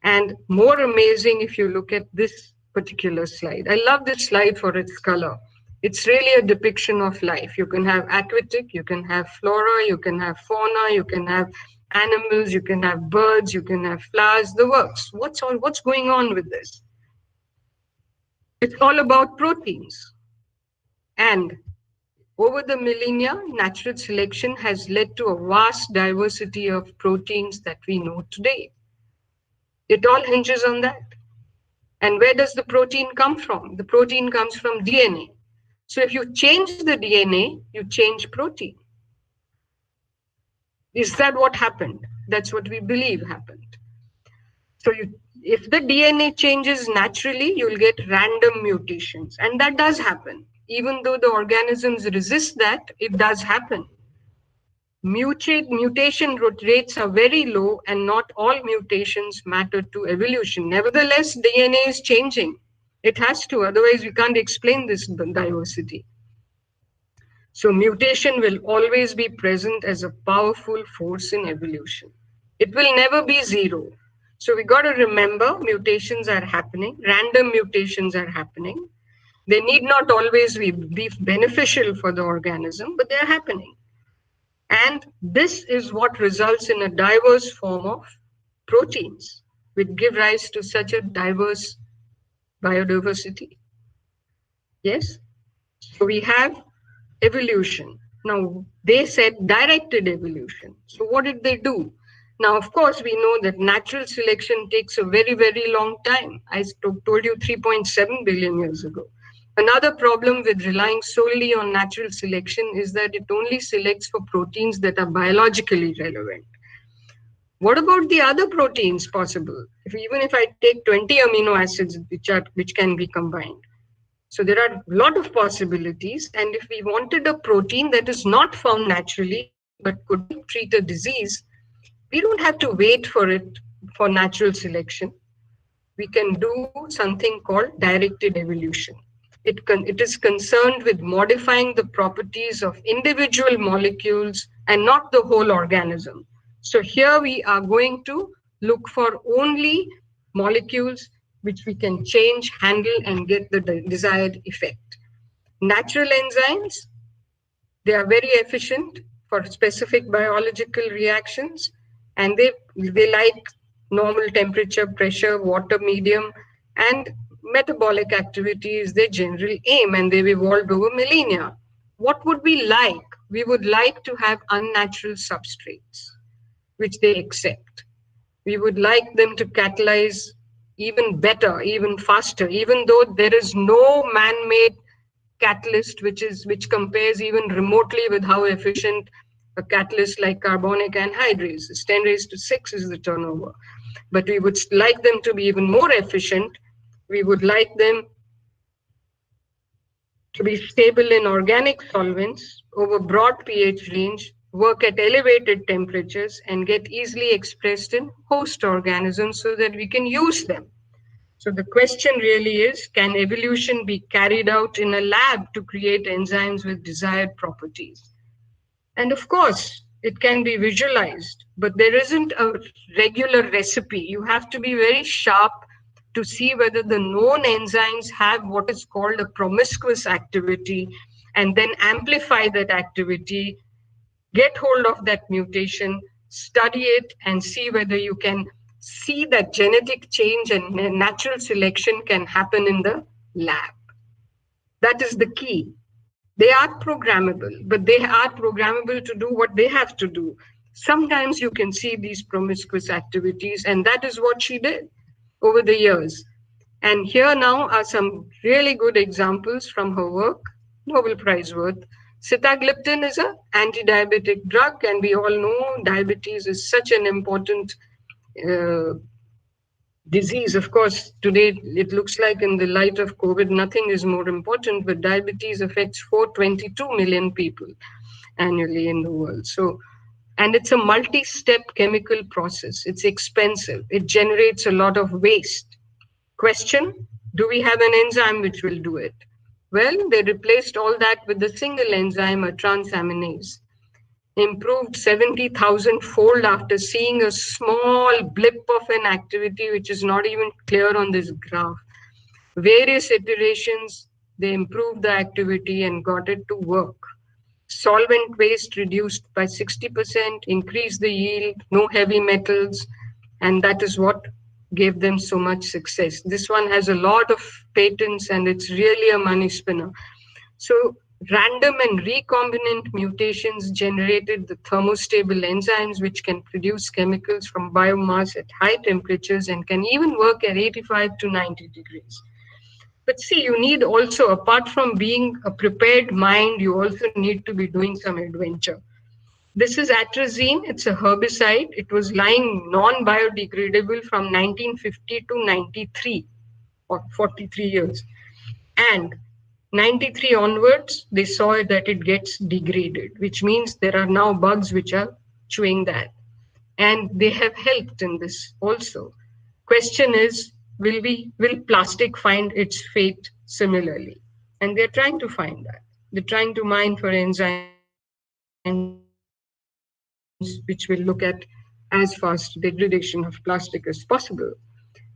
And more amazing if you look at this particular slide. I love this slide for its color. It's really a depiction of life. You can have aquatic, you can have flora, you can have fauna, you can have animals, you can have birds, you can have flowers, the works. What's going on with this? It's all about proteins. And over the millennia, natural selection has led to a vast diversity of proteins that we know today. It all hinges on that. And where does the protein come from? The protein comes from DNA. So if you change the DNA, you change protein. Is that what happened? That's what we believe happened. So if the DNA changes naturally, you'll get random mutations. And that does happen. Even though the organisms resist that, it does happen. Mutation rates are very low, and not all mutations matter to evolution. Nevertheless, DNA is changing. It has to, otherwise we can't explain this diversity. So mutation will always be present as a powerful force in evolution. It will never be zero. So we got to remember mutations are happening, random mutations are happening. They need not always be beneficial for the organism, but they're happening. And this is what results in a diverse form of proteins, which give rise to such a diverse biodiversity. Yes? So we have evolution. Now, they said directed evolution. So what did they do? Now, of course, we know that natural selection takes a very, very long time. I told you 3.7 billion years ago. Another problem with relying solely on natural selection is that it only selects for proteins that are biologically relevant. What about the other proteins possible? Even if I take 20 amino acids which can be combined. So there are a lot of possibilities. And if we wanted a protein that is not found naturally, but could treat a disease, we don't have to wait for it for natural selection. We can do something called directed evolution. It is concerned with modifying the properties of individual molecules and not the whole organism. So here we are going to look for only molecules which we can change, handle, and get the desired effect. Natural enzymes, they are very efficient for specific biological reactions, and they like normal temperature, pressure, water medium, and metabolic activity is their general aim, and they've evolved over millennia. What would we like? We would like to have unnatural substrates, which they accept. We would like them to catalyze even better, even faster, even though there is no man-made catalyst which compares even remotely with how efficient a catalyst like carbonic anhydrase is. 10 raised to 6 is the turnover. But we would like them to be even more efficient. We would like them to be stable in organic solvents over broad pH range, work at elevated temperatures, and get easily expressed in host organisms so that we can use them. So the question really is, can evolution be carried out in a lab to create enzymes with desired properties? And of course, it can be visualized, but there isn't a regular recipe. You have to be very sharp to see whether the known enzymes have what is called a promiscuous activity, and then amplify that activity, get hold of that mutation, study it, and see whether you can see that genetic change and natural selection can happen in the lab. That is the key. They are programmable, but they are programmable to do what they have to do. Sometimes you can see these promiscuous activities, and that is what she did over the years. And here now are some really good examples from her work, Nobel Prize worth. Sitagliptin is an anti-diabetic drug, and we all know diabetes is such an important disease. Of course, today it looks like in the light of COVID, nothing is more important, but diabetes affects 422 million people annually in the world. So, and it's a multi-step chemical process. It's expensive. It generates a lot of waste. Question, do we have an enzyme which will do it? Well, they replaced all that with a single enzyme, a transaminase. Improved 70,000 fold after seeing a small blip of an activity which is not even clear on this graph. Various iterations, they improved the activity and got it to work. Solvent waste reduced by 60%, increased the yield, no heavy metals, and that is what gave them so much success. This one has a lot of patents and it's really a money spinner. So random and recombinant mutations generated the thermostable enzymes which can produce chemicals from biomass at high temperatures and can even work at 85 to 90 degrees. But see, you need also, apart from being a prepared mind, you also need to be doing some adventure. This is atrazine. It's a herbicide. It was lying non-biodegradable from 1950 to 93, or 43 years. And 93 onwards, they saw that it gets degraded, which means there are now bugs which are chewing that. And they have helped in this also. Question is, will plastic find its fate similarly? And they're trying to find that. They're trying to mine for enzymes which will look at as fast degradation of plastic as possible.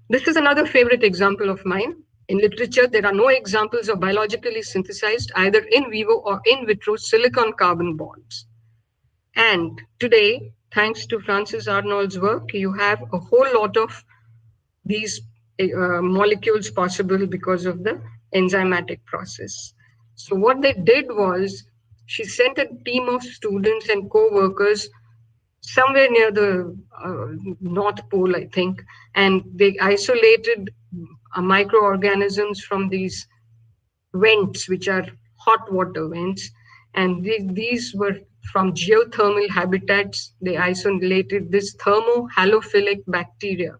This is another favorite example of mine. In literature, there are no examples of biologically synthesized, either in vivo or in vitro, silicon-carbon bonds. And today, thanks to Frances Arnold's work, you have a whole lot of these molecules possible because of the enzymatic process. So what they did was, she sent a team of students and co-workers somewhere near the North Pole, I think, and they isolated microorganisms from these vents, which are hot water vents, and these were from geothermal habitats. They isolated this thermohalophilic bacteria.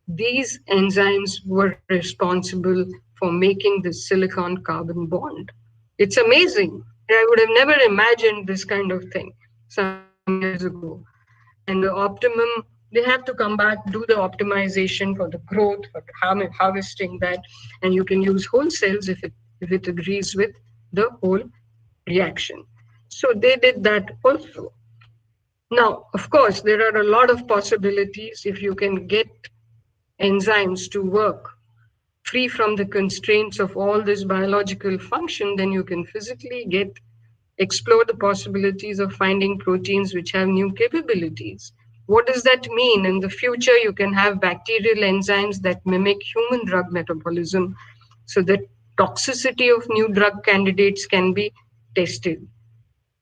These enzymes were responsible for making the silicon-carbon bond. It's amazing. I would have never imagined this kind of thing some years ago. And the optimum, they have to come back, do the optimization for the growth, for harvesting that, and you can use whole cells if it agrees with the whole reaction. So they did that also. Now, of course, there are a lot of possibilities if you can get enzymes to work free from the constraints of all this biological function, then you can physically explore the possibilities of finding proteins which have new capabilities. What does that mean? In the future, you can have bacterial enzymes that mimic human drug metabolism so that toxicity of new drug candidates can be tested.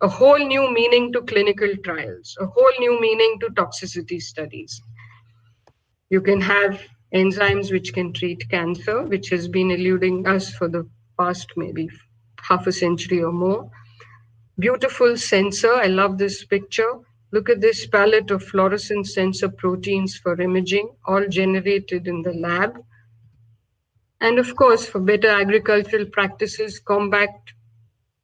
A whole new meaning to clinical trials, a whole new meaning to toxicity studies. You can have enzymes which can treat cancer, which has been eluding us for the past maybe half a century or more. Beautiful sensor. I love this picture. Look at this palette of fluorescent sensor proteins for imaging, all generated in the lab. And of course, for better agricultural practices, combat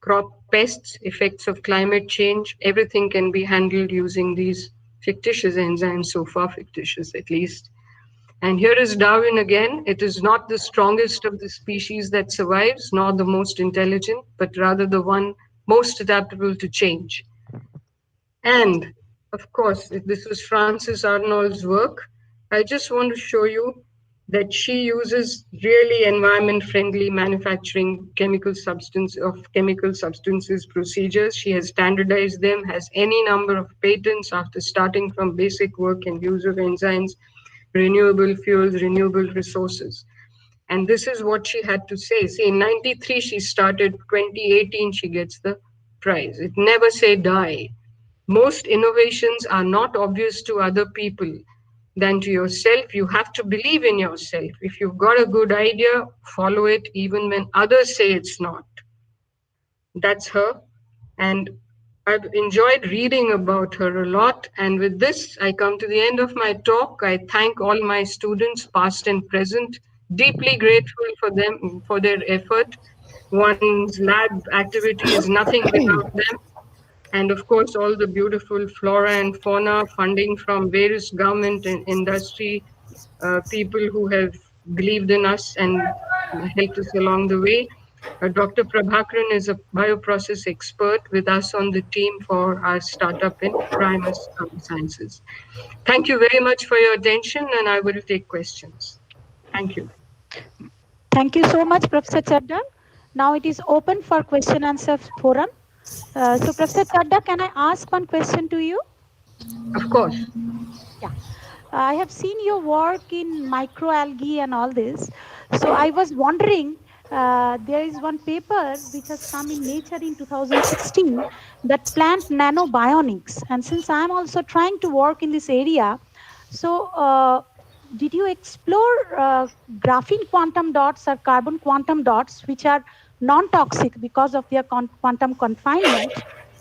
crop pests, effects of climate change, everything can be handled using these fictitious enzymes, so far fictitious at least. And here is Darwin again. It is not the strongest of the species that survives, nor the most intelligent, but rather the one most adaptable to change. And of course, this was Frances Arnold's work. I just want to show you that she uses really environment-friendly manufacturing chemical substances procedures. She has standardized them, has any number of patents after starting from basic work and use of enzymes, renewable fuels, renewable resources. And this is what she had to say. See, in 93, she started, 2018, she gets the prize. It never say die. Most innovations are not obvious to other people than to yourself. You have to believe in yourself. If you've got a good idea, follow it even when others say it's not. That's her. And I've enjoyed reading about her a lot. And with this, I come to the end of my talk. I thank all my students, past and present, deeply grateful for them, for their effort. One's lab activity is nothing without them. And of course, all the beautiful flora and fauna funding from various government and industry people who have believed in us and helped us along the way. Dr. Prabhakaran is a bioprocess expert with us on the team for our startup in Primus Sciences. Thank you very much for your attention, and I will take questions. Thank you. Thank you so much, Professor Chadda. Now it is open for question answer forum. So Professor Chadda, can I ask one question to you? Of course. Yeah. I have seen your work in microalgae and all this. So I was wondering, there is one paper which has come in Nature in 2016 that plant nanobionics. And since I'm also trying to work in this area, so did you explore graphene quantum dots or carbon quantum dots, which are non-toxic because of their quantum confinement,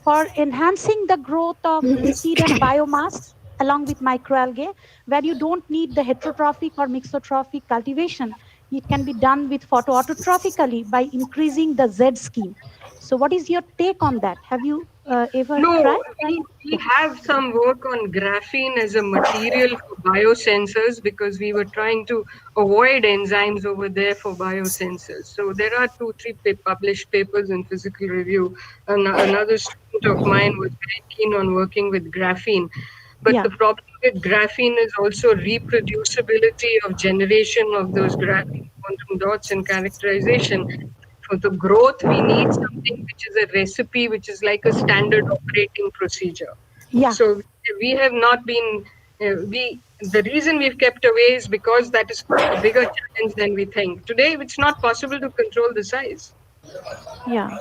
for enhancing the growth of seed and biomass along with microalgae, where you don't need the heterotrophic or mixotrophic cultivation? It can be done with photoautotrophically by increasing the Z scheme. So what is your take on that? Have you ever tried? We have some work on graphene as a material for biosensors, because we were trying to avoid enzymes over there for biosensors. So there are 2-3 published papers in Physical Review. Another student of mine was very keen on working with graphene. But the problem with graphene is also reproducibility of generation of those graphene quantum dots and characterization. For the growth, we need something which is a recipe, which is like a standard operating procedure. Yeah. So we have not been, the reason we've kept away is because that is a bigger challenge than we think. Today, it's not possible to control the size. Yeah.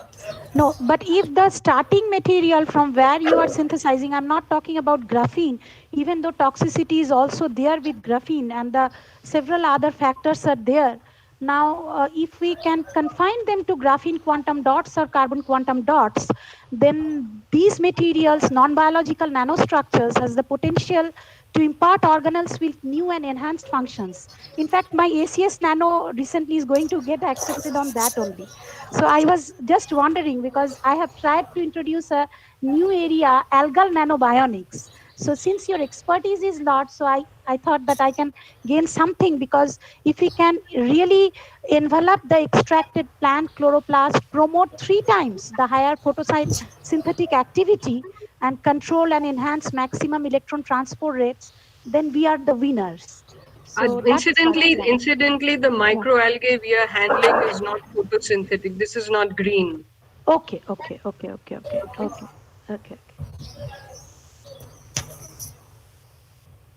No, but if the starting material from where you are synthesizing, I'm not talking about graphene, even though toxicity is also there with graphene and the several other factors are there. Now, if we can confine them to graphene quantum dots or carbon quantum dots, then these materials, non-biological nanostructures, has the potential to impart organelles with new and enhanced functions. In fact, my ACS Nano recently is going to get accepted on that only. So I was just wondering, because I have tried to introduce a new area, algal nanobionics. So since your expertise is lot, so I thought that I can gain something, because if we can really envelop the extracted plant chloroplast, promote 3 times the higher photosynthetic activity, and control and enhance maximum electron transport rates, then we are the winners. So incidentally, the microalgae we are handling is not photosynthetic. This is not green. Okay.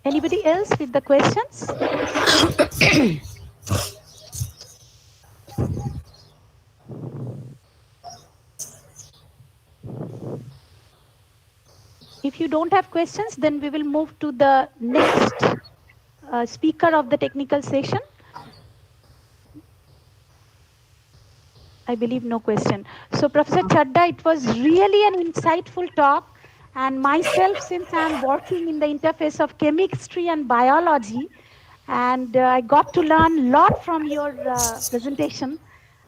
Anybody else with the questions? If you don't have questions, then we will move to the next speaker of the technical session. I believe no question. So Professor Chadda, it was really an insightful talk. And myself, since I'm working in the interface of chemistry and biology, and I got to learn a lot from your presentation,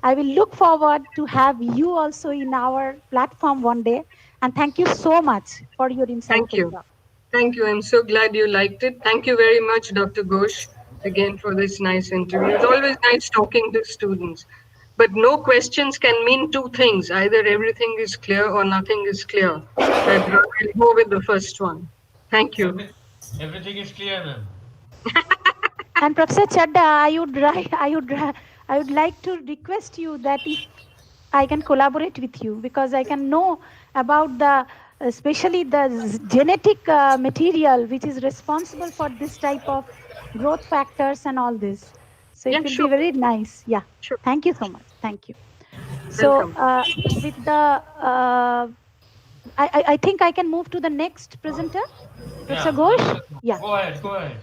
I will look forward to have you also in our platform one day. And thank you so much for your insightful talk. Thank you. I'm so glad you liked it. Thank you very much, Dr. Ghosh, again for this nice interview. It's always nice talking to students. But no questions can mean 2 things. Either everything is clear or nothing is clear. I'll go with the first one. Thank you. Everything is clear, ma'am. And Professor Chadda, I would like to request you that if I can collaborate with you, because I can know about the, especially the genetic material which is responsible for this type of growth factors and all this. So Yeah, it will sure. be very nice. Yeah. Sure. Thank you so much. Thank you. So with the, I think I can move to the next presenter, Professor Ghosh. Yeah. Go ahead, go ahead.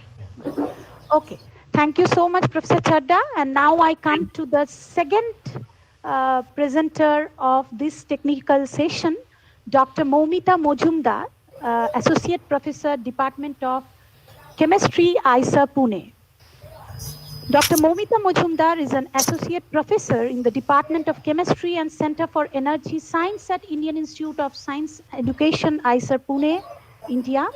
Okay. Thank you so much, Professor Chadda. And now I come to the second presenter of this technical session, Dr. Moumita Mojumdar, Associate Professor, Department of Chemistry, IISER, Pune. Dr. Moumita Mojumdar is an Associate Professor in the Department of Chemistry and Center for Energy Science at Indian Institute of Science Education, IISER, Pune, India.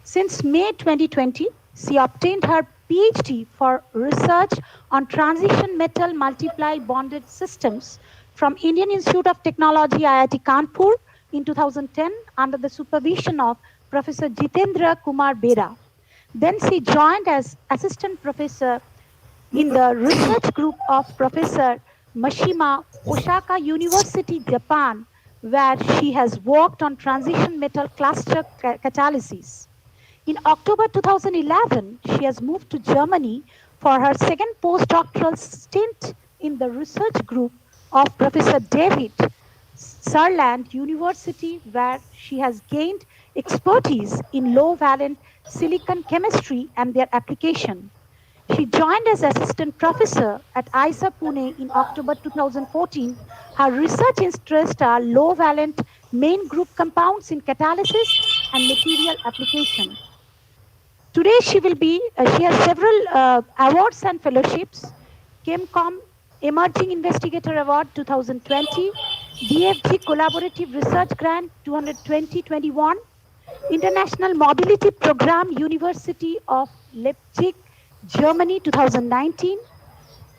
Since May 2020, she obtained her PhD for research on transition metal multiply bonded systems from Indian Institute of Technology, IIT Kanpur in 2010 under the supervision of Professor Jitendra Kumar Bera. Then she joined as Assistant Professor in the research group of Professor Mashima, Osaka University, Japan, where she has worked on transition metal cluster catalysis. In October 2011, she has moved to Germany for her second postdoctoral stint in the research group of Professor David Saarland University, where she has gained expertise in low-valent silicon chemistry and their application. She joined as assistant professor at IISER Pune in October 2014. Her research interests are low-valent main group compounds in catalysis and material application. Today she has several awards and fellowships: ChemCom Emerging Investigator Award 2020, DFG Collaborative Research Grant 220-21, International Mobility Program, University of Leipzig, Germany 2019,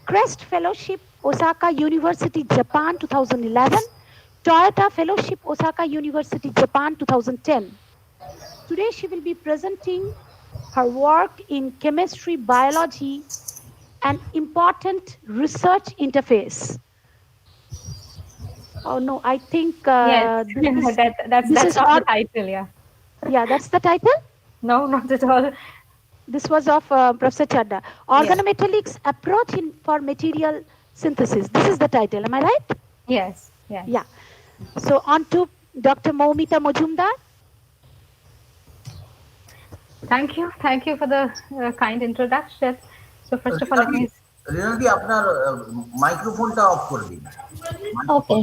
CREST Fellowship, Osaka University, Japan 2011, Toyota Fellowship, Osaka University, Japan 2010. Today she will be presenting her work in chemistry, biology, an important research interface. Oh no, I think yes, that's not the title, yeah. Yeah, that's the title? No, not at all. This was of Professor Chadda. Organometallics approach for material synthesis. This is the title, am I right? Yes, yeah. Yeah. So on to Dr. Moumita Mojumdar. Thank you for the kind introduction. So first of all, let me... রিনাদি আপনার মাইক্রোফোনটা of করে দিন। Okay.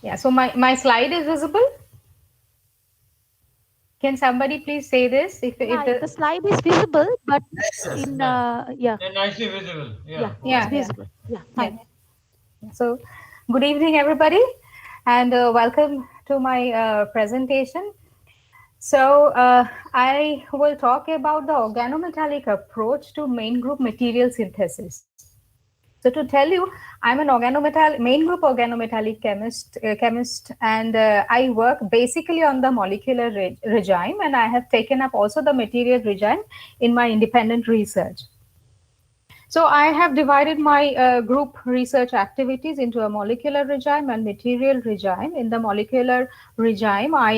Yeah, so my slide is visible. Can somebody please say this? If the slide is visible, but in nicely visible. Yeah, it's visible. Yeah, fine. So, good evening, everybody, and welcome to my presentation. So, I will talk about the organometallic approach to main group material synthesis. So, to tell you, I'm an main group organometallic chemist, and I work basically on the molecular regime, and I have taken up also the material regime in my independent research. So I have divided my group research activities into a molecular regime and material regime. In the molecular regime, I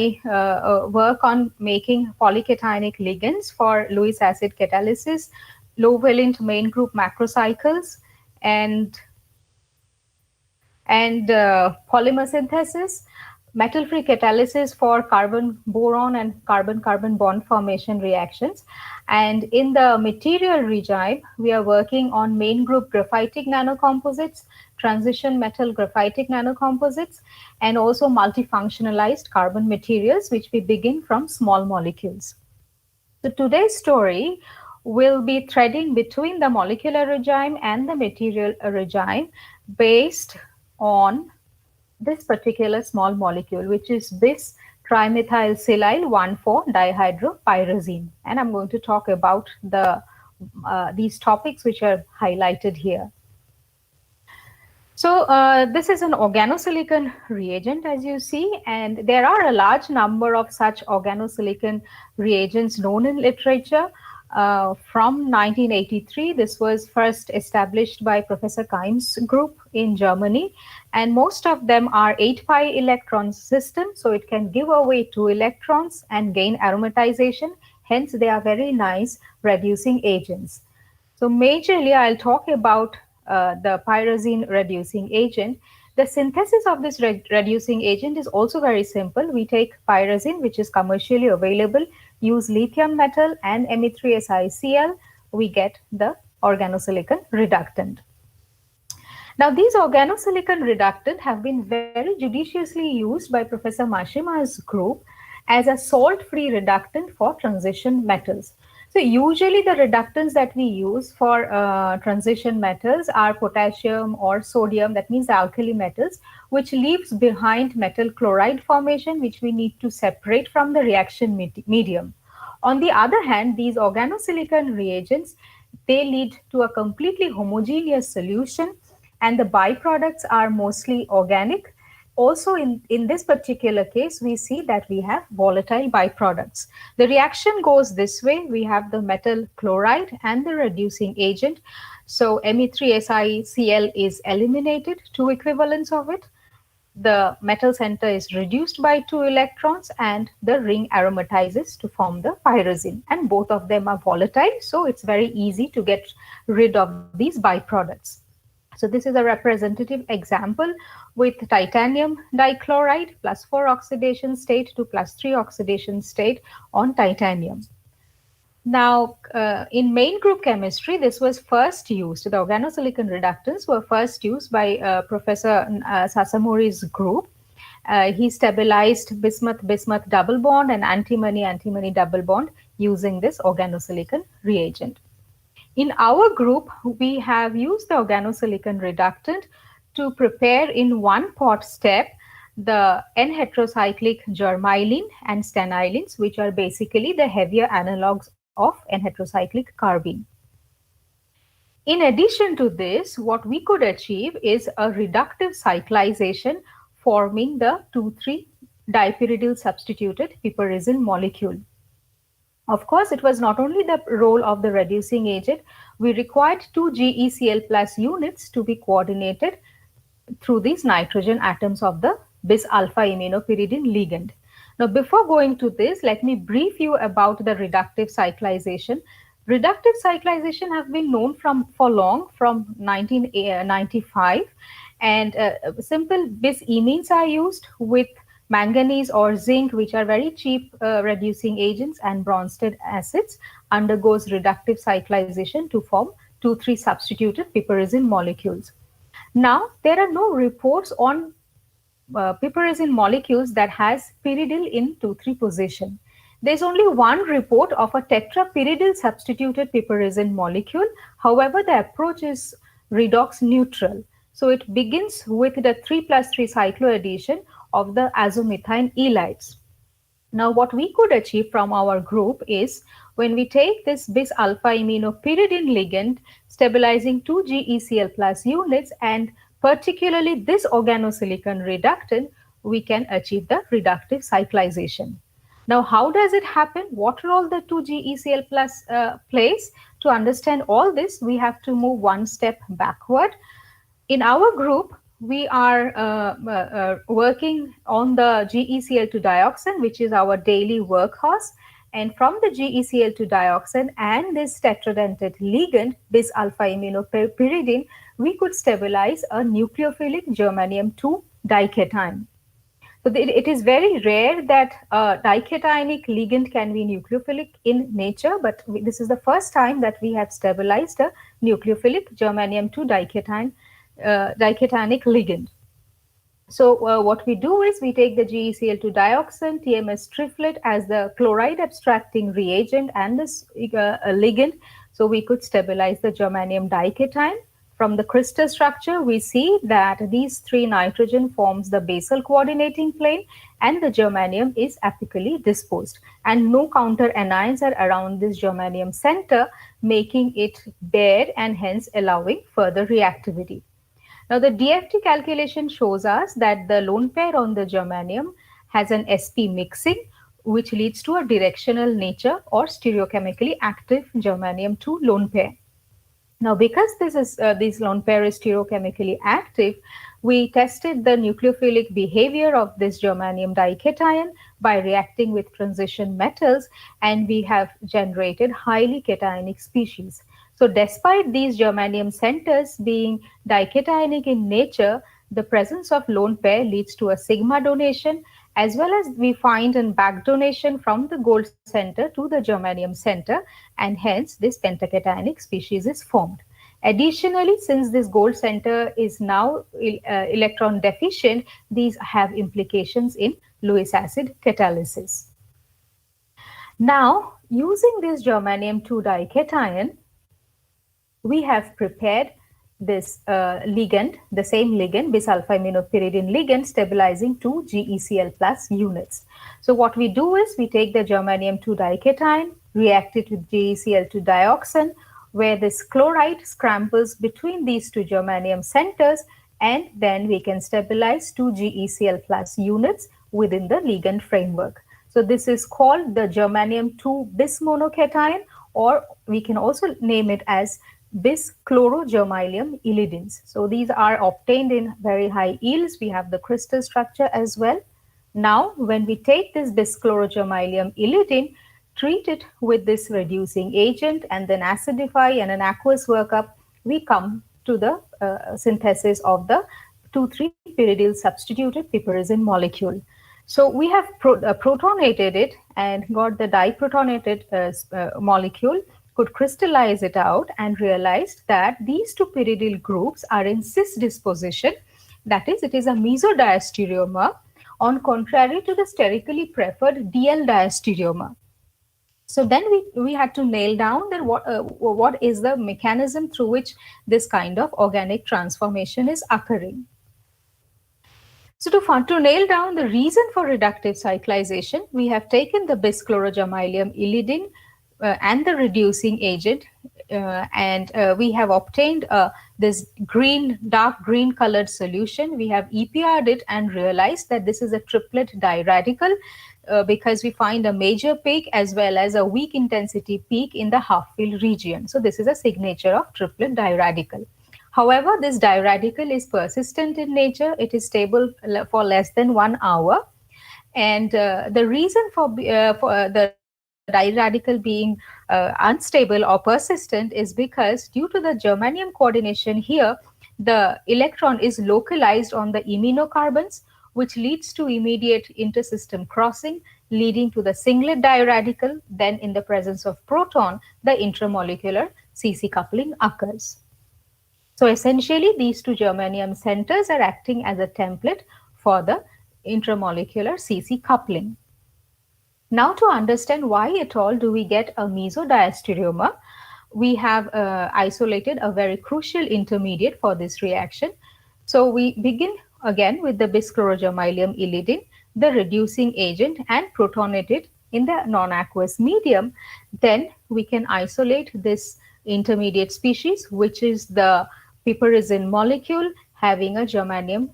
work on making polycationic ligands for Lewis acid catalysis, low-valent main group macrocycles, and polymer synthesis, metal-free catalysis for carbon-boron and carbon-carbon bond formation reactions. And in the material regime, we are working on main group graphitic nanocomposites, transition metal graphitic nanocomposites, and also multifunctionalized carbon materials, which we begin from small molecules. So today's story will be threading between the molecular regime and the material regime based on this particular small molecule, which is bis trimethylsilyl 1,4-dihydropyrazine. And I'm going to talk about these topics which are highlighted here. So this is an organosilicon reagent, as you see, and there are a large number of such organosilicon reagents known in literature. from 1983. This was first established by Professor Keim's group in Germany, and most of them are 8-pi electron system, so it can give away 2 electrons and gain aromatization. Hence, they are very nice reducing agents. So majorly, I'll talk about the pyrazine reducing agent. The synthesis of this reducing agent is also very simple. We take pyrazine, which is commercially available, use lithium metal and Me3SiCl, we get the organosilicon reductant. Now, these organosilicon reductant have been very judiciously used by Professor Mashima's group as a salt-free reductant for transition metals. So usually the reductants that we use for transition metals are potassium or sodium, that means the alkali metals, which leaves behind metal chloride formation, which we need to separate from the reaction medium. On the other hand, these organosilicon reagents, they lead to a completely homogeneous solution, and the byproducts are mostly organic. Also, in this particular case, we see that we have volatile byproducts. The reaction goes this way. We have the metal chloride and the reducing agent. So Me3SiCl is eliminated, 2 equivalents of it. The metal center is reduced by 2 electrons and the ring aromatizes to form the pyrazine. And both of them are volatile, so it's very easy to get rid of these byproducts. So this is a representative example with titanium dichloride +4 oxidation state to +3 oxidation state on titanium. Now, in main group chemistry, this was first used. The organosilicon reductants were first used by Professor Sasamori's group. He stabilized bismuth-bismuth double bond and antimony-antimony double bond using this organosilicon reagent. In our group, we have used the organosilicon reductant to prepare in one pot step the N-heterocyclic germylene and stanilines, which are basically the heavier analogs of N-heterocyclic carbene. In addition to this, what we could achieve is a reductive cyclization forming the 2,3 dipyridyl substituted piperazine molecule. Of course, it was not only the role of the reducing agent, we required 2 GeCl plus units to be coordinated through these nitrogen atoms of the bis-alpha aminopyridine ligand. Now, before going to this, let me brief you about the reductive cyclization. Reductive cyclization have been known for long, from 1995, and simple bis-imines are used with manganese or zinc, which are very cheap reducing agents, and Bronsted acids undergoes reductive cyclization to form 2,3 substituted piperazine molecules. Now, there are no reports on piperazine molecules that has pyridyl in 2,3 position. There's only one report of a tetrapyridyl substituted piperazine molecule. However, the approach is redox neutral. So it begins with the 3+3 cycloaddition of the azomethine ylides. Now, what we could achieve from our group is when we take this bis-alpha aminopyridine ligand stabilizing 2 GeCl plus units, and particularly this organosilicon reductant, we can achieve the reductive cyclization. Now, how does it happen? What role the 2 GeCl plus plays? To understand all this, we have to move one step backward. In our group, we are working on the GeCl2 dioxane, which is our daily workhorse. And from the GeCl2 dioxane and this tetradentate ligand, bis-alpha aminopyridine, we could stabilize a nucleophilic germanium-2 dication. So it is very rare that a dicationic ligand can be nucleophilic in nature, but this is the first time that we have stabilized a nucleophilic germanium-2 dicationic ligand. So what we do is we take the GeCl2 dioxane, TMS triplet as the chloride abstracting reagent and this ligand. So we could stabilize the germanium dication. From the crystal structure, we see that these 3 nitrogen forms the basal coordinating plane and the germanium is apically disposed. And no counter anions are around this germanium center, making it bare and hence allowing further reactivity. Now, the DFT calculation shows us that the lone pair on the germanium has an sp mixing which leads to a directional nature or stereochemically active germanium-2 lone pair. Now, because this lone pair is stereochemically active, we tested the nucleophilic behavior of this germanium dication by reacting with transition metals, and we have generated highly cationic species. So despite these germanium centers being dicationic in nature, the presence of lone pair leads to a sigma donation, as well as we find a back donation from the gold center to the germanium center, and hence this pentacationic species is formed. Additionally, since this gold center is now electron deficient, these have implications in Lewis acid catalysis. Now, using this germanium-2 dication, we have prepared this ligand, the same ligand, bis-alpha-aminopyridine ligand, stabilizing 2 GeCl plus units. So what we do is we take the germanium-2 dication, react it with GeCl2 dioxin, where this chloride scrambles between these two germanium centers, and then we can stabilize 2 GeCl plus units within the ligand framework. So this is called the germanium-2 bis-monocation, or we can also name it as bis-chlorogermanium illidins. So these are obtained in very high yields. We have the crystal structure as well. Now, when we take this bis-chlorogermanium illidin, treat it with this reducing agent, and then acidify and an aqueous workup, we come to the synthesis of the 2,3-pyridyl substituted piperazine molecule. So we have protonated it and got the diprotonated molecule, could crystallize it out, and realized that these two pyridyl groups are in cis disposition. That is, it is a mesodiastereomer, on contrary to the sterically preferred DL diastereomer. So then we had to nail down that what is the mechanism through which this kind of organic transformation is occurring. So to nail down the reason for reductive cyclization, we have taken the bis-chlorogermanium illidin and the reducing agent, and we have obtained this dark green colored solution. We have EPR'd it and realized that this is a triplet diradical, because we find a major peak as well as a weak intensity peak in the half-field region. So this is a signature of triplet diradical. However, this diradical is persistent in nature. It is stable for less than 1 hour. And the reason for the diradical being unstable or persistent is because due to the germanium coordination here, the electron is localized on the iminocarbons, which leads to immediate intersystem crossing, leading to the singlet diradical. Then in the presence of proton, the intramolecular CC coupling occurs. So essentially, these two germanium centers are acting as a template for the intramolecular CC coupling. Now, to understand why at all do we get a mesodiastereomer, we have isolated a very crucial intermediate for this reaction. So we begin again with the bis-chlorogermanium illidin, the reducing agent, and protonate it in the non-aqueous medium. Then we can isolate this intermediate species, which is the piperazine molecule having a germanium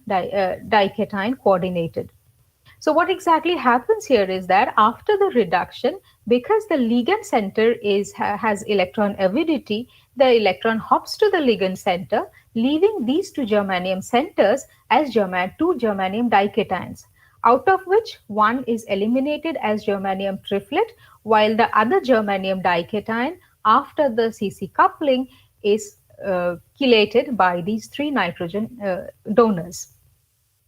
dication coordinated. So what exactly happens here is that after the reduction, because the ligand center has electron avidity, the electron hops to the ligand center, leaving these two germanium centers as two germanium dications, out of which one is eliminated as germanium triplet, while the other germanium dication after the CC coupling is chelated by these 3 nitrogen donors.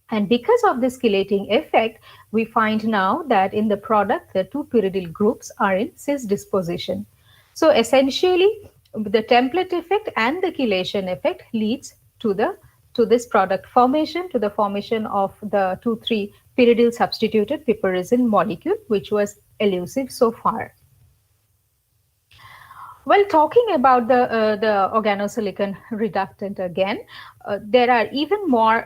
And because of this chelating effect, we find now that in the product, the 2 pyridyl groups are in cis disposition. So essentially, the template effect and the chelation effect leads to this product formation, to the formation of the 2,3 pyridyl substituted piperazine molecule, which was elusive so far. Well, talking about the organosilicon reductant again, there are even more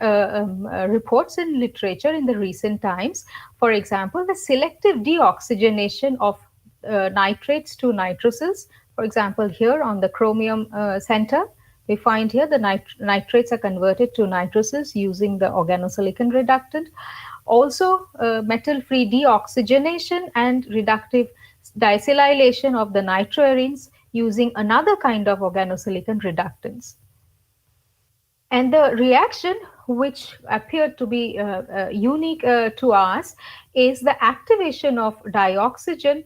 reports in literature in the recent times. For example, the selective deoxygenation of nitrates to nitrosyls. For example, here on the chromium center, we find here the nitrates are converted to nitrosyls using the organosilicon reductant. Also, metal-free deoxygenation and reductive diacylylation of the nitroarenes using another kind of organosilicon reductants. And the reaction, which appeared to be unique to us, is the activation of dioxygen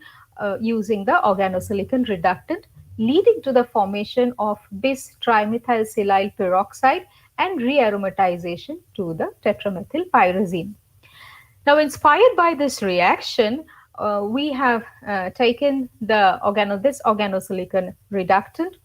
using the organosilicon reductant, leading to the formation of bis-trimethylsilyl peroxide and rearomatization to the tetramethylpyrazine. Now, inspired by this reaction, we have taken this organosilicon reductant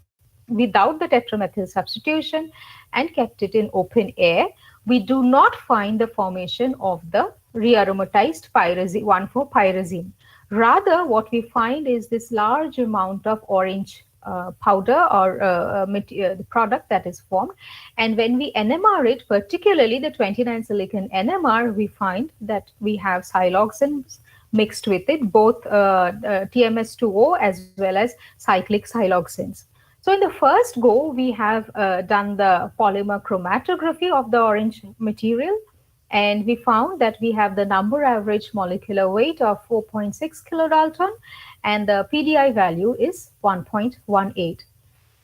without the tetramethyl substitution and kept it in open air. We do not find the formation of the rearomatized pyrazine, 1,4-pyrazine. Rather, what we find is this large amount of orange powder or the product that is formed. And when we NMR it, particularly the 29-silicon NMR, we find that we have siloxanes mixed with it, both TMS2O as well as cyclic siloxanes. So in the first go, we have done the polymer chromatography of the orange material, and we found that we have the number average molecular weight of 4.6 kilodalton, and the PDI value is 1.18.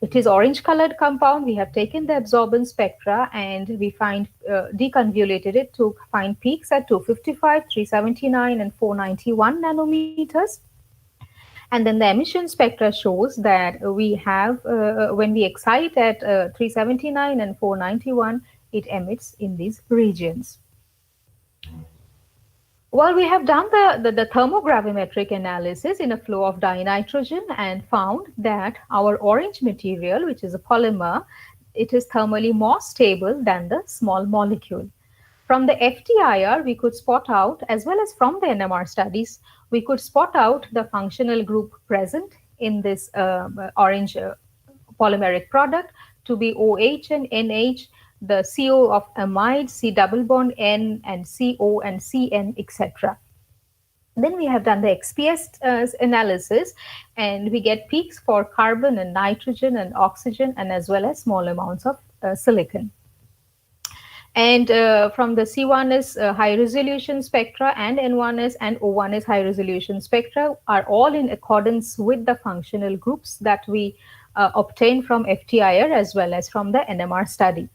It is orange colored compound. We have taken the absorbance spectra and we find deconvolvulated it to find peaks at 255, 379 and 491 nanometers. And then the emission spectra shows that we have, when we excite at 379 and 491, it emits in these regions. Well, we have done the thermogravimetric analysis in a flow of dinitrogen and found that our orange material, which is a polymer, it is thermally more stable than the small molecule. From the FTIR, we could spot out, as well as from the NMR studies, we could spot out the functional group present in this orange polymeric product to be OH and NH, the CO of amide, C double bond N, and CO and CN, etc. Then we have done the XPS analysis, and we get peaks for carbon and nitrogen and oxygen, and as well as small amounts of silicon. And from the C1s high resolution spectra and N1s and O1s high resolution spectra are all in accordance with the functional groups that we obtained from FTIR as well as from the NMR study.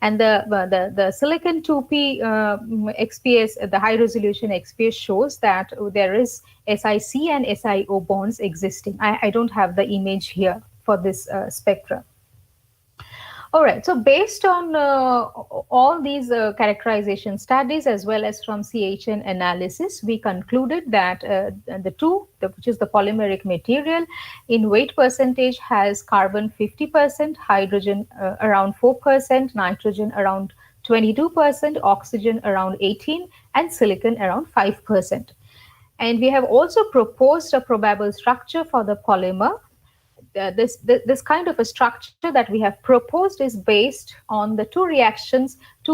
And the silicon 2p XPS, the high resolution XPS shows that there is SiC and SiO bonds existing. I don't have the image here for this spectra. All right, so based on all these characterization studies as well as from CHN analysis, we concluded that which is the polymeric material, in weight percentage has carbon 50%, hydrogen around 4%, nitrogen around 22%, oxygen around 18%, and silicon around 5%. And we have also proposed a probable structure for the polymer. This kind of a structure that we have proposed is based on the two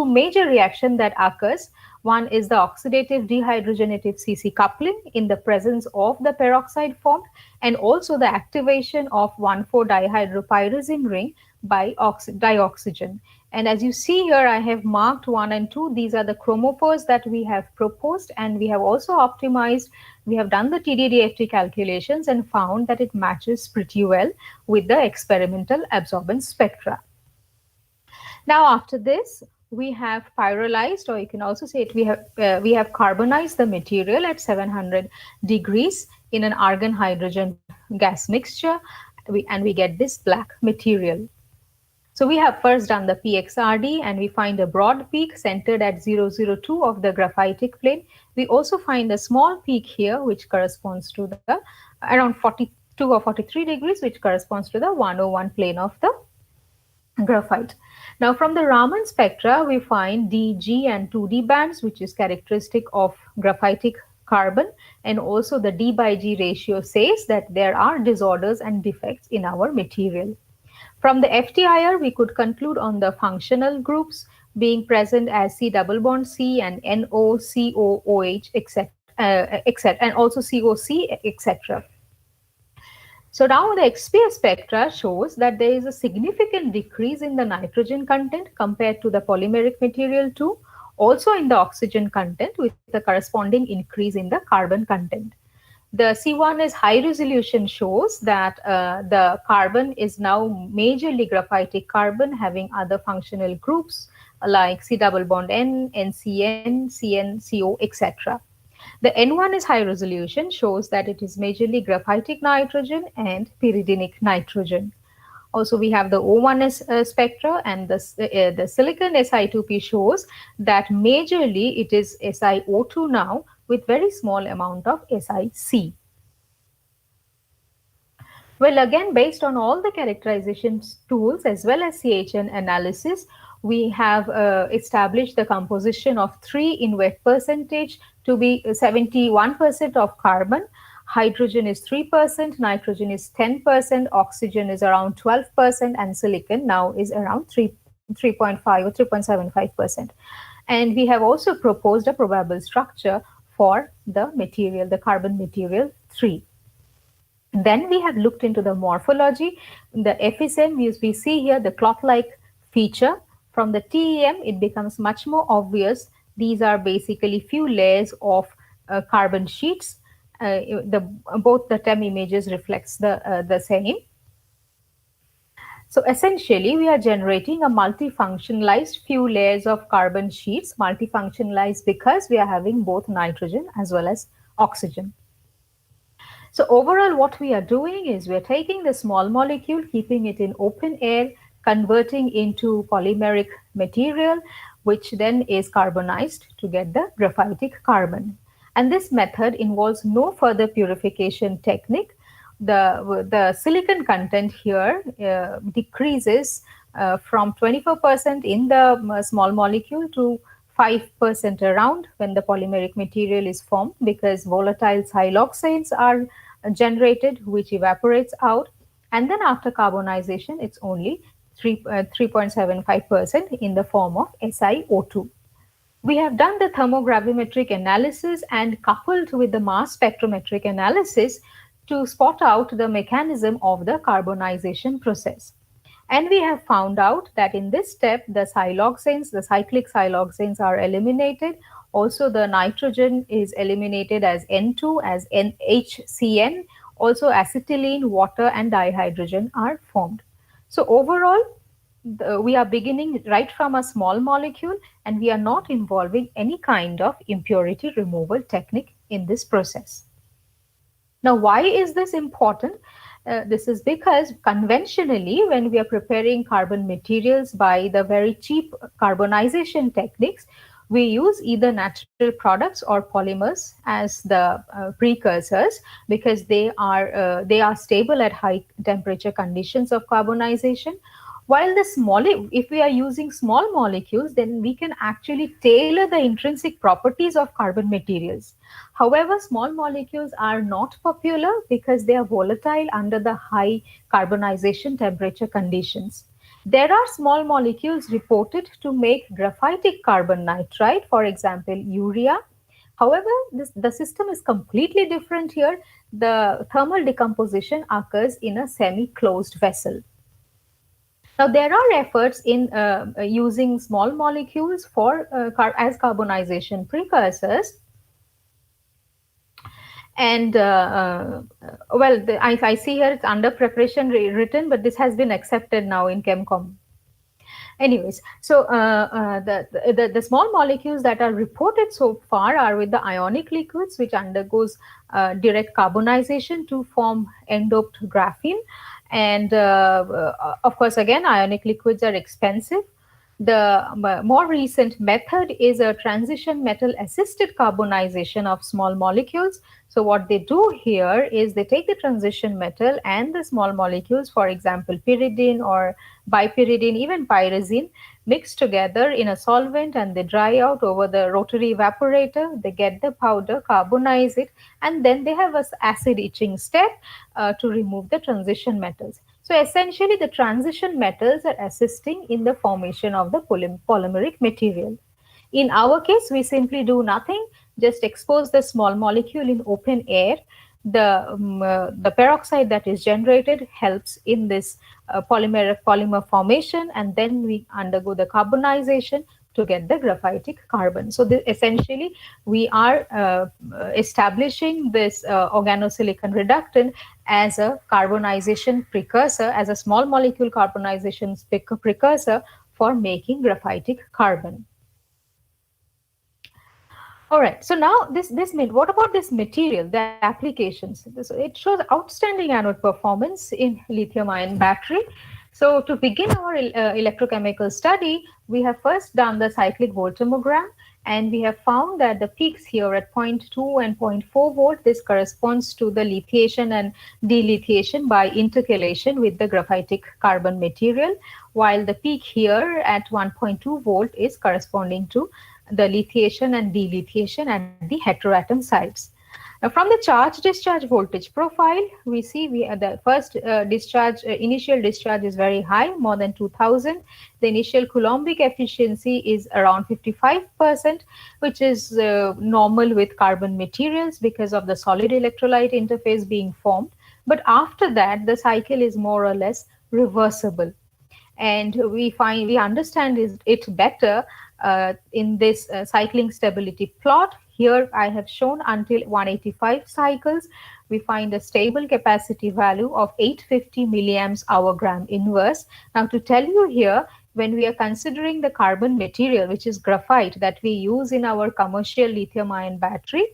major reactions that occurs. One is the oxidative dehydrogenative CC coupling in the presence of the peroxide formed, and also the activation of 1,4-dihydropyrazine ring by dioxygen. And as you see here, I have marked 1 and 2. These are the chromophores that we have proposed, and we have also optimized. We have done the TDDFT calculations and found that it matches pretty well with the experimental absorbance spectra. Now, after this, we have pyrolyzed, or you can also say it, we have carbonized the material at 700 degrees in an argon-hydrogen gas mixture, and we get this black material. So we have first done the PXRD, and we find a broad peak centered at 002 of the graphitic plane. We also find a small peak here, which corresponds to the around 42 or 43 degrees, which corresponds to the 101 plane of the graphite. Now, from the Raman spectra, we find D, G, and 2D bands, which is characteristic of graphitic carbon, and also the D by G ratio says that there are disorders and defects in our material. From the FTIR, we could conclude on the functional groups being present as C double bond C and NO, CO, OH, etc., and also COC, etc. So now the XPS spectra shows that there is a significant decrease in the nitrogen content compared to the polymeric material 2. also in the oxygen content with the corresponding increase in the carbon content. The C1s high resolution shows that the carbon is now majorly graphitic carbon having other functional groups like C double bond N, NCN, CN, CO, etc. The N1 is high resolution shows that it is majorly graphitic nitrogen and pyridinic nitrogen. Also, we have the O1s spectra, and the silicon Si2P shows that majorly it is SiO2 now with very small amount of SiC. Well, again, based on all the characterization tools as well as CHN analysis, we have established the composition of 3 in wet percentage to be 71% of carbon. Hydrogen is 3%, nitrogen is 10%, oxygen is around 12%, and silicon now is around 3.5 or 3.75%. And we have also proposed a probable structure for the material, the carbon material 3. Then we have looked into the morphology. The FSM, we see here the cloth-like feature. From the TEM, it becomes much more obvious. These are basically few layers of carbon sheets. Both the TEM images reflects the same. So essentially, we are generating a multifunctionalized few layers of carbon sheets, multifunctionalized because we are having both nitrogen as well as oxygen. So overall, what we are doing is we are taking the small molecule, keeping it in open air, converting into polymeric material, which then is carbonized to get the graphitic carbon. And this method involves no further purification technique. The silicon content here decreases from 24% in the small molecule to 5% around when the polymeric material is formed, because volatile siloxanes are generated, which evaporates out. And then after carbonization, it's only 3.75% in the form of SiO2. We have done the thermogravimetric analysis and coupled with the mass spectrometric analysis to spot out the mechanism of the carbonization process. And we have found out that in this step, the siloxanes, the cyclic siloxanes are eliminated. Also, the nitrogen is eliminated as N2, as NHCN. Also, acetylene, water, and dihydrogen are formed. So overall, we are beginning right from a small molecule, and we are not involving any kind of impurity removal technique in this process. Now, why is this important? This is because conventionally, when we are preparing carbon materials by the very cheap carbonization techniques, we use either natural products or polymers as the precursors, because they are stable at high temperature conditions of carbonization. While if we are using small molecules, then we can actually tailor the intrinsic properties of carbon materials. However, small molecules are not popular because they are volatile under the high carbonization temperature conditions. There are small molecules reported to make graphitic carbon nitride, for example, urea. However, the system is completely different here. The thermal decomposition occurs in a semi-closed vessel. Now, there are efforts in using small molecules as carbonization precursors. And I see here it's under preparation written, but this has been accepted now in ChemCom. Anyways, so the small molecules that are reported so far are with the ionic liquids, which undergoes direct carbonization to form end-doped graphene. And of course, again, ionic liquids are expensive. The more recent method is a transition metal assisted carbonization of small molecules. So what they do here is they take the transition metal and the small molecules, for example, pyridine or bipyridine, even pyrazine, mixed together in a solvent, and they dry out over the rotary evaporator. They get the powder, carbonize it, and then they have an acid etching step to remove the transition metals. So essentially, the transition metals are assisting in the formation of the polymeric material. In our case, we simply do nothing, just expose the small molecule in open air. The peroxide that is generated helps in this polymer formation, and then we undergo the carbonization to get the graphitic carbon. So essentially, we are establishing this organosilicon reductant as a carbonization precursor, as a small molecule carbonization precursor for making graphitic carbon. All right, so now what about this material, the applications? It shows outstanding anode performance in lithium-ion battery. So to begin our electrochemical study, we have first done the cyclic voltammogram, and we have found that the peaks here at 0.2 and 0.4 volt, this corresponds to the lithiation and delithiation by intercalation with the graphitic carbon material, while the peak here at 1.2 volt is corresponding to the lithiation and delithiation at the heteroatom sites. Now, from the charge-discharge voltage profile, we see the first initial discharge is very high, more than 2000. The initial Coulombic efficiency is around 55%, which is normal with carbon materials because of the solid electrolyte interface being formed. But after that, the cycle is more or less reversible. And we understand it better in this cycling stability plot. Here I have shown until 185 cycles, we find a stable capacity value of 850 milliamps hour gram inverse. Now, to tell you here, when we are considering the carbon material, which is graphite that we use in our commercial lithium-ion battery,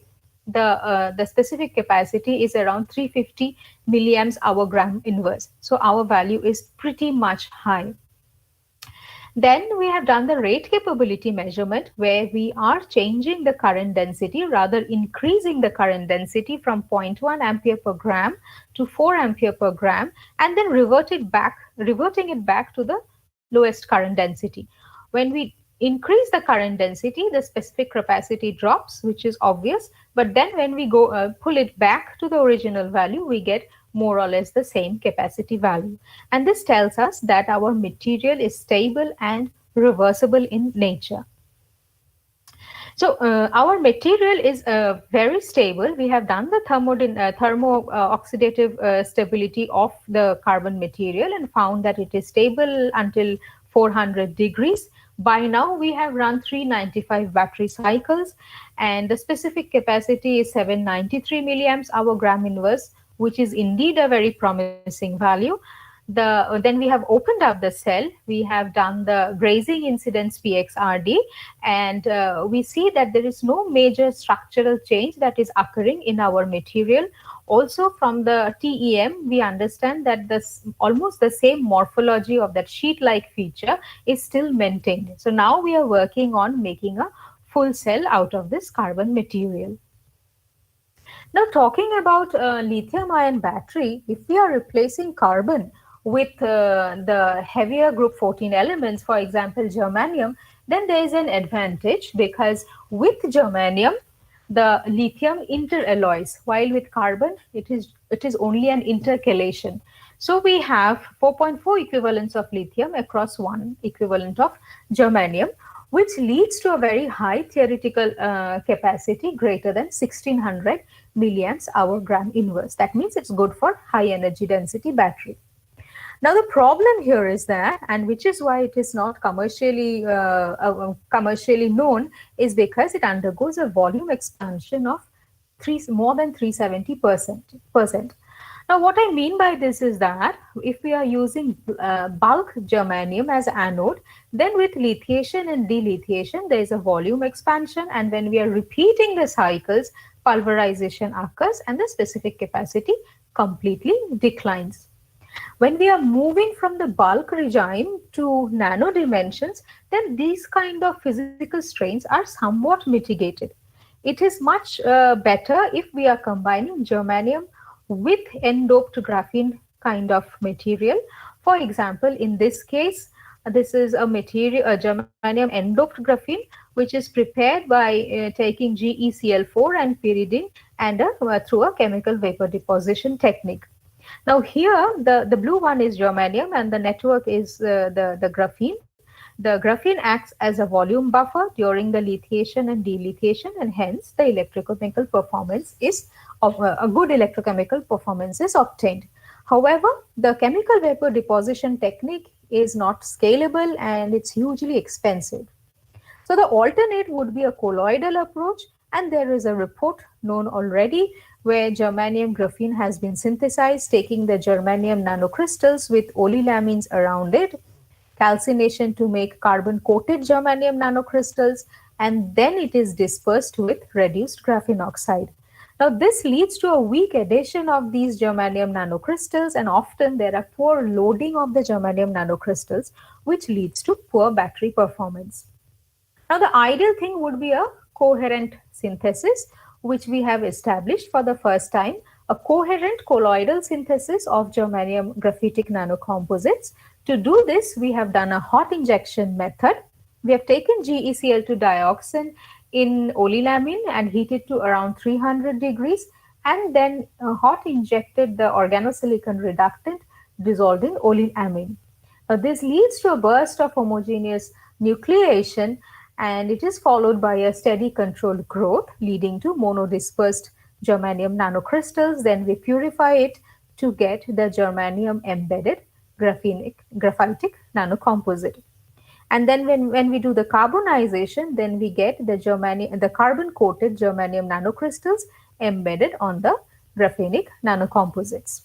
the specific capacity is around 350 milliamps hour gram inverse. So our value is pretty much high. Then we have done the rate capability measurement, where we are changing the current density, rather increasing the current density from 0.1 ampere per gram to 4 ampere per gram, and then reverting it back to the lowest current density. When we increase the current density, the specific capacity drops, which is obvious. But then when we go pull it back to the original value, we get more or less the same capacity value. And this tells us that our material is stable and reversible in nature. So our material is very stable. We have done the thermo-oxidative stability of the carbon material and found that it is stable until 400 degrees. By now, we have run 395 battery cycles, and the specific capacity is 793 milliamps hour gram inverse, which is indeed a very promising value. Then we have opened up the cell. We have done the grazing incidence PXRD, and we see that there is no major structural change that is occurring in our material. Also, from the TEM, we understand that almost the same morphology of that sheet-like feature is still maintained. So now we are working on making a full cell out of this carbon material. Now, talking about lithium-ion battery, if we are replacing carbon with the heavier group 14 elements, for example, germanium, then there is an advantage, because with germanium, the lithium interalloys, while with carbon, it is only an intercalation. So we have 4.4 equivalents of lithium across 1 equivalent of germanium, which leads to a very high theoretical capacity greater than 1600 milliamps hour gram inverse. That means it's good for high energy density battery. Now the problem here is that, and which is why it is not commercially known, is because it undergoes a volume expansion of more than 370%. Now what I mean by this is that if we are using bulk germanium as anode, then with lithiation and delithiation, there is a volume expansion, and when we are repeating the cycles, pulverization occurs and the specific capacity completely declines. When we are moving from the bulk regime to nano dimensions, then these kind of physical strains are somewhat mitigated. It is much better if we are combining germanium with n-doped graphene kind of material. For example, in this case, this is a material, a germanium n-doped graphene, which is prepared by taking GeCl4 and pyridine and through a chemical vapor deposition technique. Now here, the blue one is germanium and the network is the graphene. The graphene acts as a volume buffer during the lithiation and delithiation, and hence the electrochemical performance is of a good electrochemical performance is obtained. However, the chemical vapor deposition technique is not scalable and it's hugely expensive. So the alternate would be a colloidal approach, and there is a report known already where germanium graphene has been synthesized, taking the germanium nanocrystals with oleamines around it, calcination to make carbon-coated germanium nanocrystals, and then it is dispersed with reduced graphene oxide. Now, this leads to a weak adhesion of these germanium nanocrystals, and often there are poor loading of the germanium nanocrystals, which leads to poor battery performance. Now, the ideal thing would be a coherent synthesis, which we have established for the first time, a coherent colloidal synthesis of germanium graphitic nanocomposites. To do this, we have done a hot injection method. We have taken GeCl2 dioxin in oleamine and heated to around 300 degrees, and then hot injected the organosilicon reductant dissolved in oleamine. This leads to a burst of homogeneous nucleation, and it is followed by a steady controlled growth leading to monodispersed germanium nanocrystals. Then we purify it to get the germanium embedded graphitic nanocomposite. And then when we do the carbonization, then we get the carbon-coated germanium nanocrystals embedded on the graphenic nanocomposites.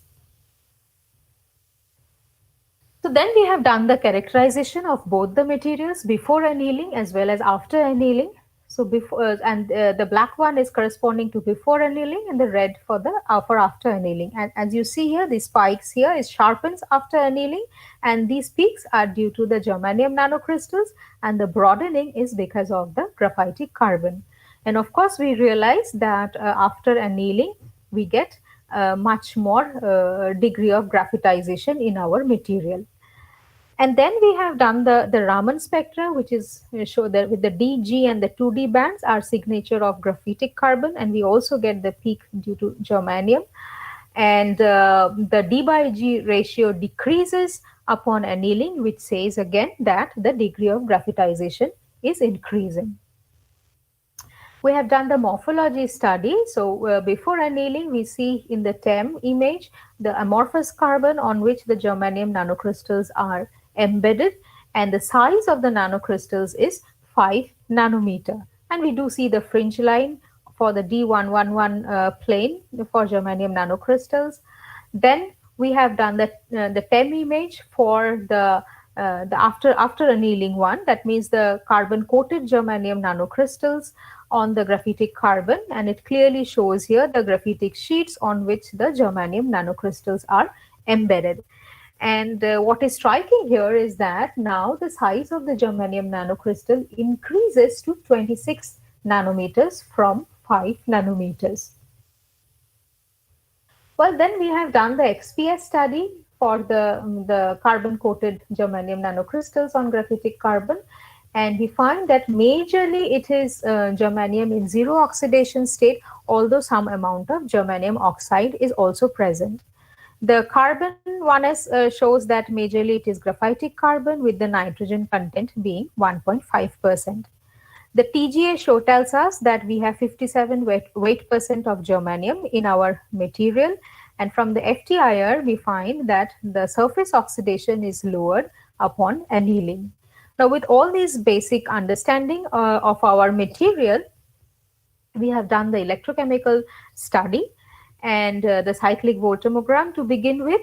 So then we have done the characterization of both the materials before annealing as well as after annealing. So before the black one is corresponding to before annealing, and the red for after annealing. And as you see here, the spikes here is sharpens after annealing, and these peaks are due to the germanium nanocrystals, and the broadening is because of the graphitic carbon. And of course, we realize that after annealing, we get much more degree of graphitization in our material. And then we have done the Raman spectra, which is show that with the DG and the 2D bands are signature of graphitic carbon, and we also get the peak due to germanium. And the D by G ratio decreases upon annealing, which says again that the degree of graphitization is increasing. We have done the morphology study. So before annealing, we see in the TEM image the amorphous carbon on which the germanium nanocrystals are embedded, and the size of the nanocrystals is 5 nanometer. And we do see the fringe line for the D111 plane for germanium nanocrystals. Then we have done the TEM image for the after annealing one. That means the carbon coated germanium nanocrystals on the graphitic carbon, and it clearly shows here the graphitic sheets on which the germanium nanocrystals are embedded. And what is striking here is that now the size of the germanium nanocrystal increases to 26 nanometers from 5 nanometers. Well, then we have done the XPS study for the carbon-coated germanium nanocrystals on graphitic carbon, and we find that majorly it is germanium in zero oxidation state, although some amount of germanium oxide is also present. The carbon one shows that majorly it is graphitic carbon with the nitrogen content being 1.5%. The TGA show tells us that we have 57 weight% of germanium in our material, and from the FTIR we find that the surface oxidation is lowered upon annealing. Now, with all these basic understanding of our material, we have done the electrochemical study and the cyclic voltammogram. To begin with,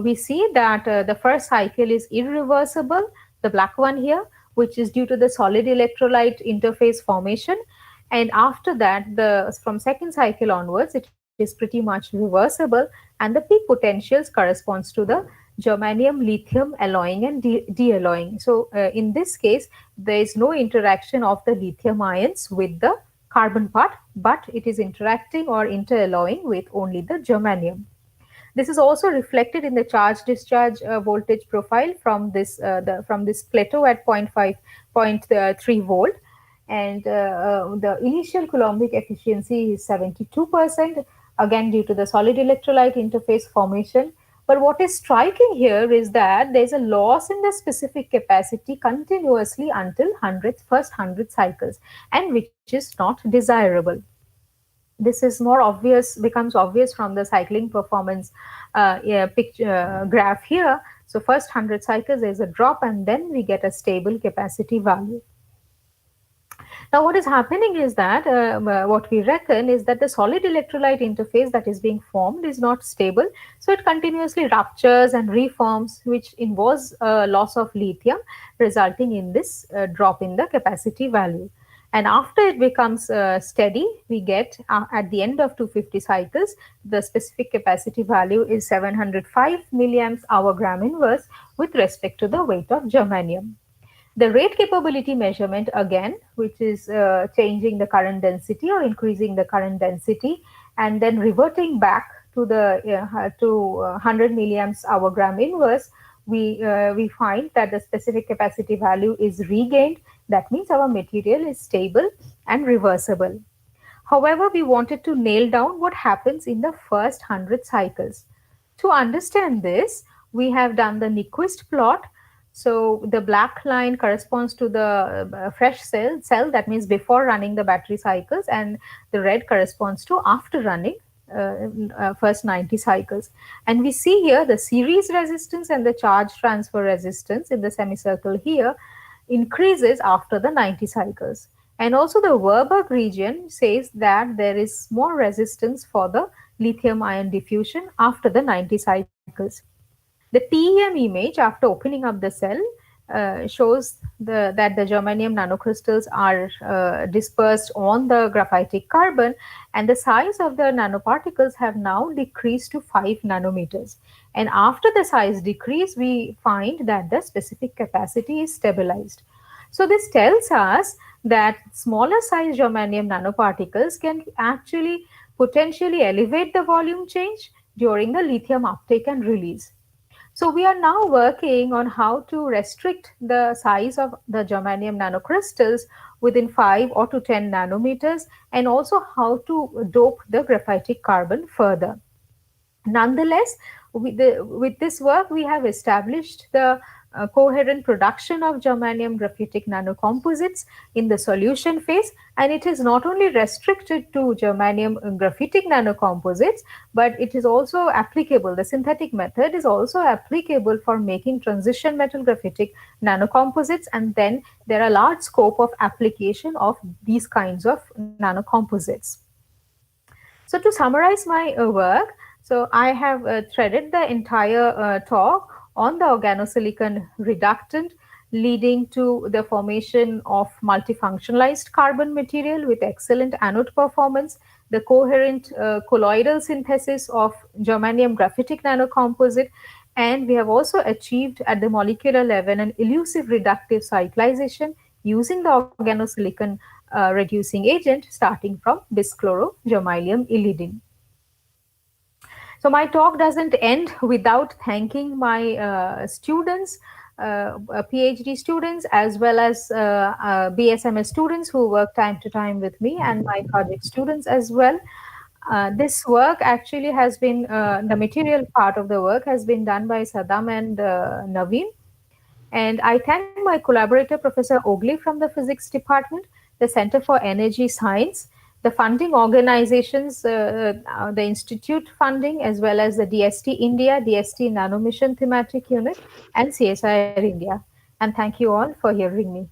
we see that the first cycle is irreversible, the black one here, which is due to the solid electrolyte interface formation. And after that, from second cycle onwards, it is pretty much reversible, and the peak potentials corresponds to the germanium lithium alloying and de-alloying. So in this case, there is no interaction of the lithium ions with the carbon part, but it is interacting or interalloying with only the germanium. This is also reflected in the charge discharge voltage profile from this plateau at 0.3 volt, and the initial Coulombic efficiency is 72%, again due to the solid electrolyte interface formation. But what is striking here is that there is a loss in the specific capacity continuously until first 100 cycles, and which is not desirable. This is becomes obvious from the cycling performance graph here. So first 100 cycles, there is a drop, and then we get a stable capacity value. Now, what is happening is that what we reckon is that the solid electrolyte interface that is being formed is not stable. So it continuously ruptures and reforms, which involves loss of lithium, resulting in this drop in the capacity value. And after it becomes steady, we get at the end of 250 cycles, the specific capacity value is 705 milliamps hour gram inverse with respect to the weight of germanium. The rate capability measurement again, which is changing the current density or increasing the current density and then reverting back to the 100 milliamps hour gram inverse, we find that the specific capacity value is regained. That means our material is stable and reversible. However, we wanted to nail down what happens in the first 100 cycles. To understand this, we have done the Nyquist plot. So the black line corresponds to the fresh cell, that means before running the battery cycles, and the red corresponds to after running first 90 cycles. And we see here the series resistance and the charge transfer resistance in the semicircle here increases after the 90 cycles. And also the Warburg region says that there is more resistance for the lithium ion diffusion after the 90 cycles. The PEM image after opening up the cell shows that the germanium nanocrystals are dispersed on the graphitic carbon, and the size of the nanoparticles have now decreased to 5 nanometers. And after the size decrease, we find that the specific capacity is stabilized. So this tells us that smaller size germanium nanoparticles can actually potentially elevate the volume change during the lithium uptake and release. So we are now working on how to restrict the size of the germanium nanocrystals within 5 or to 10 nanometers, and also how to dope the graphitic carbon further. Nonetheless, with this work, we have established the coherent production of germanium graphitic nanocomposites in the solution phase, and it is not only restricted to germanium graphitic nanocomposites, but it is also applicable. The synthetic method is also applicable for making transition metal graphitic nanocomposites, and then there are large scope of application of these kinds of nanocomposites. So to summarize my work, so I have threaded the entire talk on the organosilicon reductant, leading to the formation of multifunctionalized carbon material with excellent anode performance, the coherent colloidal synthesis of germanium graphitic nanocomposite, and we have also achieved at the molecular level an elusive reductive cyclization using the organosilicon reducing agent starting from bischlorogermanium illidine. So my talk doesn't end without thanking my students, PhD students, as well as BSMS students who work time to time with me, and my project students as well. This work actually has been, the material part of the work has been done by Saddam and Naveen. And I thank my collaborator, Professor Ogle from the Physics Department, the Center for Energy Science, the funding organizations, the institute funding, as well as the DST India, DST Nanomission Thematic Unit, and CSIR India. And thank you all for hearing me.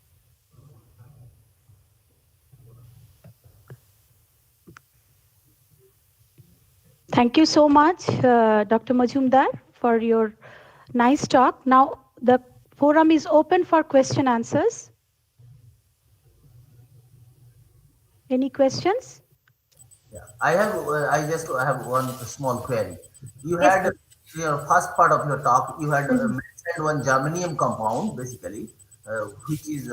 Thank you so much, Dr. Majumdar, for your nice talk. Now the forum is open for question answers. Any questions? Yeah, I have one small query. You had your first part of your talk. You had mentioned one germanium compound, basically, which is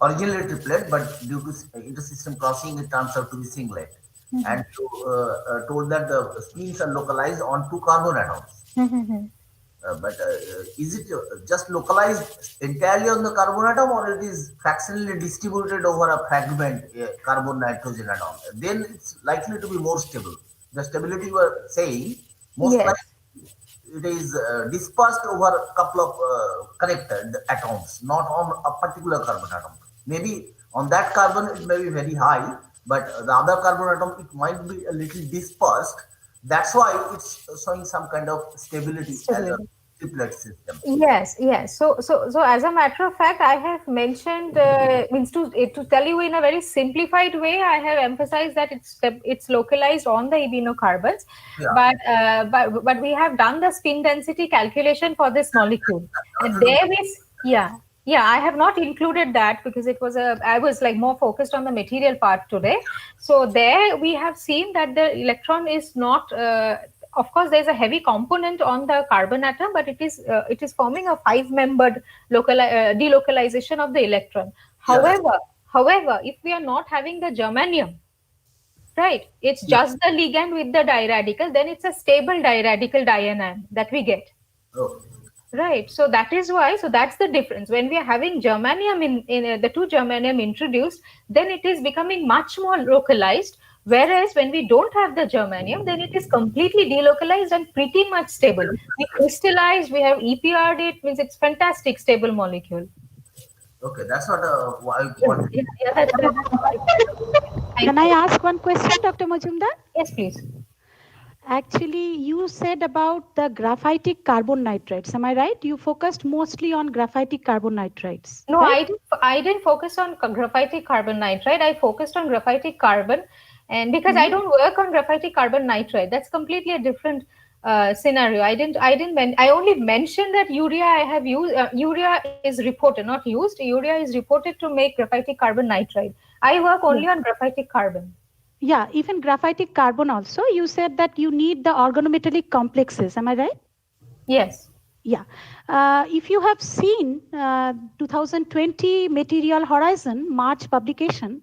originally triplet, but due to intersystem crossing, it turns out to be singlet. And you told that the spins are localized on 2 carbon atoms. But is it just localized entirely on the carbon atom, or it is fractionally distributed over a fragment, carbon, nitrogen and all? Then it's likely to be more stable. The stability you were saying, most likely it is dispersed over a couple of connected atoms, not on a particular carbon atom. Maybe on that carbon it may be very high, but the other carbon atom, it might be a little dispersed. That's why it's showing some kind of stability. triplet system. Yes, yes. So as a matter of fact, I have mentioned means to tell you in a very simplified way. I have emphasized that it's localized on the ibinocarbons, Yeah. but we have done the spin density calculation for this molecule, and there is yeah. I have not included that because I was like more focused on the material part today. So there we have seen that the electron is not. Of course, there's a heavy component on the carbon atom, but it is forming a 5-membered delocalization of the electron. However, if we are not having the germanium, right, it's just the ligand with the diradical, then it's a stable diradical dianion that we get. Oh. Right, so that is why, so that's the difference. When we are having germanium in the 2 germanium introduced, then it is becoming much more localized. Whereas when we don't have the germanium, then it is completely delocalized and pretty much stable. We crystallized, we have EPR'd it, means it's fantastic stable molecule. Okay, that's what I wanted. Can I ask one question, Dr. Majumdar? Yes, please. Actually, you said about the graphitic carbon nitrides. Am I right? You focused mostly on graphitic carbon nitrides. No, right? I didn't focus on graphitic carbon nitride. I focused on graphitic carbon, and because I don't work on graphitic carbon nitride, that's completely a different scenario. I only mentioned that urea I have used. Urea is reported, not used. Urea is reported to make graphitic carbon nitride. I work only on graphitic carbon. Yeah, even graphitic carbon also, you said that you need the organometallic complexes. Am I right? Yes. Yeah. If you have seen 2020 Material Horizon March publication,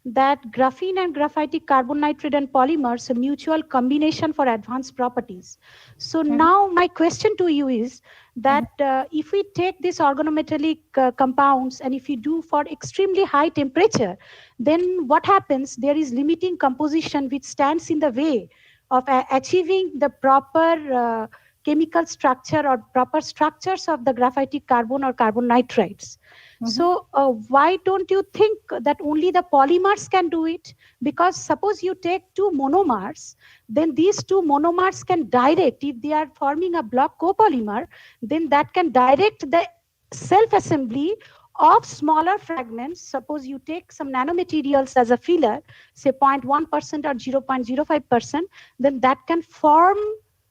that graphene and graphitic carbon nitride and polymers a mutual combination for advanced properties. So now my question to you is that if we take these organometallic compounds and if you do for extremely high temperature, then what happens? There is limiting composition which stands in the way of achieving the proper chemical structure or proper structures of the graphitic carbon or carbon nitrides. So why don't you think that only the polymers can do it? Because suppose you take 2 monomers, then these 2 monomers can direct, if they are forming a block copolymer, then that can direct the self-assembly of smaller fragments. Suppose you take some nanomaterials as a filler, say 0.1% or 0.05%, then that can form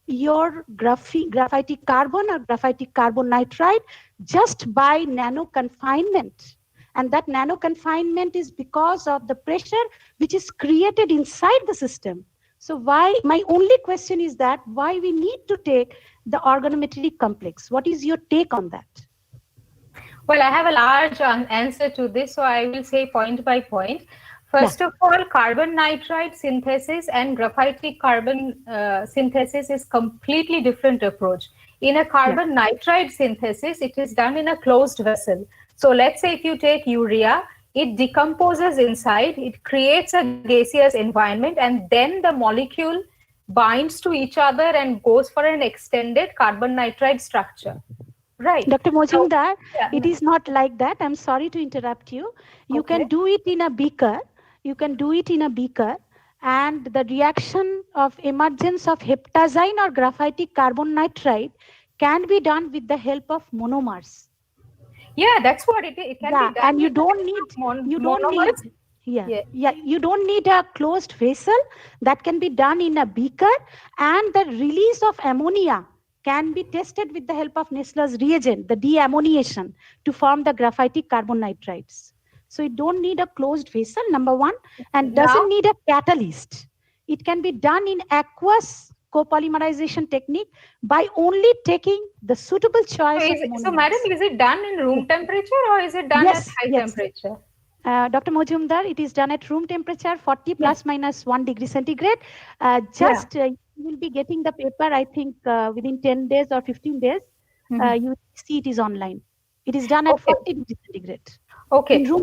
your graphitic carbon or graphitic carbon nitride just by nano confinement. And that nano confinement is because of the pressure which is created inside the system. So why, my only question is that why we need to take the organometallic complex? What is your take on that? Well, I have a large answer to this, so I will say point by point. First of all, carbon nitride synthesis and graphitic carbon synthesis is completely different approach. In a carbon nitride synthesis, it is done in a closed vessel. So let's say if you take urea, it decomposes inside, it creates a gaseous environment, and then the molecule binds to each other and goes for an extended carbon nitride structure. Right. Dr. Majumdar, it is not like that. I'm sorry to interrupt you. You can do it in a beaker. You can do it in a beaker, and the reaction of emergence of heptazine or graphitic carbon nitride can be done with the help of monomers. Yeah, that's what it is. It can be done. And you don't need you don't need a closed vessel. That can be done in a beaker, and the release of ammonia can be tested with the help of Nessler's reagent, the deammoniation, to form the graphitic carbon nitrides. So you don't need a closed vessel, number one, and doesn't need a catalyst. It can be done in aqueous copolymerization technique by only taking the suitable choice of monomers. So, madam, is it done in room temperature or is it done at high temperature? Dr. Majumdar, it is done at room temperature, 40 plus minus 1 degree centigrade. You will be getting the paper, I think, within 10 days or 15 days. You will see it is online. It is done at 40 degrees centigrade. Okay. In room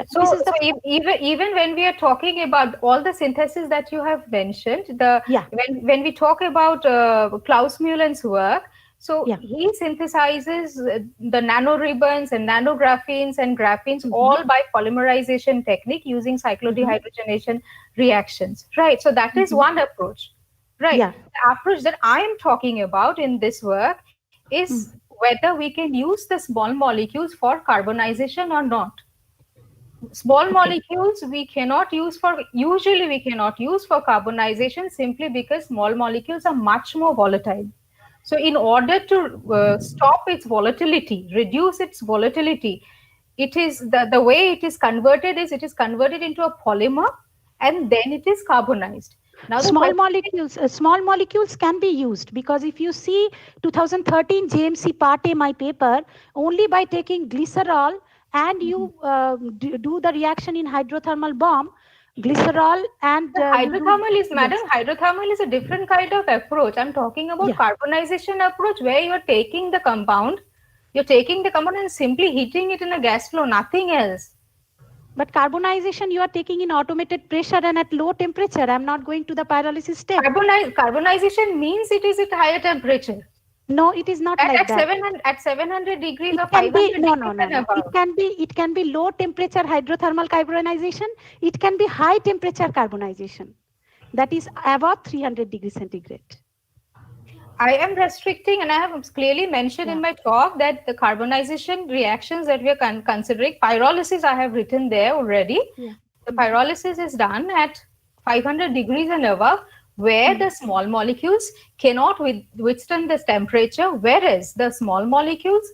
so even when we are talking about all the synthesis that you have mentioned, when we talk about Klaus Mühlen's work, so he synthesizes the nanoribbons and nanographenes and graphenes all by polymerization technique using cyclodehydrogenation reactions, right? So that is one approach, right? The approach that I am talking about in this work is whether we can use the small molecules for carbonization or not. Small molecules we cannot use for, usually we cannot use for carbonization simply because small molecules are much more volatile. So in order to stop its volatility, reduce its volatility, it is the way it is converted is it is converted into a polymer and then it is carbonized. Now small molecules can be used, because if you see 2013 JMC Part A my paper, only by taking glycerol and you do the reaction in hydrothermal bomb, glycerol and hydrothermal is, madam, hydrothermal is a different kind of approach. I'm talking about carbonization approach where you're taking the compound, and simply heating it in a gas flow, nothing else. But carbonization you are taking in automated pressure and at low temperature. I'm not going to the pyrolysis step. Carbonization means it is at higher temperature. No, it is not like that. At 700 degrees or 500 can be, no, degrees. No. It can be low temperature hydrothermal carbonization. It can be high temperature carbonization. That is above 300 degrees centigrade. I am restricting, and I have clearly mentioned in my talk that the carbonization reactions that we are considering, pyrolysis I have written there already. The pyrolysis is done at 500 degrees and above, where the small molecules cannot withstand this temperature, whereas the small molecules,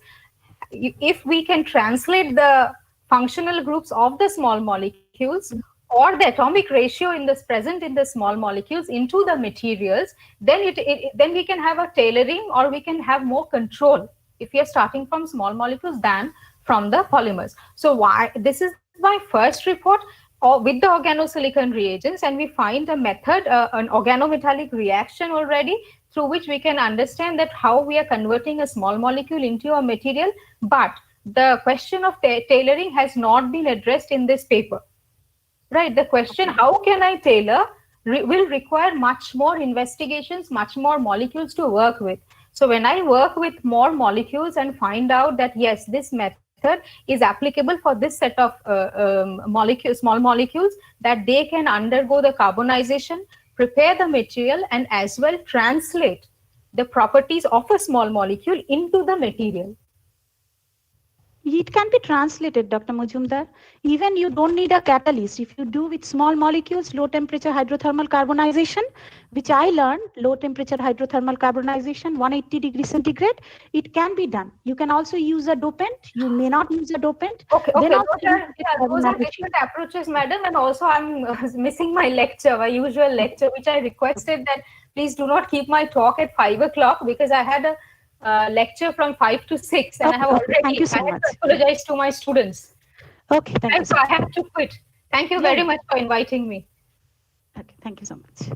if we can translate the functional groups of the small molecules or the atomic ratio present in the small molecules into the materials, then then we can have a tailoring, or we can have more control if we are starting from small molecules than from the polymers. So this is my first report with the organosilicon reagents, and we find a method, an organometallic reaction already, through which we can understand that how we are converting a small molecule into a material. But the question of tailoring has not been addressed in this paper. Right, the question, how can I tailor, will require much more investigations, much more molecules to work with. So when I work with more molecules and find out that yes, this method is applicable for this set of small molecules, that they can undergo the carbonization, prepare the material, and as well translate the properties of a small molecule into the material. It can be translated, Dr. Majumdar. Even you don't need a catalyst. If you do with small molecules, low temperature hydrothermal carbonization, which I learned, low temperature hydrothermal carbonization, 180 degrees centigrade, it can be done. You can also use a dopant. You may not use a dopant. Okay. Those are different approaches, madam. And also I'm missing my lecture, my usual lecture, which I requested that please do not keep my talk at 5 o'clock, because I had a lecture from 5 to 6, and I have already apologized to my students. Okay, thank you. So I have to quit. Thank you very much for inviting me. Okay, thank you so much.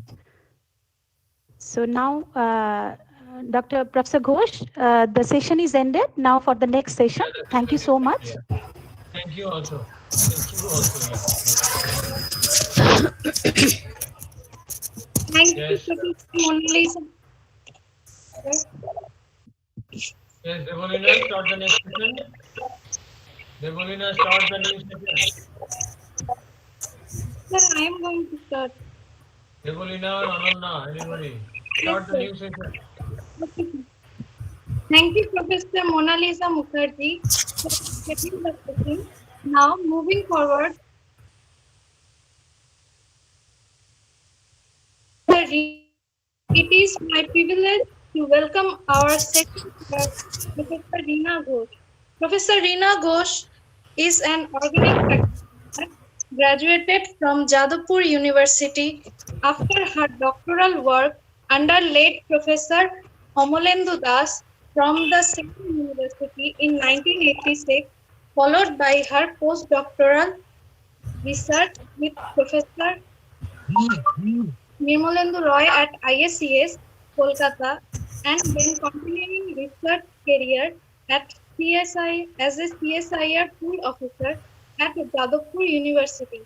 So now, Professor Ghosh, the session is ended. Now for the next session. Thank you so much. Thank you also. Thank you, Mona Lisa. Yes, Devolina, start the next session. Devolina, start the new session. Sir, I am going to start. Devolina, Ananda, anybody? Start the new session. Okay. Thank you, Professor Mona Lisa Mukherjee, for taking the session. Now, moving forward, it is my privilege to welcome our second guest, Professor Reena Ghosh. Professor Reena Ghosh is an organic practitioner, graduated from Jadavpur University after her doctoral work under late Professor Omolendu Das from the same university in 1986, followed by her postdoctoral research with Professor Nirmalendu Roy at ISCS, Kolkata, and then continuing research career at CSI as a CSIR field officer at Jadavpur University.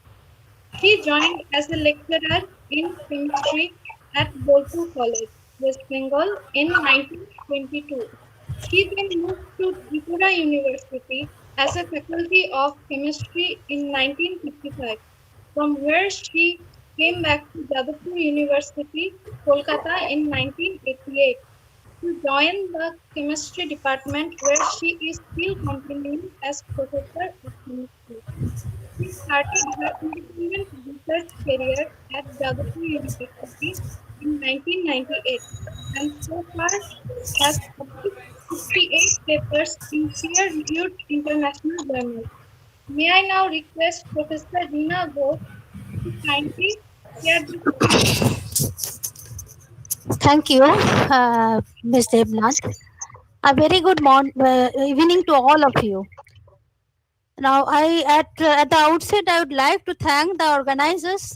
He joined as a lecturer in chemistry at Bolpur College, West Bengal in 1922. He then moved to Tripura University as a faculty of chemistry in 1955, from where she came back to Jadavpur University, Kolkata in 1988. to join the chemistry department where she is still continuing as professor of chemistry. She started her independent research career at Jagatpur University in 1998 and so far has published 58 papers in peer-reviewed international journals. May I now request Professor Reena Ghosh to kindly share this opportunity? Thank you, Ms. Devnath. A very good evening to all of you. Now, at the outset, I would like to thank the organizers,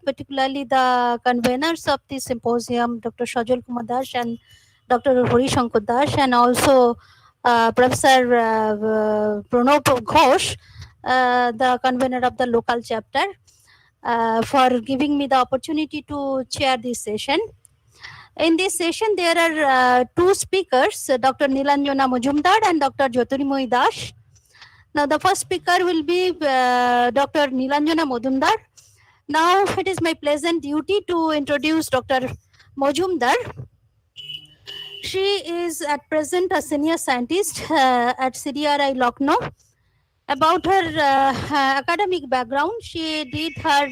particularly the conveners of the symposium, Dr. Shajal Kumar Das and Dr. Hori Shankar Das, and also Professor Pranab Ghosh, the convener of the local chapter, for giving me the opportunity to chair this session. In this session, there are two speakers, Dr. Nilanjana Majumdar and Dr. Jyotirmoyi Das. Now, the first speaker will be Dr. Nilanjana Majumdar. Now, it is my pleasant duty to introduce Dr. Majumdar. She is at present a senior scientist at CDRI Lucknow. About her academic background, she did her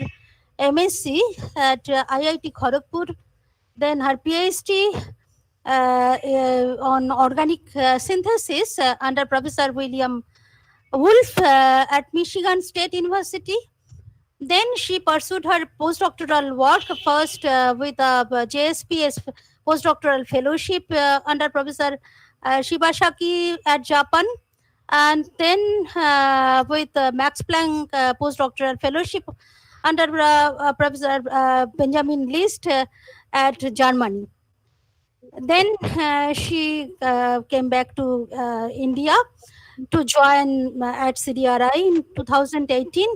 MSc at IIT Kharagpur, then her PhD on organic synthesis under Professor William Wolf at Michigan State University. Then she pursued her postdoctoral work first with JSPS postdoctoral fellowship under Professor Shibasaki at Japan, and then with Max Planck postdoctoral fellowship under Professor Benjamin List at Germany. Then she came back to India to join at CDRI in 2018.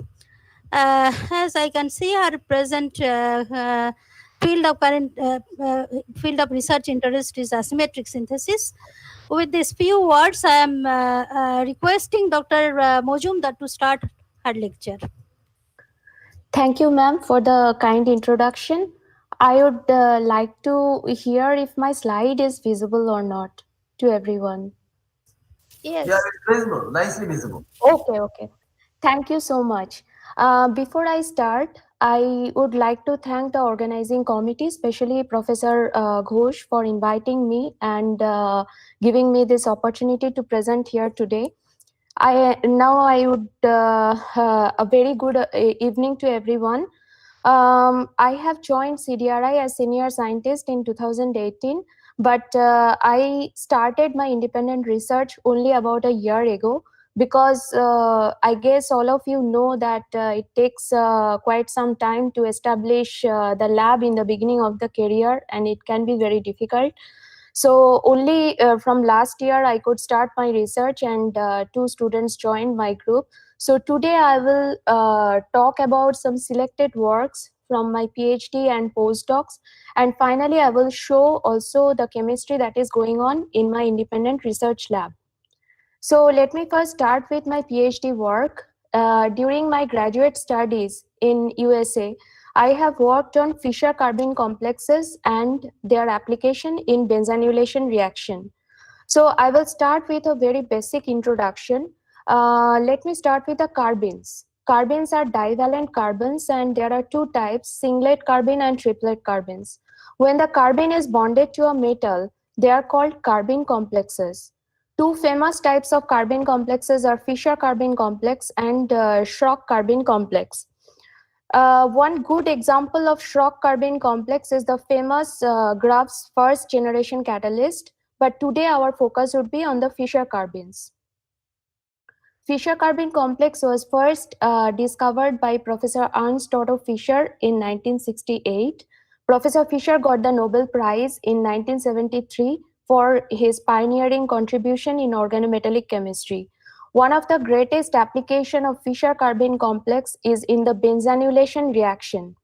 As I can see, her present field of research interest is asymmetric synthesis. With these few words, I am requesting Dr. Majumdar to start her lecture. Thank you, ma'am, for the kind introduction. I would like to hear if my slide is visible or not to everyone. Yes. Yeah, it's visible, nicely visible. Okay. Thank you so much. Before I start, I would like to thank the organizing committee, especially Professor Ghosh, for inviting me and giving me this opportunity to present here today. I would a very good evening to everyone. I have joined CDRI as senior scientist in 2018, but I started my independent research only about a year ago, because I guess all of you know that it takes quite some time to establish the lab in the beginning of the career, and it can be very difficult. So only from last year I could start my research, and two students joined my group. So today I will talk about some selected works from my PhD and postdocs, and finally I will show also the chemistry that is going on in my independent research lab. So let me first start with my PhD work. During my graduate studies in USA, I have worked on Fischer carbene complexes and their application in benzanylation reaction. So I will start with a very basic introduction. Let me start with the carbenes. Carbenes are divalent carbons, and there are two types, singlet carbene and triplet carbenes. When the carbene is bonded to a metal, they are called carbene complexes. Two famous types of carbene complexes are Fischer carbene complex and Schrock carbene complex. One good example of Schrock carbene complex is the famous Graf's first generation catalyst, but today our focus would be on the Fischer carbenes. Fischer carbene complex was first discovered by Professor Ernst Otto Fischer in 1968. Professor Fischer got the Nobel Prize in 1973 for his pioneering contribution in organometallic chemistry. One of the greatest application of Fischer carbene complex is in the benzanylation reaction.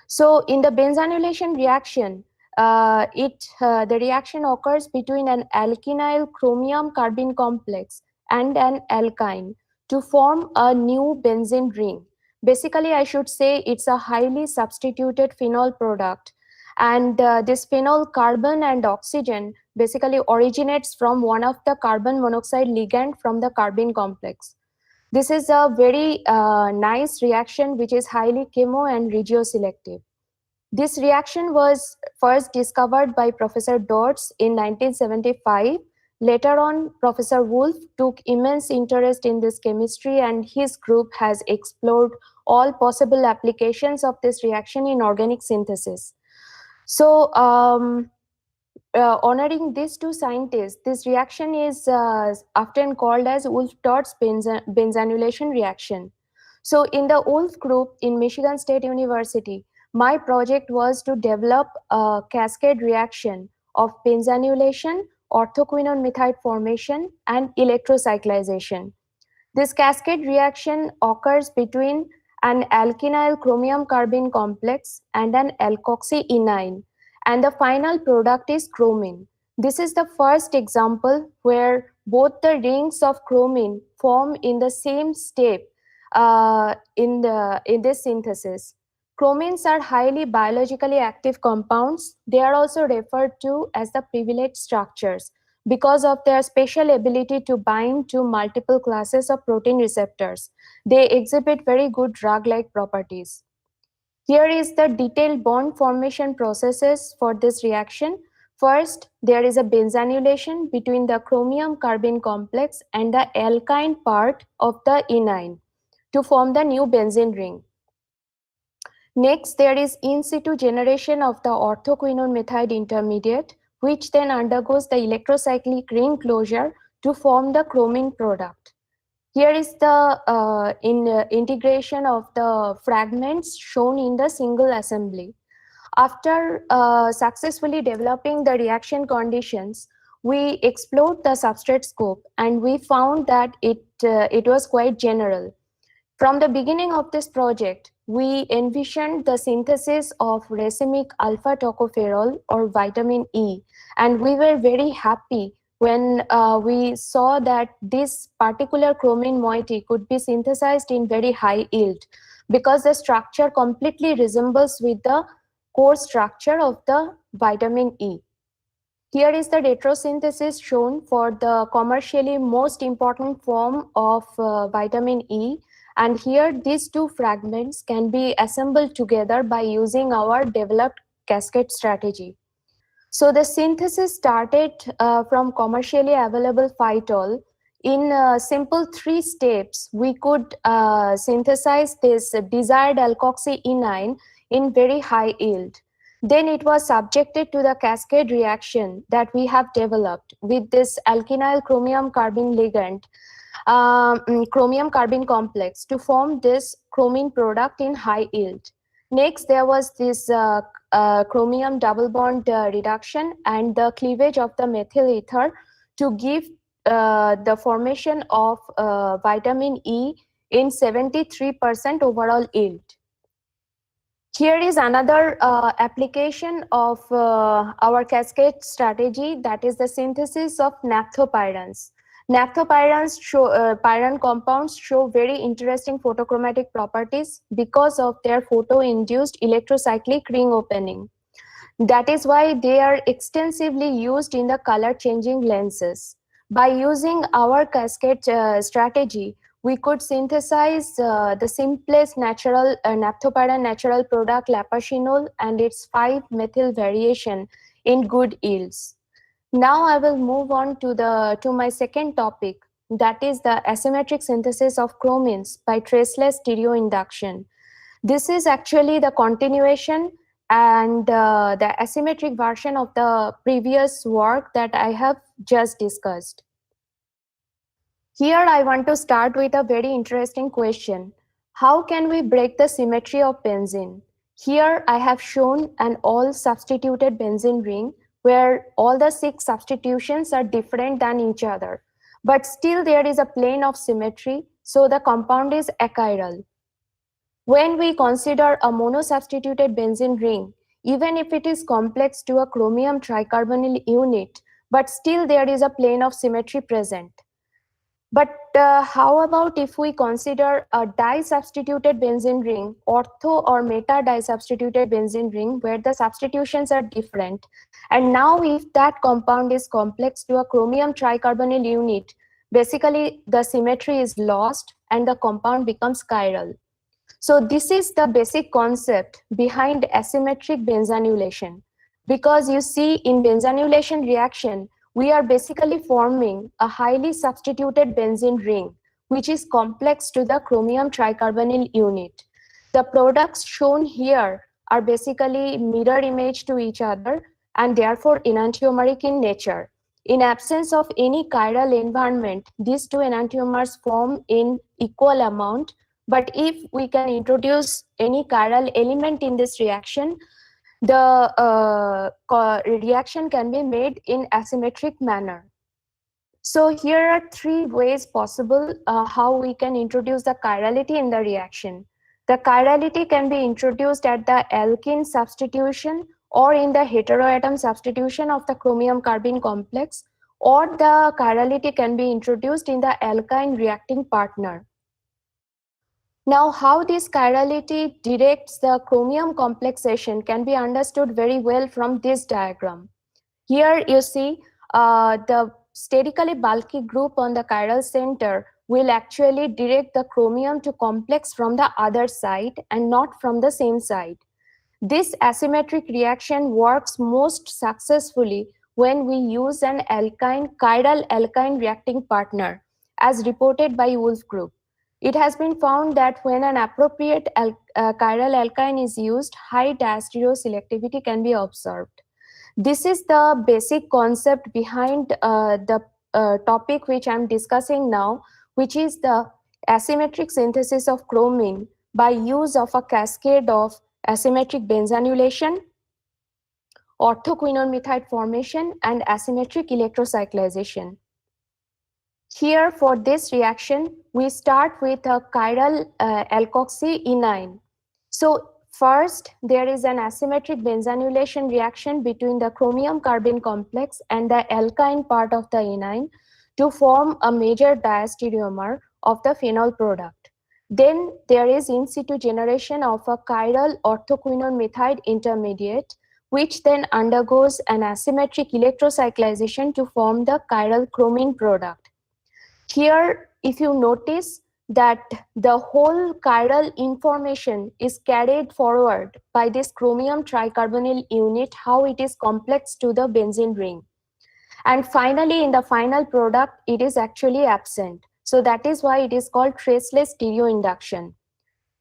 So in the benzanylation reaction, the reaction occurs between an alkynyl chromium carbene complex and an alkyne to form a new benzene ring. Basically, I should say it's a highly substituted phenol product. And this phenol carbon and oxygen basically originates from one of the carbon monoxide ligand from the carbene complex. This is a very nice reaction which is highly chemo and regioselective. This reaction was first discovered by Professor Dodds in 1975. Later on, Professor Wolf took immense interest in this chemistry, and his group has explored all possible applications of this reaction in organic synthesis. So, honoring these two scientists, this reaction is often called as Wolf-Dodds benzanylation reaction. So in the Wolf group in Michigan State University, my project was to develop a cascade reaction of benzanylation, orthoquinone methide formation, and electrocyclization. This cascade reaction occurs between an alkynyl chromium carbene complex and an alkoxy-enine, and the final product is chromine. This is the first example where both the rings of chromine form in the same step in this synthesis. Chromines are highly biologically active compounds. They are also referred to as the privileged structures because of their special ability to bind to multiple classes of protein receptors. They exhibit very good drug-like properties. Here is the detailed bond formation processes for this reaction. First, there is a benzanylation between the chromium carbene complex and the alkyne part of the enine to form the new benzene ring. Next, there is in situ generation of the orthoquinone methide intermediate, which then undergoes the electrocyclic ring closure to form the chromine product. Here is the integration of the fragments shown in the single assembly. After successfully developing the reaction conditions, we explored the substrate scope and we found that it was quite general. From the beginning of this project, we envisioned the synthesis of racemic alpha tocopherol or vitamin E, and we were very happy when we saw that this particular chromine moiety could be synthesized in very high yield because the structure completely resembles with the core structure of the vitamin E. Here is the retrosynthesis shown for the commercially most important form of vitamin E, and here these two fragments can be assembled together by using our developed cascade strategy. So the synthesis started from commercially available phytol. In simple 3 steps, we could synthesize this desired alkoxy-enine in very high yield. Then it was subjected to the cascade reaction that we have developed with this alkynyl chromium carbene ligand, chromium carbene complex to form this chromine product in high yield. Next, there was this chromium double bond reduction and the cleavage of the methyl ether to give the formation of vitamin E in 73% overall yield. Here is another application of our cascade strategy, that is the synthesis of naphthopyrans. Naphthopyrans pyran compounds show very interesting photochromatic properties because of their photo-induced electrocyclic ring opening. That is why they are extensively used in the color-changing lenses. By using our cascade strategy, we could synthesize the simplest natural naphthopyran natural product lapashinol and its 5-methyl variation in good yields. Now I will move on to my second topic, that is the asymmetric synthesis of chromines by traceless stereoinduction. This is actually the continuation and the asymmetric version of the previous work that I have just discussed. Here I want to start with a very interesting question. How can we break the symmetry of benzene? Here I have shown an all substituted benzene ring where all the 6 substitutions are different than each other. But still there is a plane of symmetry, so the compound is achiral. When we consider a mono-substituted benzene ring, even if it is complex to a chromium tricarbonyl unit, but still there is a plane of symmetry present. But how about if we consider a di-substituted benzene ring, ortho or meta di-substituted benzene ring, where the substitutions are different? And now if that compound is complex to a chromium tricarbonyl unit, basically the symmetry is lost and the compound becomes chiral. So this is the basic concept behind asymmetric benzanulation. Because you see, in benzanulation reaction, we are basically forming a highly substituted benzene ring, which is complex to the chromium tricarbonyl unit. The products shown here are basically mirror image to each other and therefore enantiomeric in nature. In absence of any chiral environment, these two enantiomers form in equal amount. But if we can introduce any chiral element in this reaction, the reaction can be made in asymmetric manner. So here are three ways possible how we can introduce the chirality in the reaction. The chirality can be introduced at the alkene substitution or in the heteroatom substitution of the chromium carbene complex, or the chirality can be introduced in the alkyne reacting partner. Now, how this chirality directs the chromium complexation can be understood very well from this diagram. Here you see the sterically bulky group on the chiral center will actually direct the chromium to complex from the other side and not from the same side. This asymmetric reaction works most successfully when we use an chiral alkyne reacting partner, as reported by Wolf group. It has been found that when an appropriate chiral alkyne is used, high diastereoselectivity can be observed. This is the basic concept behind the topic which I'm discussing now, which is the asymmetric synthesis of chromine by use of a cascade of asymmetric benzanulation, orthoquinone formation, and asymmetric electrocyclization. Here, for this reaction, we start with a chiral alkoxy-enine. So first, there is an asymmetric benzanulation reaction between the chromium carbene complex and the alkyne part of the enine to form a major diastereomer of the phenol product. Then there is in situ generation of a chiral orthoquinone intermediate, which then undergoes an asymmetric electrocyclization to form the chiral chromine product. Here, if you notice that the whole chiral information is carried forward by this chromium tricarbonyl unit, how it is complex to the benzene ring. And finally, in the final product, it is actually absent. So that is why it is called traceless stereoinduction.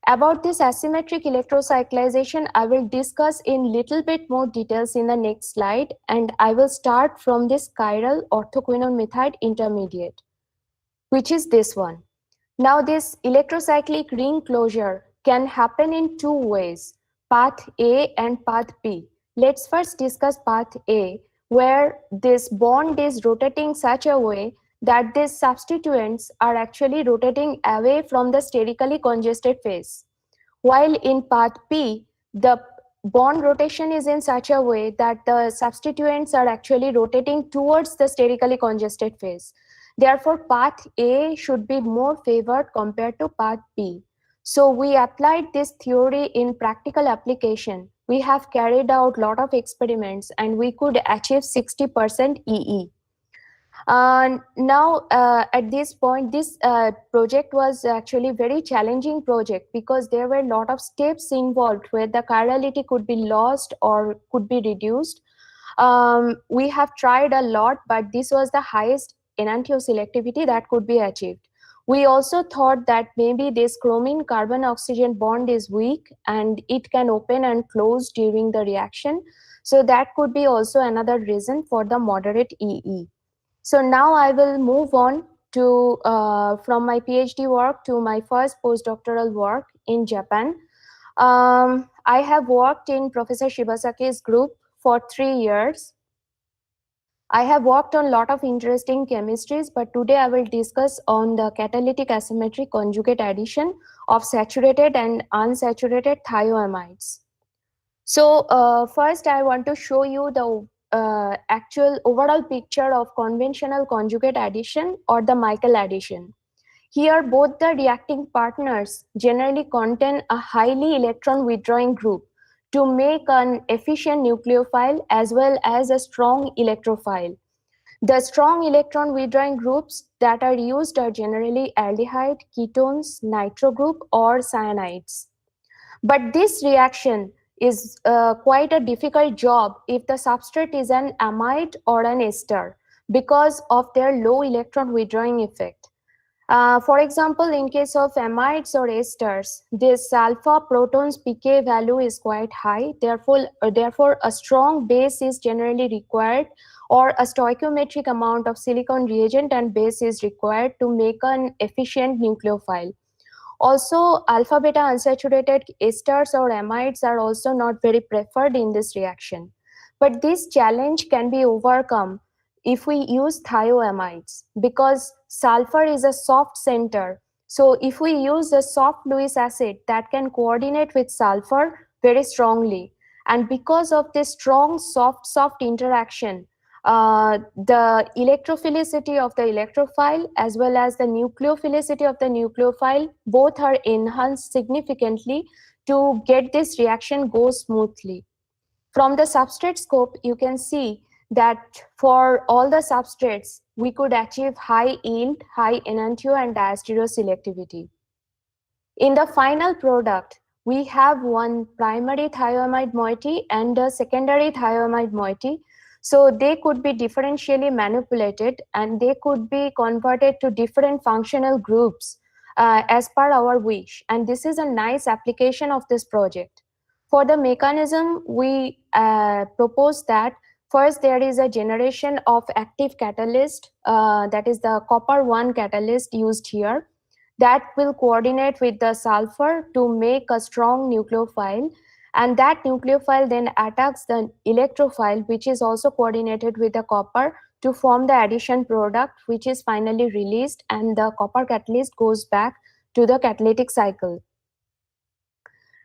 About this asymmetric electrocyclization, I will discuss in little bit more details in the next slide, and I will start from this chiral orthoquinone intermediate, which is this one. Now this electrocyclic ring closure can happen in two ways, path A and path B. Let's first discuss path A, where this bond is rotating such a way that these substituents are actually rotating away from the sterically congested phase. While in path B, the bond rotation is in such a way that the substituents are actually rotating towards the sterically congested phase. Therefore, path A should be more favored compared to path B. So we applied this theory in practical application. We have carried out a lot of experiments and we could achieve 60% EE. Now, at this point, this project was actually a very challenging project because there were a lot of steps involved where the chirality could be lost or could be reduced. We have tried a lot, but this was the highest enantioselectivity that could be achieved. We also thought that maybe this chromine carbon oxygen bond is weak and it can open and close during the reaction. So that could be also another reason for the moderate EE. So now I will move on to from my PhD work to my first postdoctoral work in Japan. I have worked in Professor Shibasaki's group for 3 years. I have worked on a lot of interesting chemistries, but today I will discuss on the catalytic asymmetric conjugate addition of saturated and unsaturated thioamides. So first I want to show you the actual overall picture of conventional conjugate addition or the Michael addition. Here, both the reacting partners generally contain a highly electron withdrawing group to make an efficient nucleophile as well as a strong electrophile. The strong electron withdrawing groups that are used are generally aldehyde, ketones, nitro group, or cyanides. But this reaction is quite a difficult job if the substrate is an amide or an ester because of their low electron withdrawing effect. For example, in case of amides or esters, this alpha protons pK value is quite high. Therefore, a strong base is generally required, or a stoichiometric amount of silicon reagent and base is required to make an efficient nucleophile. Also, alpha beta unsaturated esters or amides are also not very preferred in this reaction. But this challenge can be overcome if we use thioamides, because sulfur is a soft center. So if we use a soft Lewis acid that can coordinate with sulfur very strongly, and because of this strong soft interaction, the electrophilicity of the electrophile as well as the nucleophilicity of the nucleophile both are enhanced significantly to get this reaction go smoothly. From the substrate scope, you can see that for all the substrates, we could achieve high yield, high enantio and diastero selectivity. In the final product, we have one primary thioamide moiety and a secondary thioamide moiety. So they could be differentially manipulated and they could be converted to different functional groups as per our wish. And this is a nice application of this project. For the mechanism, we propose that first there is a generation of active catalyst, that is the copper 1 catalyst used here, that will coordinate with the sulfur to make a strong nucleophile. And that nucleophile then attacks the electrophile, which is also coordinated with the copper to form the addition product, which is finally released, and the copper catalyst goes back to the catalytic cycle.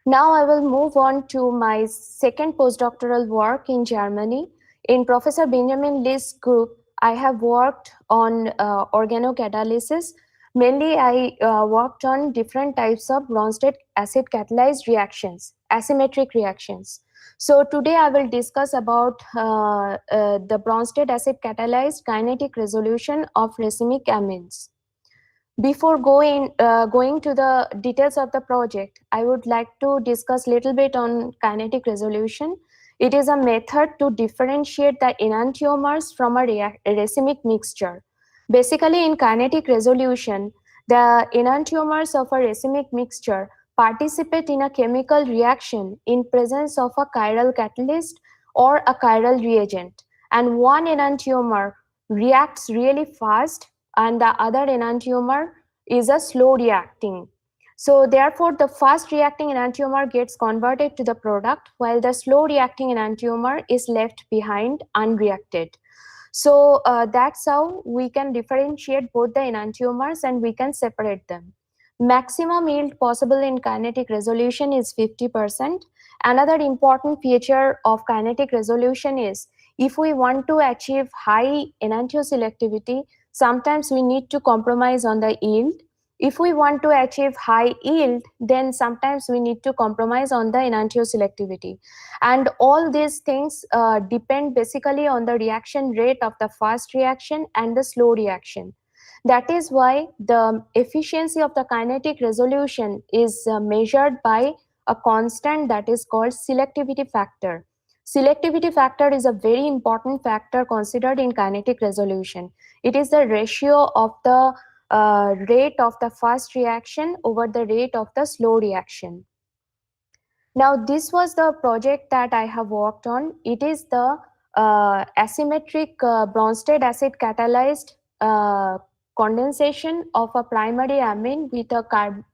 Now I will move on to my second postdoctoral work in Germany. In Professor Benjamin Lee's group, I have worked on organocatalysis. Mainly, I worked on different types of Bronsted acid catalyzed reactions, asymmetric reactions. So today I will discuss about the Bronsted acid catalyzed kinetic resolution of racemic amines. Before going to the details of the project, I would like to discuss a little bit on kinetic resolution. It is a method to differentiate the enantiomers from a racemic mixture. Basically, in kinetic resolution, the enantiomers of a racemic mixture participate in a chemical reaction in presence of a chiral catalyst or a chiral reagent. And one enantiomer reacts really fast and the other enantiomer is a slow reacting. So therefore, the fast reacting enantiomer gets converted to the product while the slow reacting enantiomer is left behind unreacted. So that's how we can differentiate both the enantiomers and we can separate them. Maximum yield possible in kinetic resolution is 50%. Another important feature of kinetic resolution is if we want to achieve high enantioselectivity, sometimes we need to compromise on the yield. If we want to achieve high yield, then sometimes we need to compromise on the enantioselectivity. And all these things depend basically on the reaction rate of the fast reaction and the slow reaction. That is why the efficiency of the kinetic resolution is measured by a constant that is called selectivity factor. Selectivity factor is a very important factor considered in kinetic resolution. It is the ratio of the rate of the fast reaction over the rate of the slow reaction. Now, this was the project that I have worked on. It is the asymmetric Bronsted acid catalyzed condensation of a primary amine with a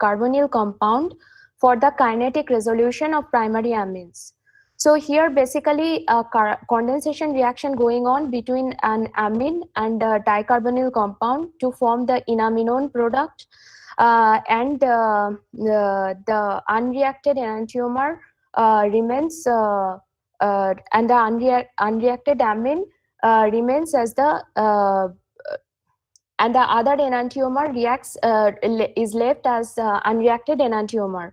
carbonyl compound for the kinetic resolution of primary amines. So here basically a condensation reaction going on between an amine and a dicarbonyl compound to form the enaminone product, and the unreacted enantiomer remains unreacted amine remains as the and the other enantiomer reacts is left as unreacted enantiomer.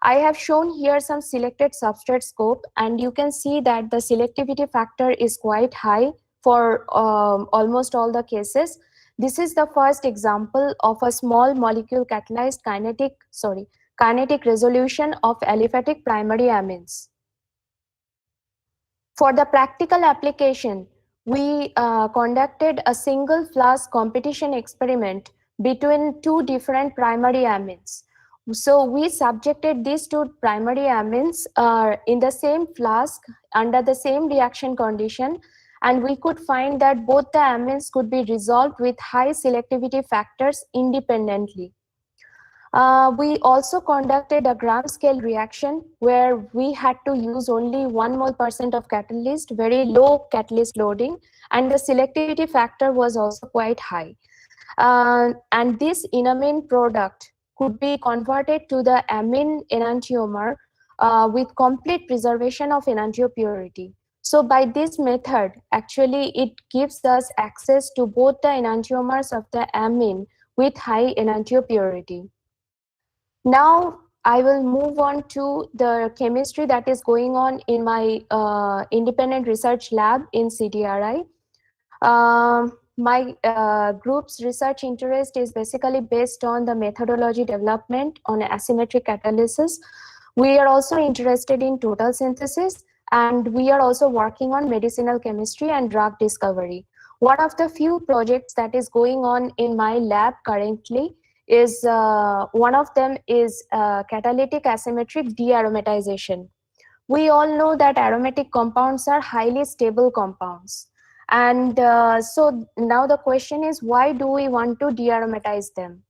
I have shown here some selected substrate scope, and you can see that the selectivity factor is quite high for almost all the cases. This is the first example of a small molecule catalyzed kinetic resolution of aliphatic primary amines. For the practical application, we conducted a single flask competition experiment between two different primary amines. So we subjected these two primary amines in the same flask under the same reaction condition, and we could find that both the amines could be resolved with high selectivity factors independently. We also conducted a gram scale reaction where we had to use only 1% mole of catalyst, very low catalyst loading, and the selectivity factor was also quite high. And this enamine product could be converted to the amine enantiomer with complete preservation of enantiopurity. So by this method, actually it gives us access to both the enantiomers of the amine with high enantiopurity. Now I will move on to the chemistry that is going on in my independent research lab in CDRI. My group's research interest is basically based on the methodology development on asymmetric catalysis. We are also interested in total synthesis, and we are also working on medicinal chemistry and drug discovery. One of the few projects that is going on in my lab currently is one of them is catalytic asymmetric dearomatization. We all know that aromatic compounds are highly stable compounds. And so now the question is, why do we want to dearomatize them?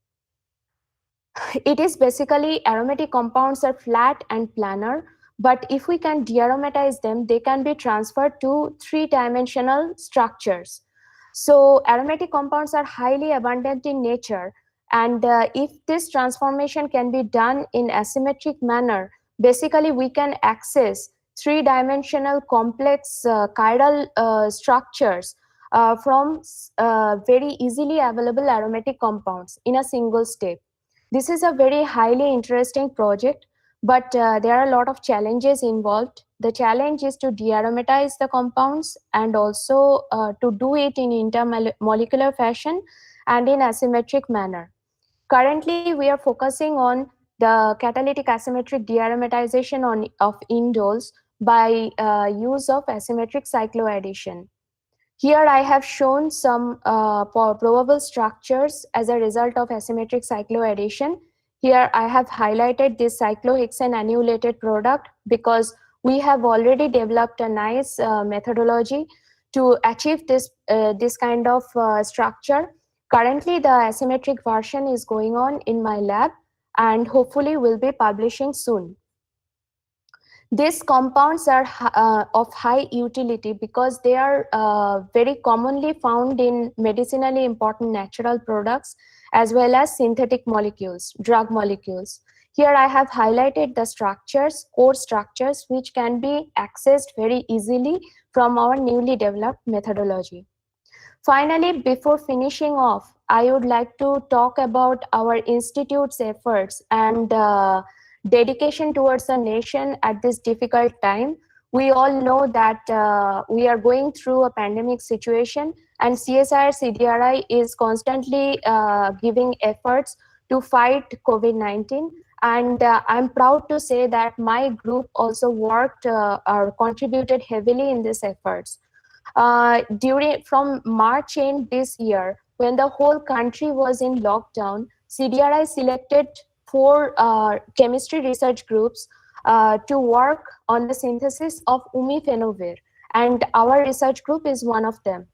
It is basically aromatic compounds are flat and planar, but if we can dearomatize them, they can be transferred to three-dimensional structures. So aromatic compounds are highly abundant in nature, and if this transformation can be done in asymmetric manner, basically we can access three-dimensional complex chiral structures from very easily available aromatic compounds in a single step. This is a very highly interesting project, but there are a lot of challenges involved. The challenge is to dearomatize the compounds and also to do it in intermolecular fashion and in asymmetric manner. Currently, we are focusing on the catalytic asymmetric dearomatization of indoles by use of asymmetric cycloaddition. Here I have shown some probable structures as a result of asymmetric cycloaddition. Here I have highlighted this cyclohexane annulated product because we have already developed a nice methodology to achieve this kind of structure. Currently, the asymmetric version is going on in my lab, and hopefully will be publishing soon. These compounds are of high utility because they are very commonly found in medicinally important natural products as well as synthetic molecules, drug molecules. Here I have highlighted the structures, core structures, which can be accessed very easily from our newly developed methodology. Finally, before finishing off, I would like to talk about our institute's efforts and dedication towards the nation at this difficult time. We all know that we are going through a pandemic situation, and CSIR CDRI is constantly giving efforts to fight COVID-19. And I'm proud to say that my group also worked or contributed heavily in these efforts. From March end this year, when the whole country was in lockdown, CDRI selected 4 chemistry research groups to work on the synthesis of umifenovir, and our research group is one of them.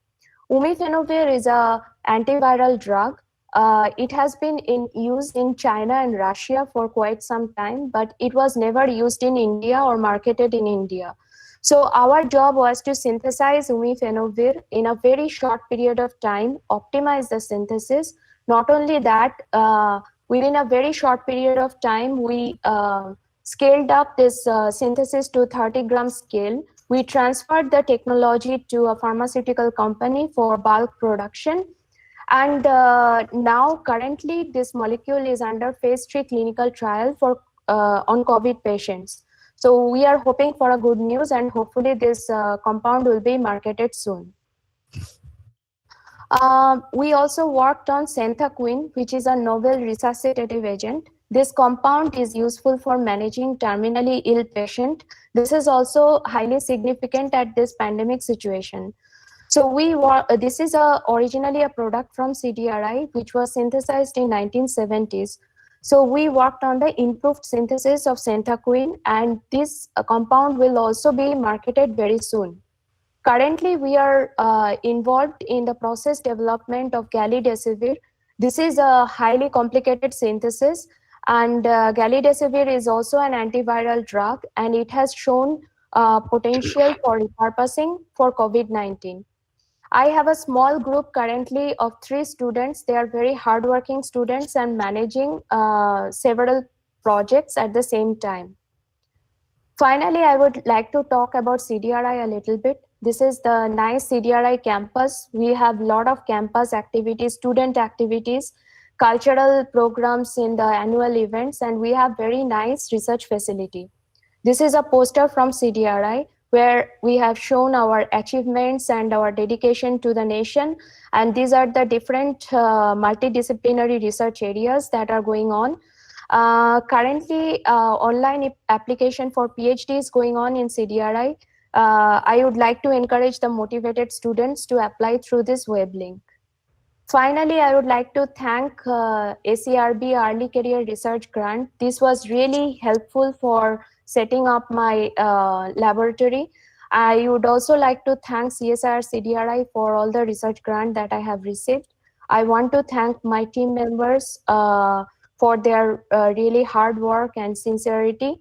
Umifenovir is an antiviral drug. It has been in use in China and Russia for quite some time, but it was never used in India or marketed in India. So our job was to synthesize umifenovir in a very short period of time, optimize the synthesis. Not only that, within a very short period of time, we scaled up this synthesis to 30-gram scale We transferred the technology to a pharmaceutical company for bulk production. And now currently this molecule is under phase 3 clinical trial for on COVID patients. So we are hoping for a good news, and hopefully this compound will be marketed soon. We also worked on Centhaquin, which is a novel resuscitative agent. This compound is useful for managing terminally ill patient. This is also highly significant at this pandemic situation. So this is originally a product from CDRI, which was synthesized in 1970s. So we worked on the improved synthesis of Centhaquin, and this compound will also be marketed very soon. Currently, we are involved in the process development of galidesivir. This is a highly complicated synthesis, and galidesivir is also an antiviral drug, and it has shown potential for repurposing for COVID-19. I have a small group currently of 3 students. They are very hardworking students and managing several projects at the same time. Finally, I would like to talk about CDRI a little bit. This is the nice CDRI campus. We have a lot of campus activities, student activities, cultural programs in the annual events, and we have very nice research facility. This is a poster from CDRI where we have shown our achievements and our dedication to the nation. And these are the different multidisciplinary research areas that are going on. Currently, online application for PhD is going on in CDRI. I would like to encourage the motivated students to apply through this web link. Finally, I would like to thank ACRB Early Career Research Grant. This was really helpful for setting up my laboratory. I would also like to thank CSIR CDRI for all the research grant that I have received. I want to thank my team members for their really hard work and sincerity.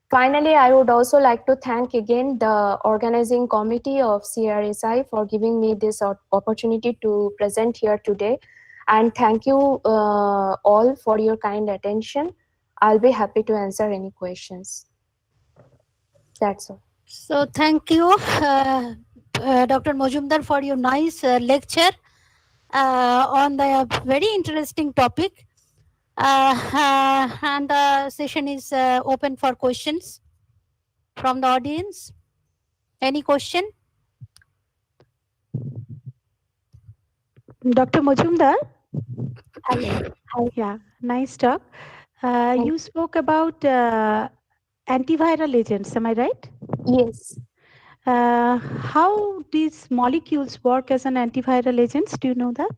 Finally, I would also like to thank again the organizing committee of CRSI for giving me this opportunity to present here today. And thank you all for your kind attention. I'll be happy to answer any questions. That's all. So thank you, Dr. Majumdar, for your nice lecture on the very interesting topic. And the session is open for questions from the audience. Any question? Dr. Majumdar? Yeah, nice talk. You spoke about antiviral agents, am I right? Yes. How these molecules work as an antiviral agents? Do you know that?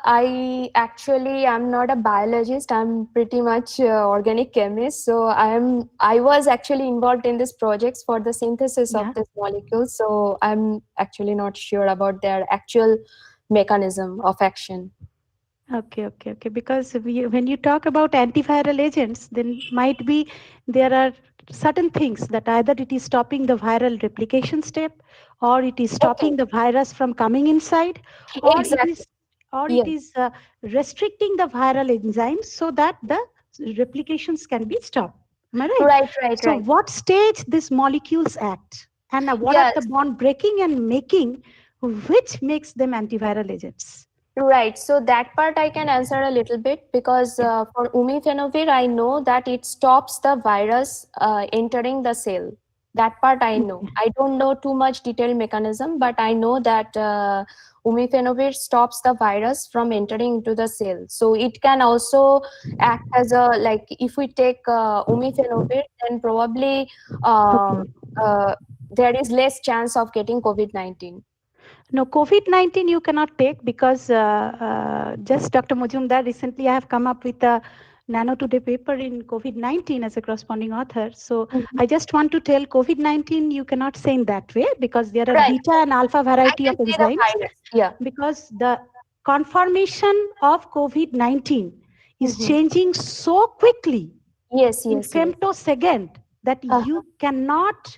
I actually am not a biologist. I'm pretty much organic chemist. So I was actually involved in this projects for the synthesis of this molecule. So I'm actually not sure about their actual mechanism of action. Okay. Because when you talk about antiviral agents, then might be there are certain things that either it is stopping the viral replication step, or it is stopping the virus from coming inside, or it is restricting the viral enzymes so that the replications can be stopped. Am I right? Right. So what stage these molecules act, and what are the bond breaking and making, which makes them antiviral agents? Right. So that part I can answer a little bit, because for Umifenovir, I know that it stops the virus entering the cell. That part I know. I don't know too much detailed mechanism, but I know that Umifenovir stops the virus from entering into the cell. So it can also act as a, like, if we take Umifenovir, then probably there is less chance of getting COVID-19. No, COVID-19 you cannot take, because just Dr. Majumdar, recently I have come up with a Nano Today paper in COVID-19 as a corresponding author. So I just want to tell COVID-19 you cannot say in that way, because there are beta and alpha variety of enzymes. Because the conformation of COVID-19 is changing so quickly, in femtosecond, that you cannot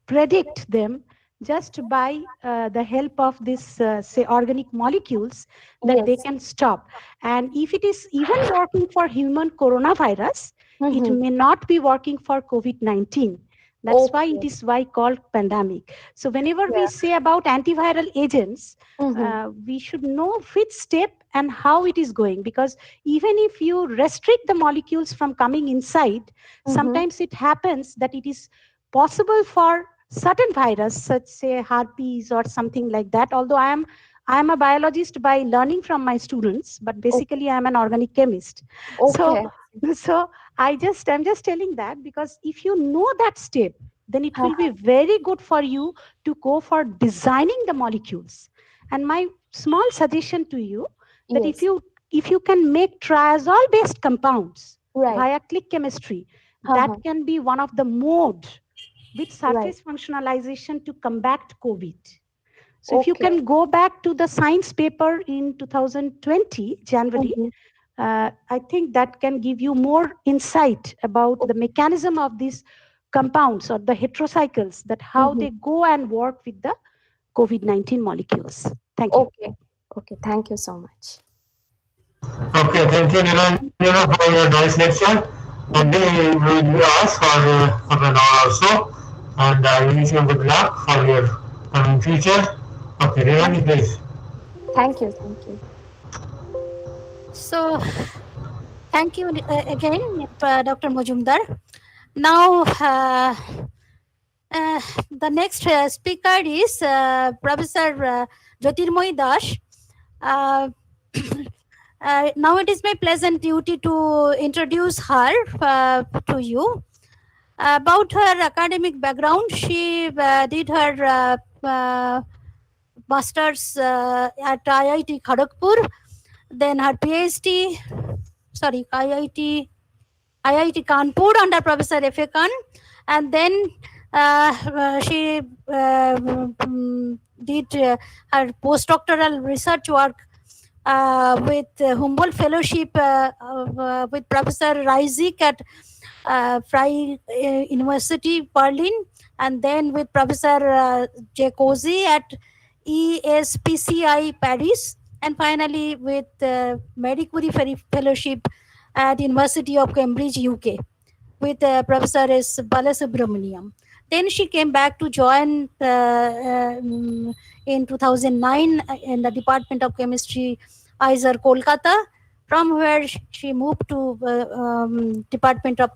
predict them just by the help of this say organic molecules, that they can stop. And if it is even working for human coronavirus, it may not be working for COVID-19. That's why it is called pandemic. So whenever we say about antiviral agents, we should know which step and how it is going, because even if you restrict the molecules from coming inside, sometimes it happens that it is possible for certain virus, such say herpes or something like that. Although I am a biologist by learning from my students, but basically I am an organic chemist. So I'm just telling that because if you know that step, then it will be very good for you to go for designing the molecules. And my small suggestion to you that if you can make triazole based compounds via click chemistry, that can be one of the mode with surface functionalization to combat COVID. So if you can go back to the science paper in 2020, January, I think that can give you more insight about the mechanism of these compounds or the heterocycles, that how they go and work with the COVID-19 molecules. Thank you. Okay, thank you so much. Okay, thank you, Niranjana, for your nice lecture. And then we will ask for an hour also. And I wish you good luck for your coming future. Okay, Niranjana, please. Thank you. So, thank you again, Dr. Majumdar. Now, the next speaker is Professor Jyotirmoyi Das. Now it is my pleasant duty to introduce her to you. About her academic background, she did her master's at IIT Kharagpur, then her PhD, IIT Kanpur under Professor F.A. Khan, and then she did her postdoctoral research work with Humboldt Fellowship with Professor Reisig at Freie University Berlin, and then with Professor J. Cozy at ESPCI Paris, and finally with Marie Curie Fellowship at University of Cambridge, UK, with Professor S. Balasubramaniam. Then she came back to join in 2009 in the Department of Chemistry, IISER, Kolkata, from where she moved to Department of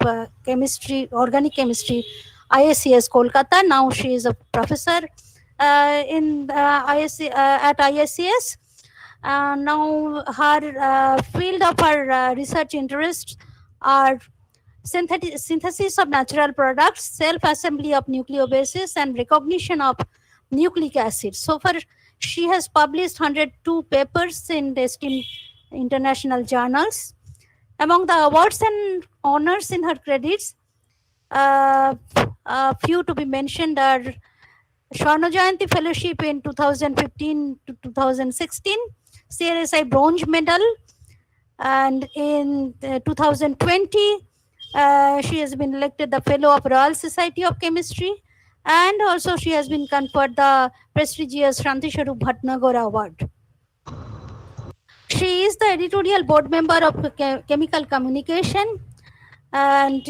Chemistry, Organic Chemistry, ISCS, Kolkata. Now she is a professor in at ISCS. Now her field of her research interests are synthesis of natural products, self-assembly of nucleobases, and recognition of nucleic acids. So far, she has published 102 papers in esteemed international journals. Among the awards and honors in her credits, a few to be mentioned are Swarna Jayanti Fellowship in 2015 to 2016, CRSI Bronze Medal, and in 2020, she has been elected the Fellow of Royal Society of Chemistry, and also she has been conferred the prestigious Shanti Swarup Bhatnagar Award. She is the editorial board member of Chemical Communication, and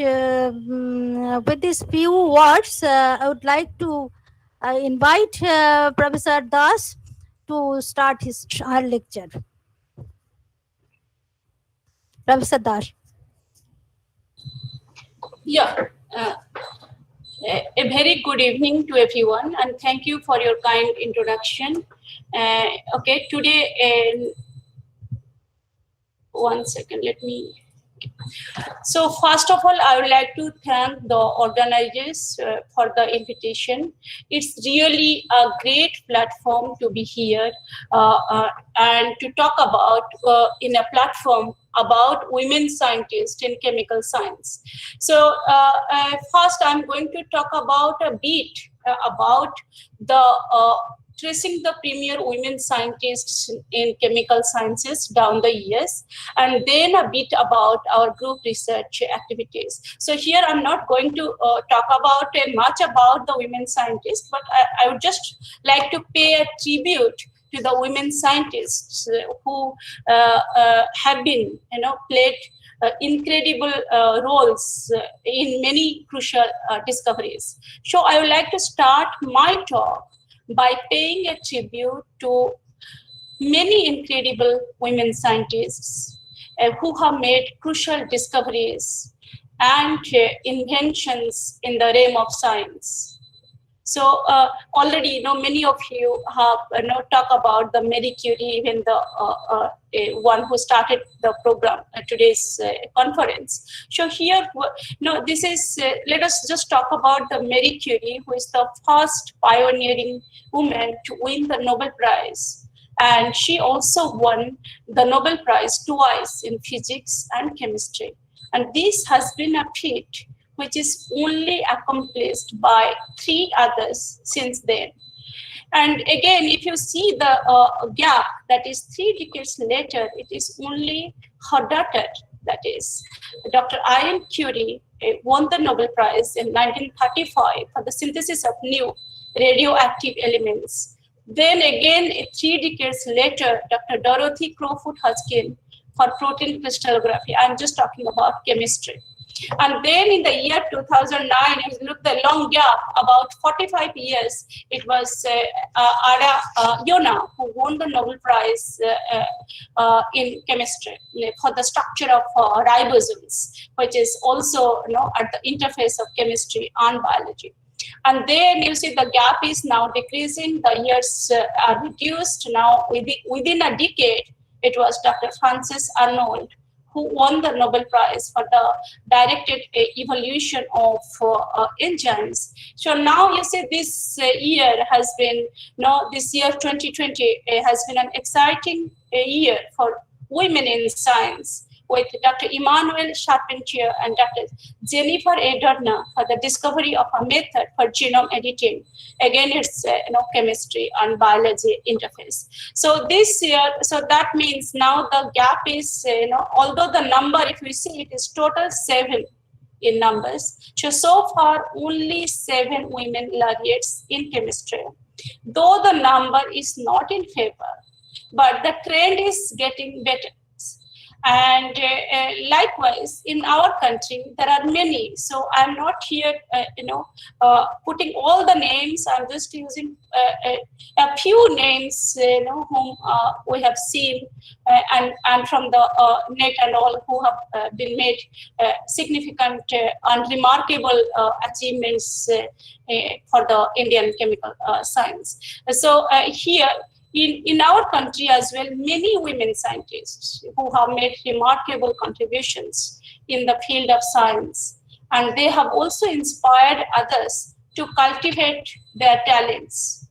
with these few words, I would like to invite Professor Das to start her lecture. Professor Das. Yeah. A very good evening to everyone, and thank you for your kind introduction. Okay, today, one second, let me. So first of all, I would like to thank the organizers for the invitation. It's really a great platform to be here and to talk about in a platform about women scientists in chemical science. So first I'm going to talk about a bit about the tracing the premier women scientists in chemical sciences down the years, and then a bit about our group research activities. So here I'm not going to talk about much about the women scientists, but I would just like to pay a tribute to the women scientists who have been, played incredible roles in many crucial discoveries. So I would like to start my talk by paying a tribute to many incredible women scientists who have made crucial discoveries and inventions in the realm of science. So already, many of you have talked about the Marie Curie, even the one who started the program today's conference. So here, this is, let us just talk about the Marie Curie, who is the first pioneering woman to win the Nobel Prize. And she also won the Nobel Prize twice in physics and chemistry. And this has been a feat which is only accomplished by 3 others since then. And again, if you see the gap, that is 3 decades later, it is only her daughter, that is Dr. Irene Curie, won the Nobel Prize in 1935 for the synthesis of new radioactive elements. Then again, 3 decades later, Dr. Dorothy Crowfoot Hodgkin for protein crystallography. I'm just talking about chemistry. And then in the year 2009, if you look the long gap, about 45 years, it was Ada Yona who won the Nobel Prize in chemistry for the structure of ribosomes, which is also at the interface of chemistry and biology. And then you see the gap is now decreasing, the years are reduced. Now within a decade, it was Dr. Frances Arnold who won the Nobel Prize for the directed evolution of enzymes. So now you see this year has been, this year 2020 has been an exciting year for women in science, with Dr. Emmanuelle Charpentier and Dr. Jennifer A. Doudna for the discovery of a method for genome editing. Again, it's chemistry and biology interface. So this year, so that means now the gap is, although the number, if we see it is total 7 in numbers. So far, only 7 women laureates in chemistry. Though the number is not in favor, but the trend is getting better. And likewise, in our country, there are many. So I'm not here, putting all the names. I'm just using a few names, whom we have seen, and from the net and all, who have been made significant and remarkable achievements for the Indian chemical science. So here, in our country as well, many women scientists who have made remarkable contributions in the field of science, and they have also inspired others to cultivate their talents.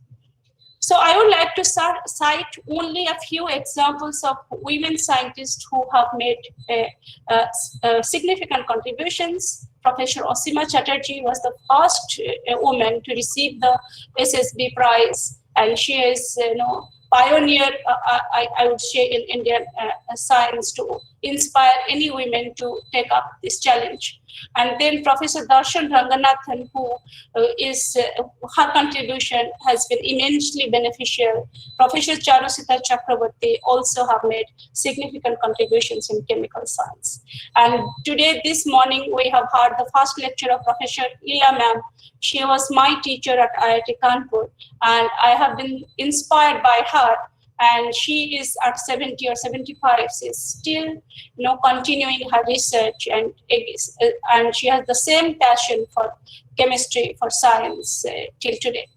So I would like to cite only a few examples of women scientists who have made significant contributions. Professor Osima Chatterjee was the first woman to receive the SSB Prize, and she is, pioneer, I would say, in Indian science to inspire any women to take up this challenge. And then Professor Darshan Ranganathan, who is, her contribution has been immensely beneficial. Professor Charusita Chakraborty also have made significant contributions in chemical science. And today, this morning, we have heard the first lecture of Professor Ila Ma'am. She was my teacher at IIT Kanpur, and I have been inspired by her. And she is at 70 or 75. She's still, continuing her research, and she has the same passion for chemistry, for science till today.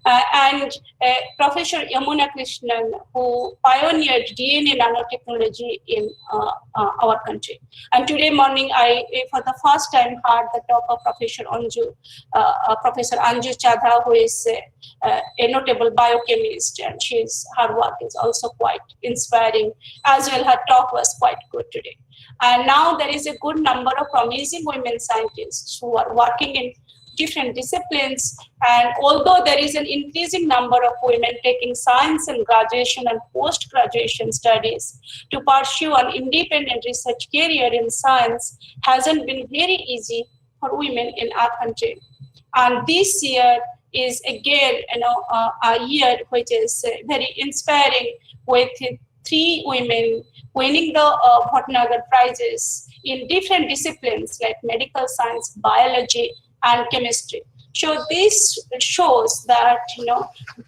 And Professor Yamuna Krishnan, who pioneered DNA nanotechnology in our country. And today morning, I, for the first time, heard the talk of Professor Anju Chadha, who is a notable biochemist, and her work is also quite inspiring. As well, her talk was quite good today. And now there is a good number of promising women scientists who are working in different disciplines. And although there is an increasing number of women taking science and graduation and post-graduation studies, to pursue an independent research career in science hasn't been very easy for women in our country. And this year is again, a year which is very inspiring, with 3 women winning the Bhatnagar prizes in different disciplines like medical science, biology, and chemistry. So this shows that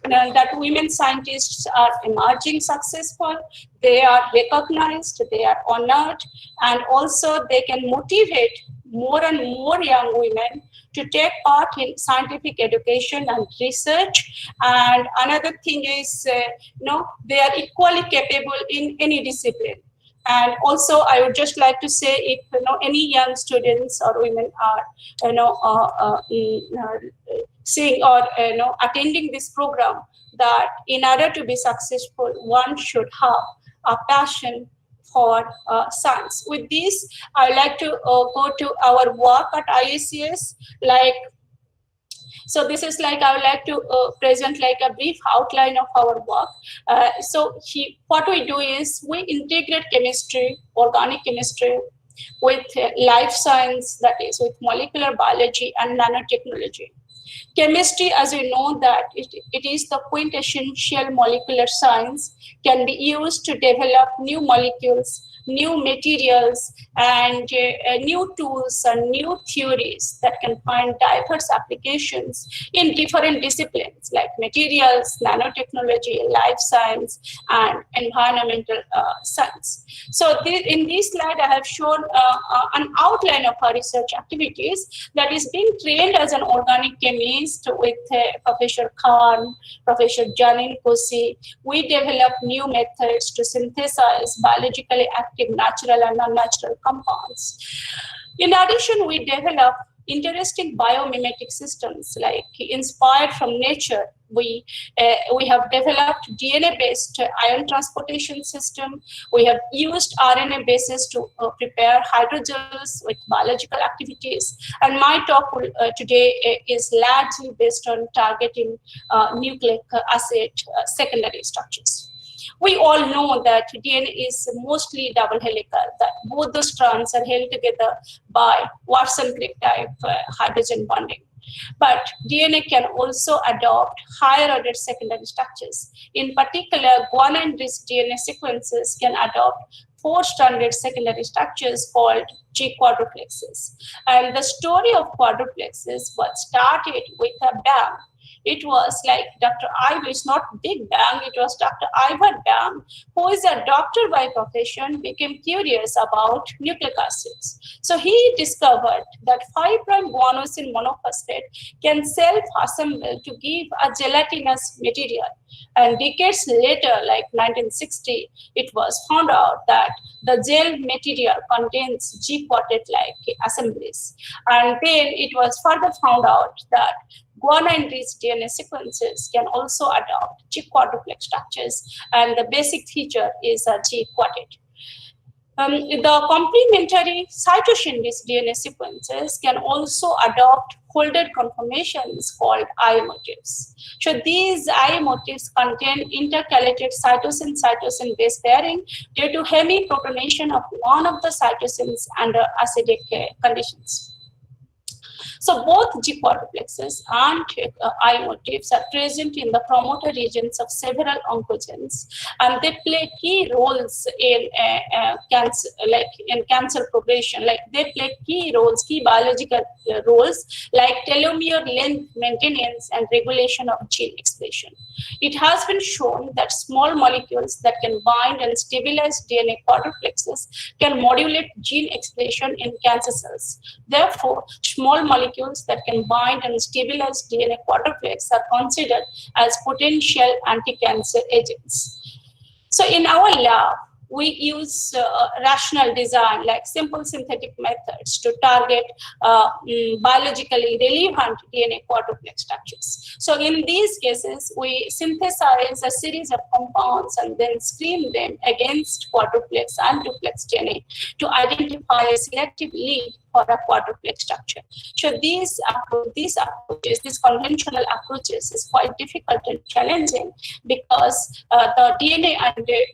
that women scientists are emerging successful. They are recognized, they are honored, and also they can motivate more and more young women to take part in scientific education and research. And another thing is, they are equally capable in any discipline. And also, I would just like to say, if any young students or women are, seeing or attending this program, that in order to be successful, one should have a passion for science. With this, I would like to go to our work at IACS. So this is I would like to present a brief outline of our work. What we do is we integrate chemistry, organic chemistry, with life science, that is with molecular biology and nanotechnology. Chemistry, as we know that it is the quintessential molecular science, can be used to develop new molecules, new materials, and new tools and new theories that can find diverse applications in different disciplines like materials, nanotechnology, life science, and environmental science. So in this slide, I have shown an outline of our research activities that is being trained as an organic chemist with Professor Khan, Professor Janine Kosi. We develop new methods to synthesize biologically active natural and non-natural compounds. In addition, we develop interesting biomimetic systems inspired from nature. We have developed DNA-based ion transportation system. We have used RNA bases to prepare hydrogels with biological activities. And my talk today is largely based on targeting nucleic acid secondary structures. We all know that DNA is mostly double helical, that both the strands are held together by Watson-Crick type hydrogen bonding. But DNA can also adopt higher order secondary structures. In particular, guanine-rich DNA sequences can adopt 4-stranded secondary structures called G quadruplexes. And the story of quadruplexes was started with a bang. It was Dr. Ivor, it's not Big Bang, it was Dr. Ivor Bang, who is a doctor by profession, became curious about nucleic acids. So he discovered that 5' guanosine monophosphate can self-assemble to give a gelatinous material. And decades later, 1960, it was found out that the gel material contains G-quartet-like assemblies. And then it was further found out that guanine-rich DNA sequences can also adopt G-quadruplex structures, and the basic feature is a G-quartet. The complementary cytosine-rich DNA sequences can also adopt folded conformations called I motifs. So these I motifs contain intercalated cytosine-cytosine base pairing due to hemiprotonation of one of the cytosines under acidic conditions. So both G quadruplexes and I motifs are present in the promoter regions of several oncogenes, and they play key roles in cancer progression. They play key biological roles like telomere length maintenance and regulation of gene expression. It has been shown that small molecules that can bind and stabilize DNA quadruplexes can modulate gene expression in cancer cells. Therefore, small molecules that can bind and stabilize DNA quadruplex are considered as potential anti-cancer agents. So in our lab, we use rational design, simple synthetic methods to target biologically relevant DNA quadruplex structures. So in these cases, we synthesize a series of compounds and then screen them against quadruplex and duplex DNA to identify a selective lead for a quadruplex structure. So these approaches, these conventional approaches, is quite difficult and challenging because the DNA and the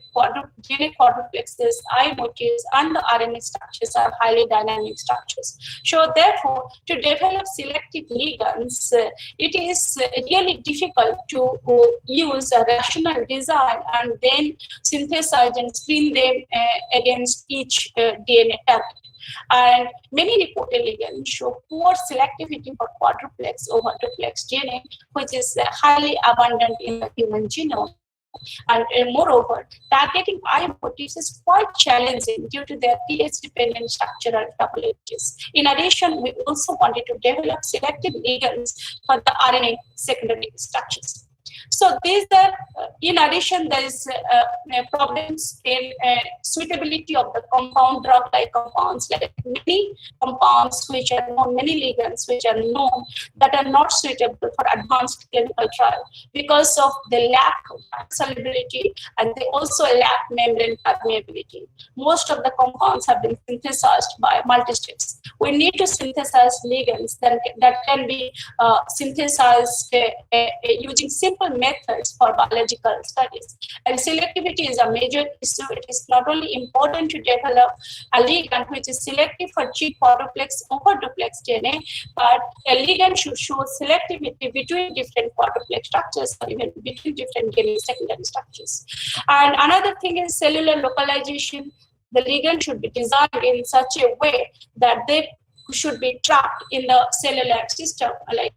DNA quadruplexes, I motifs, and the RNA structures are highly dynamic structures. So therefore, to develop selective ligands, it is really difficult to use a rational design and then synthesize and screen them against each DNA target. And many reported ligands show poor selectivity for quadruplex over duplex DNA, which is highly abundant in the human genome. And moreover, targeting I motifs is quite challenging due to their pH-dependent structural topologies. In addition, we also wanted to develop selective ligands for the RNA secondary structures. So these are, in addition, there is problems in suitability of the compound drug-like compounds, like many compounds which are known, many ligands which are known that are not suitable for advanced clinical trial because of the lack of solubility, and they also lack membrane permeability. Most of the compounds have been synthesized by multisteps. We need to synthesize ligands that can be synthesized using simple methods for biological studies. And selectivity is a major issue. It is not only important to develop a ligand which is selective for G quadruplex over duplex DNA, but a ligand should show selectivity between different quadruplex structures or even between different DNA secondary structures. And another thing is cellular localization. The ligand should be designed in such a way that they should be trapped in the cellular system. Like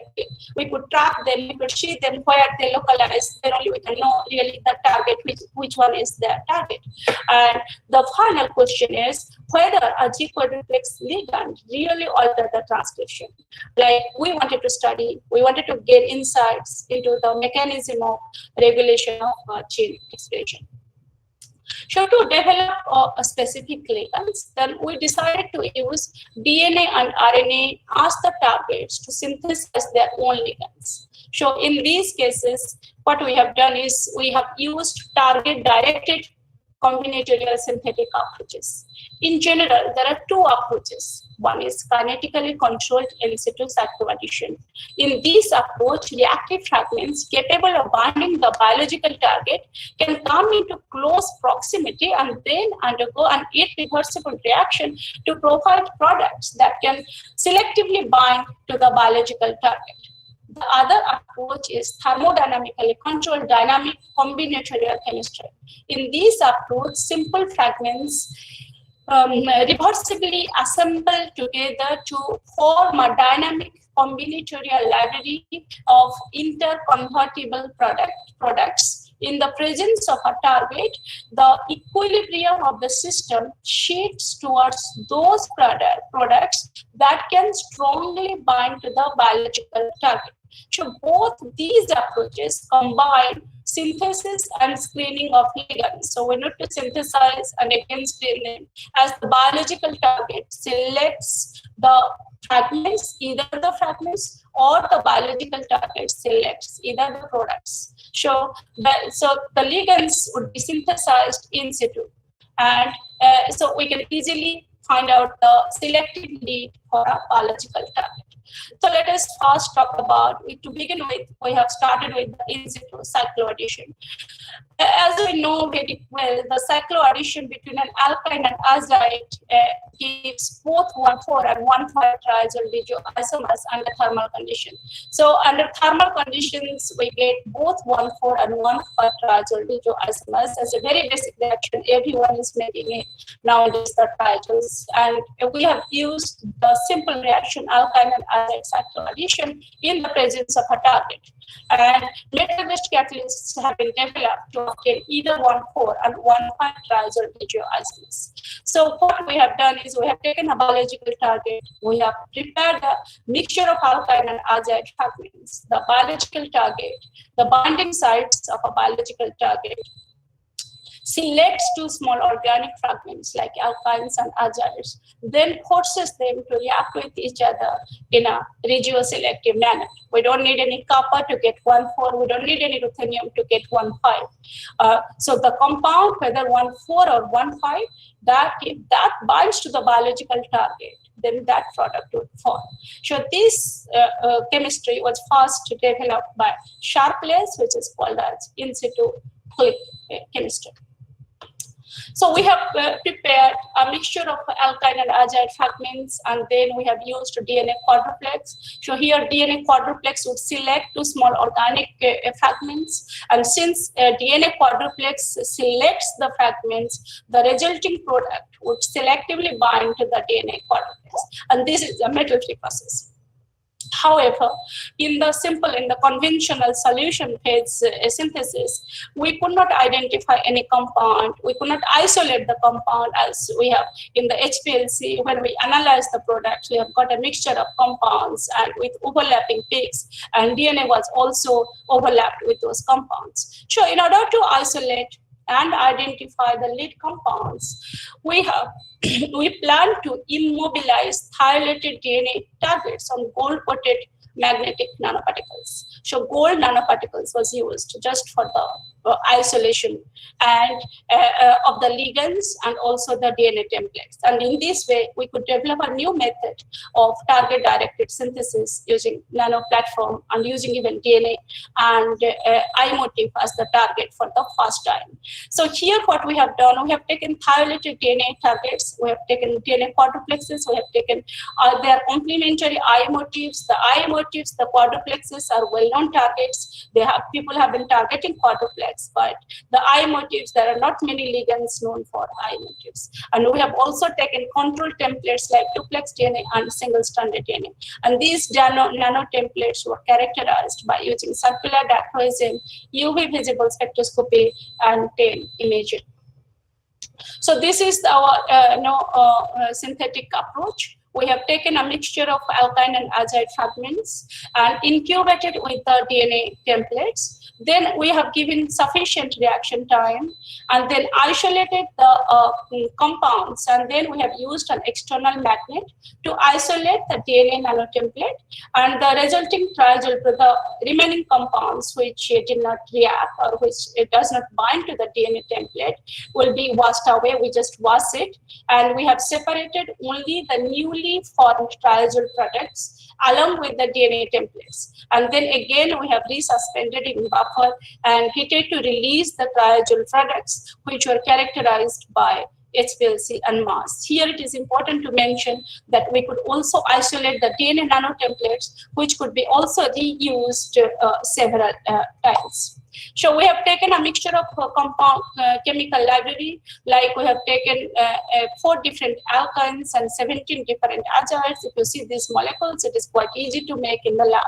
we could trap them, we could see them where they localize, then only we can know really the target, which one is their target. And the final question is whether a G quadruplex ligand really alter the transcription. Like we wanted to get insights into the mechanism of regulation of gene expression. So to develop a specific ligands, then we decided to use DNA and RNA as the targets to synthesize their own ligands. So in these cases, what we have done is we have used target-directed combinatorial synthetic approaches. In general, there are two approaches. One is kinetically controlled in situ cycloaddition. In this approach, reactive fragments capable of binding the biological target can come into close proximity and then undergo an irreversible reaction to provide products that can selectively bind to the biological target. The other approach is thermodynamically controlled dynamic combinatorial chemistry. In this approach, simple fragments reversibly assemble together to form a dynamic combinatorial library of interconvertible products. In the presence of a target, the equilibrium of the system shifts towards those products that can strongly bind to the biological target. So both these approaches combine synthesis and screening of ligands. So we need to synthesize and again screen them as the biological target selects the fragments, either the fragments or the biological target selects either the products. So the ligands would be synthesized in situ, and so we can easily find out the selective lead for a biological target. So let us first talk about, to begin with, we have started with the in situ cycloaddition. As we know very well, the cycloaddition between an alkyne and azide gives both 1,4 and 1,5 triazole digioisomers under thermal condition. So under thermal conditions, we get both 1,4 and 1,5 triazole digioisomers as a very basic reaction. Everyone is making it nowadays, the triazoles. And we have used the simple reaction alkyne and azide cycloaddition in the presence of a target. And metal-based catalysts have been developed to obtain either 1,4 and 1,5 triazole digioisomers. So what we have done is we have taken a biological target, we have prepared a mixture of alkyne and azide fragments, the biological target, the binding sites of a biological target, selects two small organic fragments like alkynes and azides, then forces them to react with each other in a regioselective manner. We don't need any copper to get 1,4. We don't need any ruthenium to get 1,5. So the compound, whether 1,4 or 1,5, that if that binds to the biological target, then that product would form. So this chemistry was first developed by Sharpless, which is called as in situ chemistry. So we have prepared a mixture of alkyne and azide fragments, and then we have used DNA quadruplex. So here DNA quadruplex would select two small organic fragments, and since DNA quadruplex selects the fragments, the resulting product would selectively bind to the DNA quadruplex, and this is a metal-free process. However, in the conventional solution phase synthesis, we could not identify any compound. We could not isolate the compound as we have in the HPLC. When we analyze the products, we have got a mixture of compounds and with overlapping peaks, and DNA was also overlapped with those compounds. So in order to isolate and identify the lead compounds, we plan to immobilize thiolated DNA targets on gold-coated magnetic nanoparticles. So gold nanoparticles was used just for the isolation and of the ligands and also the DNA templates. And in this way, we could develop a new method of target-directed synthesis using nano platform and using even DNA and I-motif as the target for the first time. So here what we have done, we have taken thiolated DNA targets, we have taken DNA quadruplexes, we have taken their complementary I-motifs. The I-motifs, the quadruplexes are well-known targets. People have been targeting quadruplex, but the I-motifs, there are not many ligands known for I-motifs. And we have also taken control templates like duplex DNA and single-stranded DNA. And these nano templates were characterized by using circular dactylism, UV visible spectroscopy, and TAME imaging. So this is our synthetic approach. We have taken a mixture of alkyne and azide fragments and incubated with the DNA templates. Then we have given sufficient reaction time and then isolated the compounds, and then we have used an external magnet to isolate the DNA nanotemplate, and the resulting triazole, the remaining compounds which did not react or which it does not bind to the DNA template will be washed away. We just wash it, and we have separated only the newly formed triazole products along with the DNA templates. And then again, we have resuspended in buffer and heated to release the triazole products, which were characterized by HPLC and mass. Here it is important to mention that we could also isolate the DNA nanotemplates, which could be also reused several times. So we have taken a mixture of compound chemical library, like we have taken 4 different alkynes and 17 different azides. If you see these molecules, it is quite easy to make in the lab.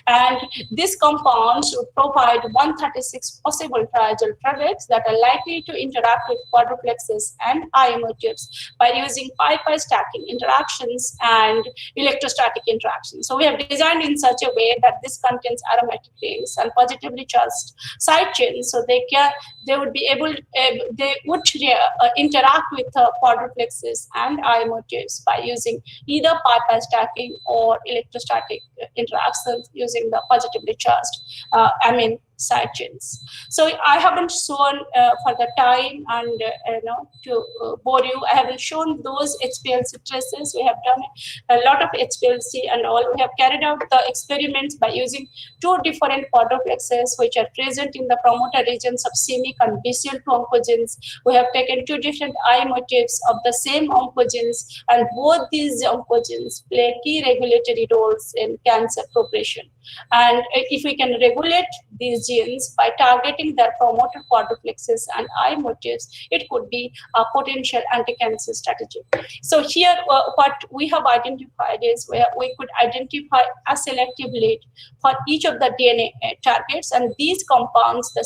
And these compounds would provide 136 possible triazole products that are likely to interact with quadruplexes and I-motifs by using pi-pi stacking interactions and electrostatic interactions. So we have designed in such a way that this contains aromatic rings and positively charged side chains, so they would be able they would interact with quadruplexes and I-motifs by using either pi-pi stacking or electrostatic interactions using the positively charged amine side chains. So I haven't shown for the time and to bore you, I haven't shown those HPLC traces. We have done a lot of HPLC and all. We have carried out the experiments by using 2 different quadruplexes which are present in the promoter regions of CMYC and BCL2 oncogenes. We have taken 2 different I-motifs of the same oncogenes, and both these oncogenes play key regulatory roles in cancer progression. And if we can regulate these genes by targeting their promoter quadruplexes and I-motifs, it could be a potential anti-cancer strategy. So here, what we have identified is where we could identify a selective lead for each of the DNA targets, and these compounds, the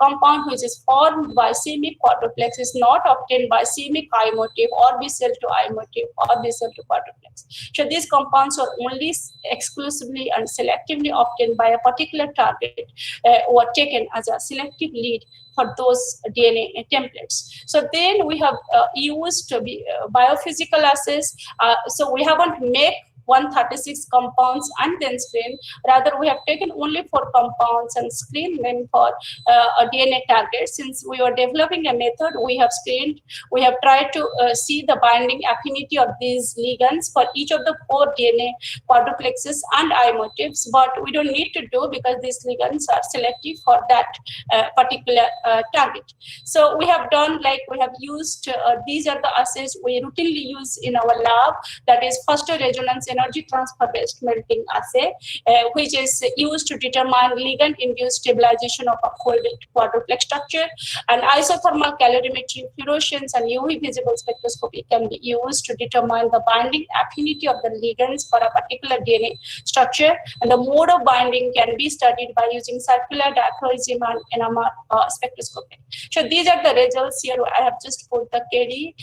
compound which is formed by CMYC quadruplex is not obtained by CMYC I-motif or BCL2 I-motif or BCL2 quadruplex. So these compounds are only exclusively and selectively obtained by a particular target were taken as a selective lead for those DNA templates. So then we have used biophysical assays. So we haven't made 136 compounds and then screen. Rather, we have taken only 4 compounds and screened them for a DNA target. Since we were developing a method, we have screened, we have tried to see the binding affinity of these ligands for each of the 4 DNA quadruplexes and I motifs, but we don't need to do because these ligands are selective for that particular target. So we have done, like we have used, these are the assays we routinely use in our lab, that is first resonance energy transfer based melting assay, which is used to determine ligand induced stabilization of a folded quadruplex structure, and isothermal calorimetry, fluorescence, and UV visible spectroscopy can be used to determine the binding affinity of the ligands for a particular DNA structure, and the mode of binding can be studied by using circular dichroism and NMR spectroscopy. So these are the results here. I have just put the KD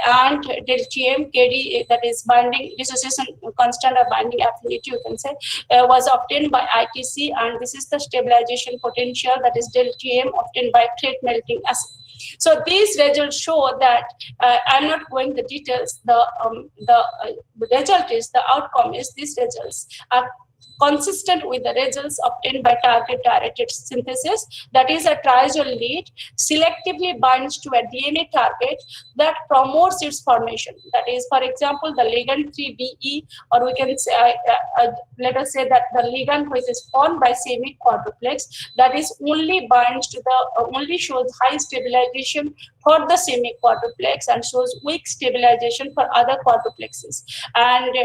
and deltium. KD, that is binding dissociation constant or binding affinity, you can say, was obtained by ITC, and this is the stabilization potential, that is deltium, obtained by plate melting assay. So these results show that I'm not going the details. The result is, the outcome is, these results are consistent with the results obtained by target-directed synthesis, that is a triazole lead selectively binds to a DNA target that promotes its formation. That is, for example, the ligand 3BE, or we can say, let us say that the ligand which is formed by semic quadruplex, that is only binds to the, only shows high stabilization for the semic quadruplex and shows weak stabilization for other quadruplexes. And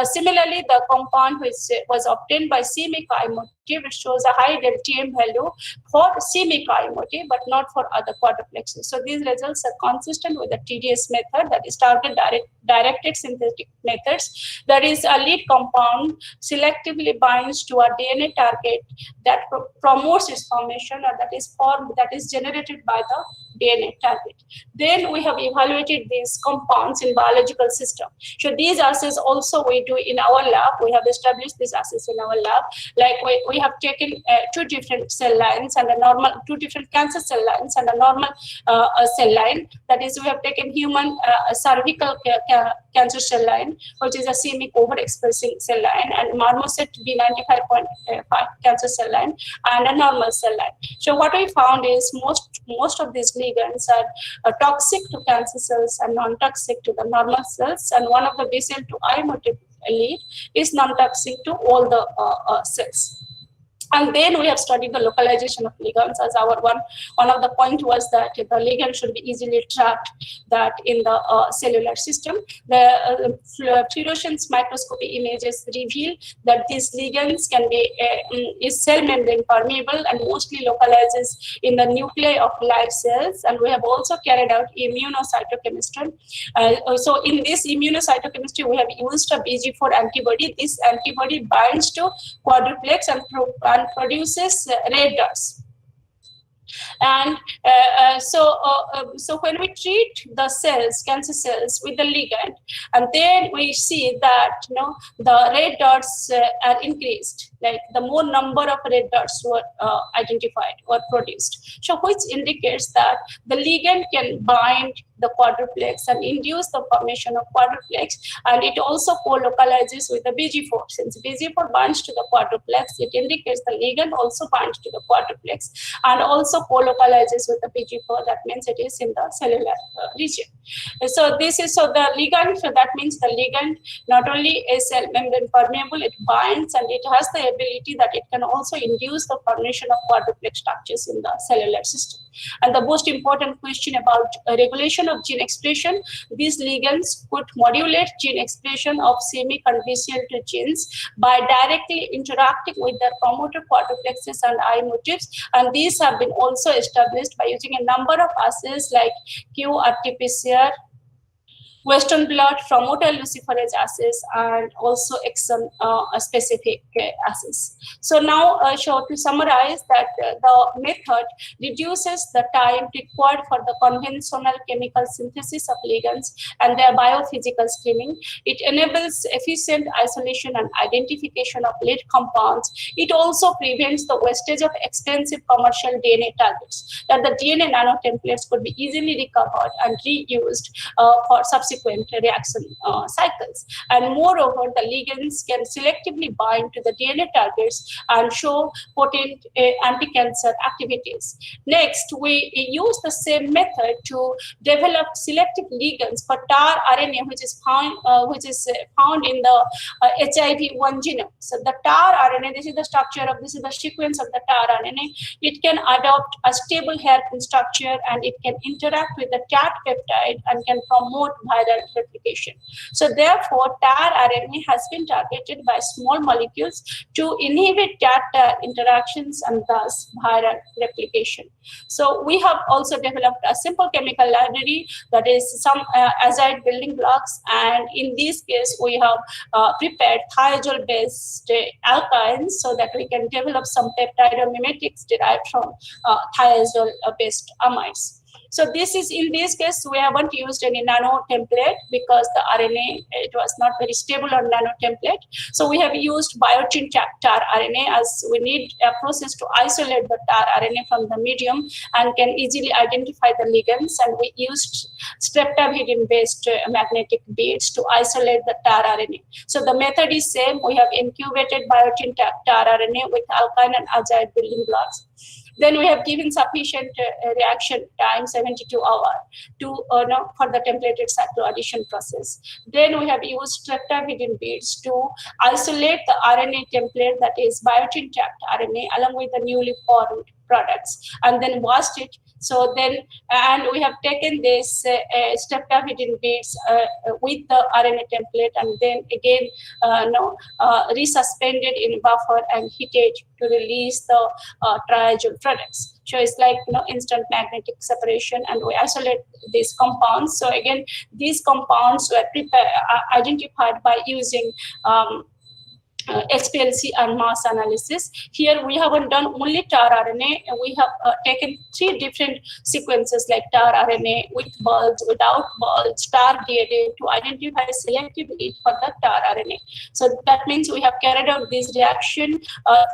similarly, the compound which was obtained by semic I motif, it shows a high deltium value for semic I motif, but not for other quadruplexes. So these results are consistent with the TDS method, that is target directed synthetic methods. That is, a lead compound selectively binds to a DNA target that promotes its formation, or that is formed, that is generated by the DNA target. Then we have evaluated these compounds in biological system. So these assays also we do in our lab. We have established these assays in our lab. Like we have taken 2 different cell lines and a normal, 2 different cancer cell lines and a normal cell line. That is, we have taken human cervical cancer cell line, which is a semic overexpressing cell line, and marmoset B95.5 cancer cell line, and a normal cell line. So what we found is most of these ligands are toxic to cancer cells and non-toxic to the normal cells, and one of the BCL2 I motif lead is non-toxic to all the cells. And then we have studied the localization of ligands, as our one of the point was that the ligand should be easily tracked that in the cellular system. The fluorescence microscopy images reveal that these ligands can be is cell membrane permeable and mostly localizes in the nuclei of live cells. And we have also carried out immunocytochemistry. So in this immunocytochemistry, we have used a BG4 antibody. This antibody binds to quadruplex and produces red dots. And so when we treat the cells, cancer cells, with the ligand, and then we see that the red dots are increased, like the more number of red dots were identified or produced. So which indicates that the ligand can bind the quadruplex and induce the formation of quadruplex, and it also co-localizes with the BG4. Since BG4 binds to the quadruplex, it indicates the ligand also binds to the quadruplex and also co-localizes with the BG4. That means it is in the cellular region. So this is, so the ligand, so that means the ligand not only is cell membrane permeable, it binds, and it has the ability that it can also induce the formation of quadruplex structures in the cellular system. And the most important question about regulation of gene expression, these ligands could modulate gene expression of semic and BCL2 genes by directly interacting with their promoter quadruplexes and I motifs, and these have been also established by using a number of assays like qRT-PCR, Western blot from luciferase acids, and also exon specific acids. So now, to summarize that the method reduces the time required for the conventional chemical synthesis of ligands and their biophysical screening. It enables efficient isolation and identification of lead compounds. It also prevents the wastage of expensive commercial DNA targets, that the DNA nanotemplates could be easily recovered and reused for subsequent reaction cycles. And moreover, the ligands can selectively bind to the DNA targets and show potent anti-cancer activities. Next, we use the same method to develop selective ligands for TAR RNA, which is found in the HIV-1 genome. So the TAR RNA, this is the sequence of the TAR RNA. It can adopt a stable hairpin structure, and it can interact with the TAT peptide and can promote viral replication. So therefore, TAR RNA has been targeted by small molecules to inhibit TAT interactions and thus viral replication. So we have also developed a simple chemical library that is some azide building blocks, and in this case we have prepared thiazole based alkynes so that we can develop some peptidomimetics derived from thiazole based amides. So this is, in this case, we haven't used any nano template because the RNA, it was not very stable on nano template. So we have used biotin TAR RNA, as we need a process to isolate the TAR RNA from the medium and can easily identify the ligands. And we used streptavidin based magnetic beads to isolate the TAR RNA. So the method is same. We have incubated biotin TAR RNA with alkyne and azide building blocks. Then we have given sufficient reaction time, 72 hours, for the templated cycloaddition process. Then we have used streptavidin beads to isolate the RNA template, that is biotin RNA, along with the newly formed products, and then washed it. So then, and we have taken this streptavidin beads with the RNA template, and then again, resuspended in buffer and heated to release the triazole products. So it's like instant magnetic separation, and we isolate these compounds. So again, these compounds were identified by using HPLC and mass analysis. Here we haven't done only TAR RNA, and we have taken 3 different sequences like TAR RNA with bulge, without bulge, TAR DNA to identify selective lead for the TAR RNA. So that means we have carried out this reaction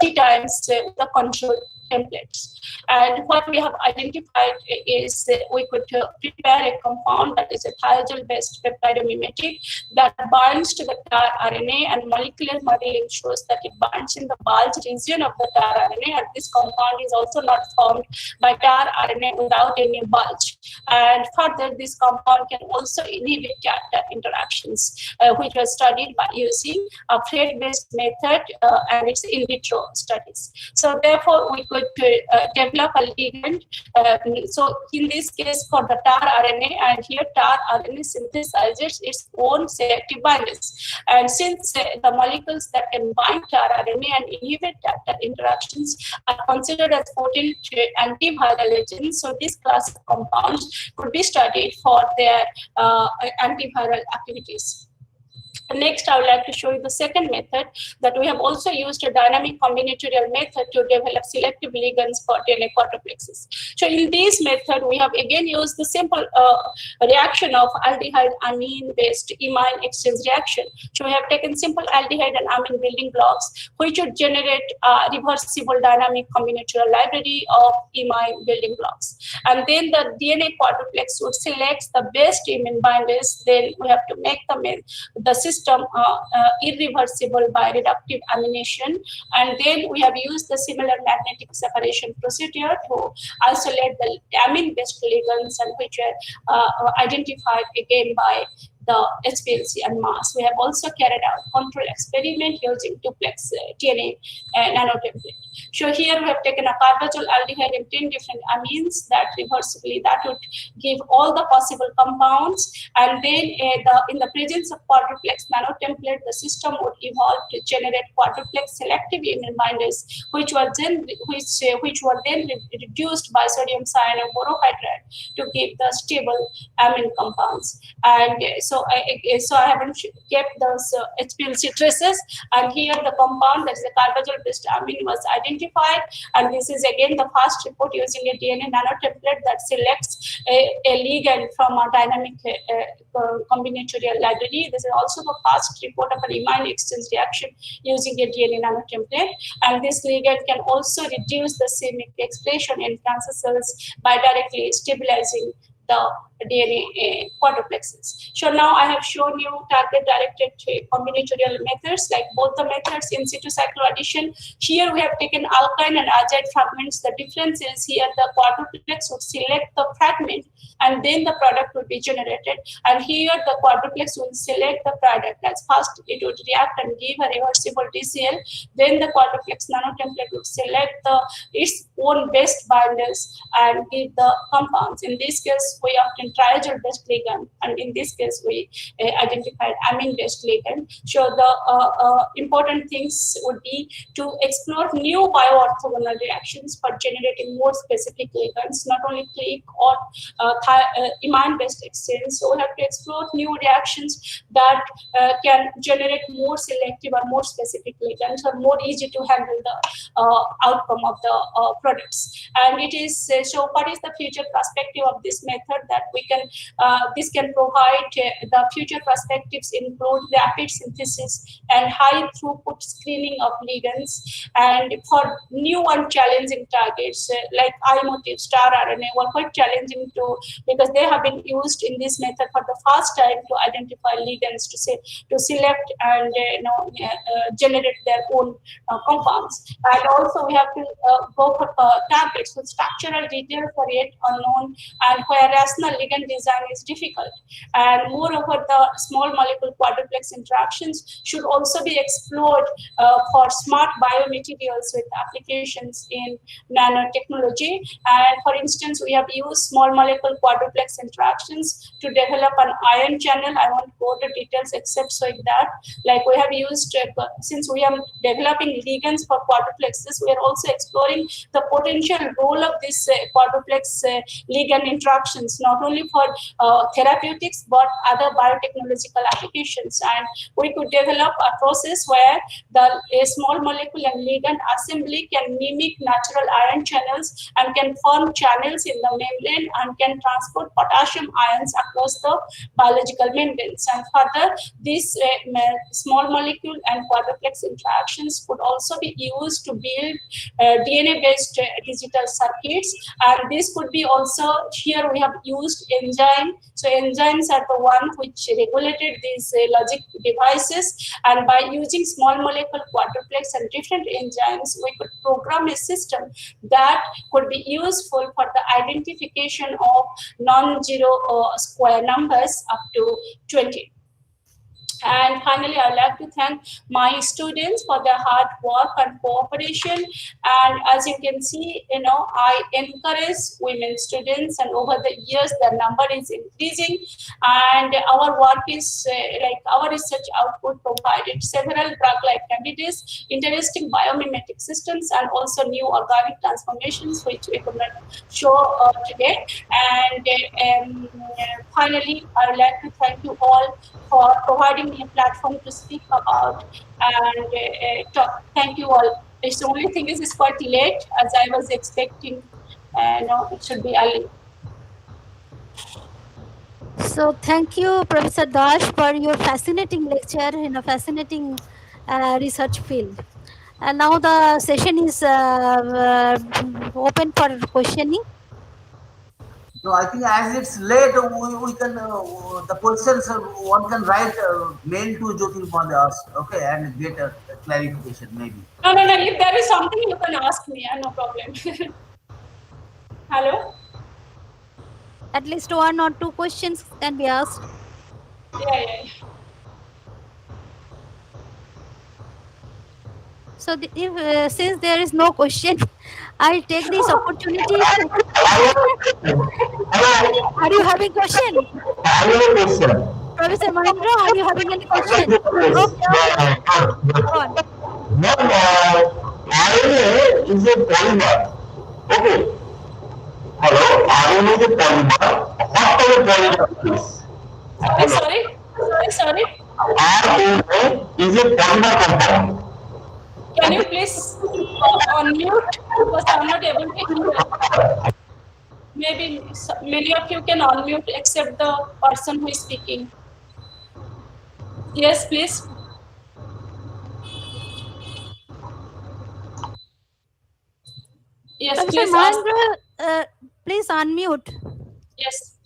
3 times with the control templates. And what we have identified is we could prepare a compound that is a thiazole-based peptidomimetic that binds to the TAR RNA, and molecular modeling shows that it binds in the bulge region of the TAR RNA, and this compound is also not formed by TAR RNA without any bulge. And further, this compound can also inhibit TAT interactions, which was studied by using a thread-based method and its in vitro studies. So therefore, we could develop a ligand. So in this case, for the TAR RNA, and here TAR RNA synthesizes its own selective binders. And since the molecules that can bind TAR RNA and inhibit TAT interactions are considered as potent antiviral agents, so this class of compounds could be studied for their antiviral activities. Next, I would like to show you the second method, that we have also used a dynamic combinatorial method to develop selective ligands for DNA quadruplexes. So in this method, we have again used the simple reaction of aldehyde amine based imine exchange reaction. So we have taken simple aldehyde and amine building blocks, which would generate a reversible dynamic combinatorial library of imine building blocks. And then the DNA quadruplex would select the best imine binders. Then we have to make the system irreversible by reductive amination, and then we have used the similar magnetic separation procedure to isolate the amine-based ligands, and which were identified again by the HPLC and mass. We have also carried out control experiment using duplex DNA nanotemplate. So here we have taken a carbazole aldehyde and 10 different amines that reversibly that would give all the possible compounds, and then in the presence of quadruplex nanotemplate, the system would evolve to generate quadruplex selective imine binders, which were then reduced by sodium cyanoborohydride to give the stable amine compounds. And so So I haven't kept those HPLC traces. And here the compound, that is the carbazole-based amine, was identified. And this is again the first report using a DNA nanotemplate that selects a ligand from a dynamic combinatorial library. This is also the first report of an imine exchange reaction using a DNA nanotemplate. And this ligand can also reduce the c-Myc expression in cancer cells by directly stabilizing the DNA quadruplexes. So now I have shown you target-directed combinatorial methods, like both the methods in situ cycloaddition. Here we have taken alkyne and azide fragments. The difference is here the quadruplex would select the fragment and then the product would be generated. And here the quadruplex will select the product. As first it would react and give a reversible DCL. Then the quadruplex nanotemplate would select its own best binders and give the compounds. In this case, we often triazole-based ligand, and in this case, we identified amine-based ligand. So the important things would be to explore new bioorthogonal reactions for generating more specific ligands, not only click or imine-based exchange. So we have to explore new reactions that can generate more selective or more specific ligands, or more easy to handle the outcome of the products. And it is so. What is the future perspective of this method? That we can this can provide the future perspectives include rapid synthesis and high throughput screening of ligands, and for new and challenging targets like I-motif, star RNA were quite challenging because they have been used in this method for the first time to identify ligands to select and generate their own compounds. And also we have to go for targets with structural details are yet unknown and where rational ligand design is difficult. And moreover, the small molecule quadruplex interactions should also be explored for smart biomaterials with applications in nanotechnology. And for instance, we have used small molecule quadruplex interactions to develop an ion channel. I won't go to details except showing that. Like we have used, since we are developing ligands for quadruplexes, we are also exploring the potential role of this quadruplex ligand interactions, not only for therapeutics, but other biotechnological applications. And we could develop a process where a small molecule and ligand assembly can mimic natural ion channels and can form channels in the membrane and can transport potassium ions across the biological membranes. And further, these small molecule and quadruplex interactions could also be used to build DNA-based digital circuits. And this could be also, here we have used enzyme. So enzymes are the one which regulated these logic devices. And by using small molecule quadruplex and different enzymes, we could program a system that could be useful for the identification of non-zero square numbers up to 20. And finally, I would like to thank my students for their hard work and cooperation. And as you can see, I encourage women students, and over the years, the number is increasing. And our work is our research output provided several drug-like candidates, interesting biomimetic systems, and also new organic transformations, which we could not show today. And finally, I would like to thank you all for providing me a platform to speak about and talk. Thank you all. The only thing is it's quite late, as I was expecting. No, it should be early. So thank you, Professor Dash, for your fascinating lecture in a fascinating research field. And now the session is open for questioning. So I think as it's late, we can the questions one can write mail to Jyotirmoy, okay, and get a clarification maybe. No. If there is something, you can ask me. No problem. Hello. At least 1 or 2 questions can be asked. Yeah. So since there is no question, I'll take this opportunity. Are you having question? I have a question. Professor Mahendra, are you having any question? RNA is a polymer. Okay. Hello, RNA is a polymer. What are the polymer is? Sorry? Sorry. RNA is a polymer compound. Can you please unmute because I'm not able to hear. Maybe many of you can unmute except the person who is speaking. Yes, please. Yes, Professor please ask. Mahendra, please unmute. Yes.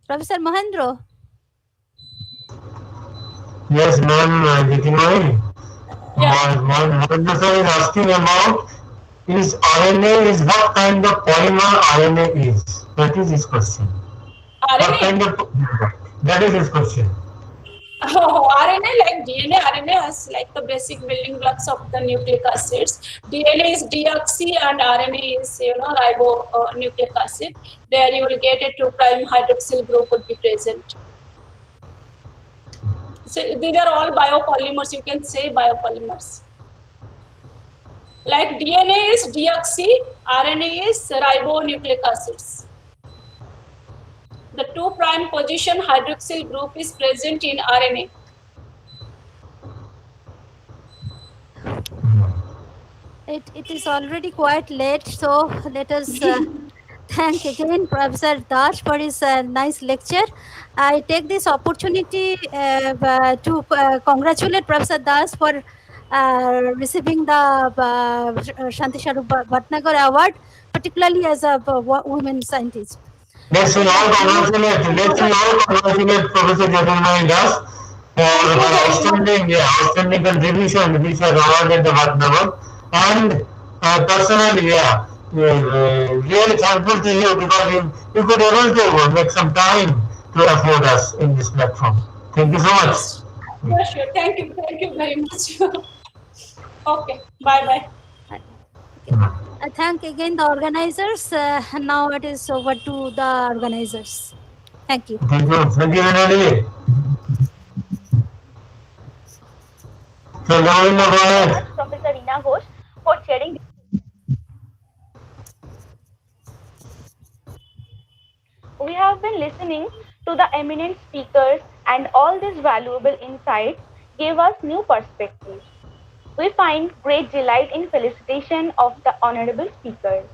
Professor Mahendra. Yes, ma'am, Jitinoi. Mahendra sir is asking about is RNA is what kind of polymer RNA is? That is his question. RNA? What kind of, that is his question. Oh, RNA like DNA, RNA has like the basic building blocks of the nucleic acids. DNA is deoxy and RNA is, ribonucleic acid. There you will get a 2' hydroxyl group would be present. So these are all biopolymers. You can say biopolymers. Like DNA is deoxy, RNA is ribonucleic acids. The 2' position hydroxyl group is present in RNA. It is already quite late, so let us thank again Professor Das for his nice lecture. I take this opportunity to congratulate Professor Das for receiving the Shanti Swarup Bhatnagar Award, particularly as a woman scientist. Let's all congratulate Professor Jatinmohi Das for her outstanding contribution which was awarded the Bhatnagar. And personally, really thankful to you because you could able to make some time to afford us in this platform. Thank you so much. Sure. Thank you very much. Okay, bye. I thank again the organizers. Now it is over to the organizers. Thank you. Thank you, Vinali. So, Govinda, go ahead. Professor Reena Ghosh for sharing. We have been listening to the eminent speakers, and all these valuable insights gave us new perspectives. We find great delight in felicitation of the honorable speakers.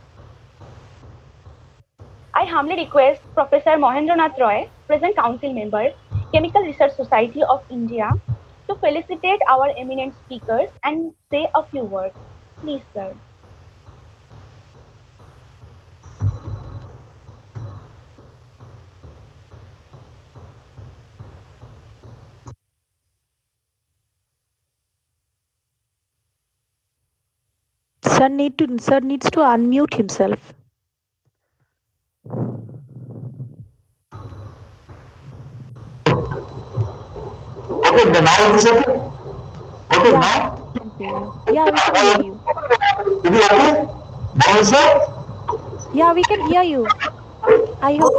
I humbly request Professor Mahendranath Roy, present council member, Chemical Research Society of India, to felicitate our eminent speakers and say a few words. Please, sir. Sir needs to unmute himself. Okay, the now is okay. Okay, Yeah. now. Yeah, we can hear you. Is it okay? Now is it? Yeah, we can hear you. I hope.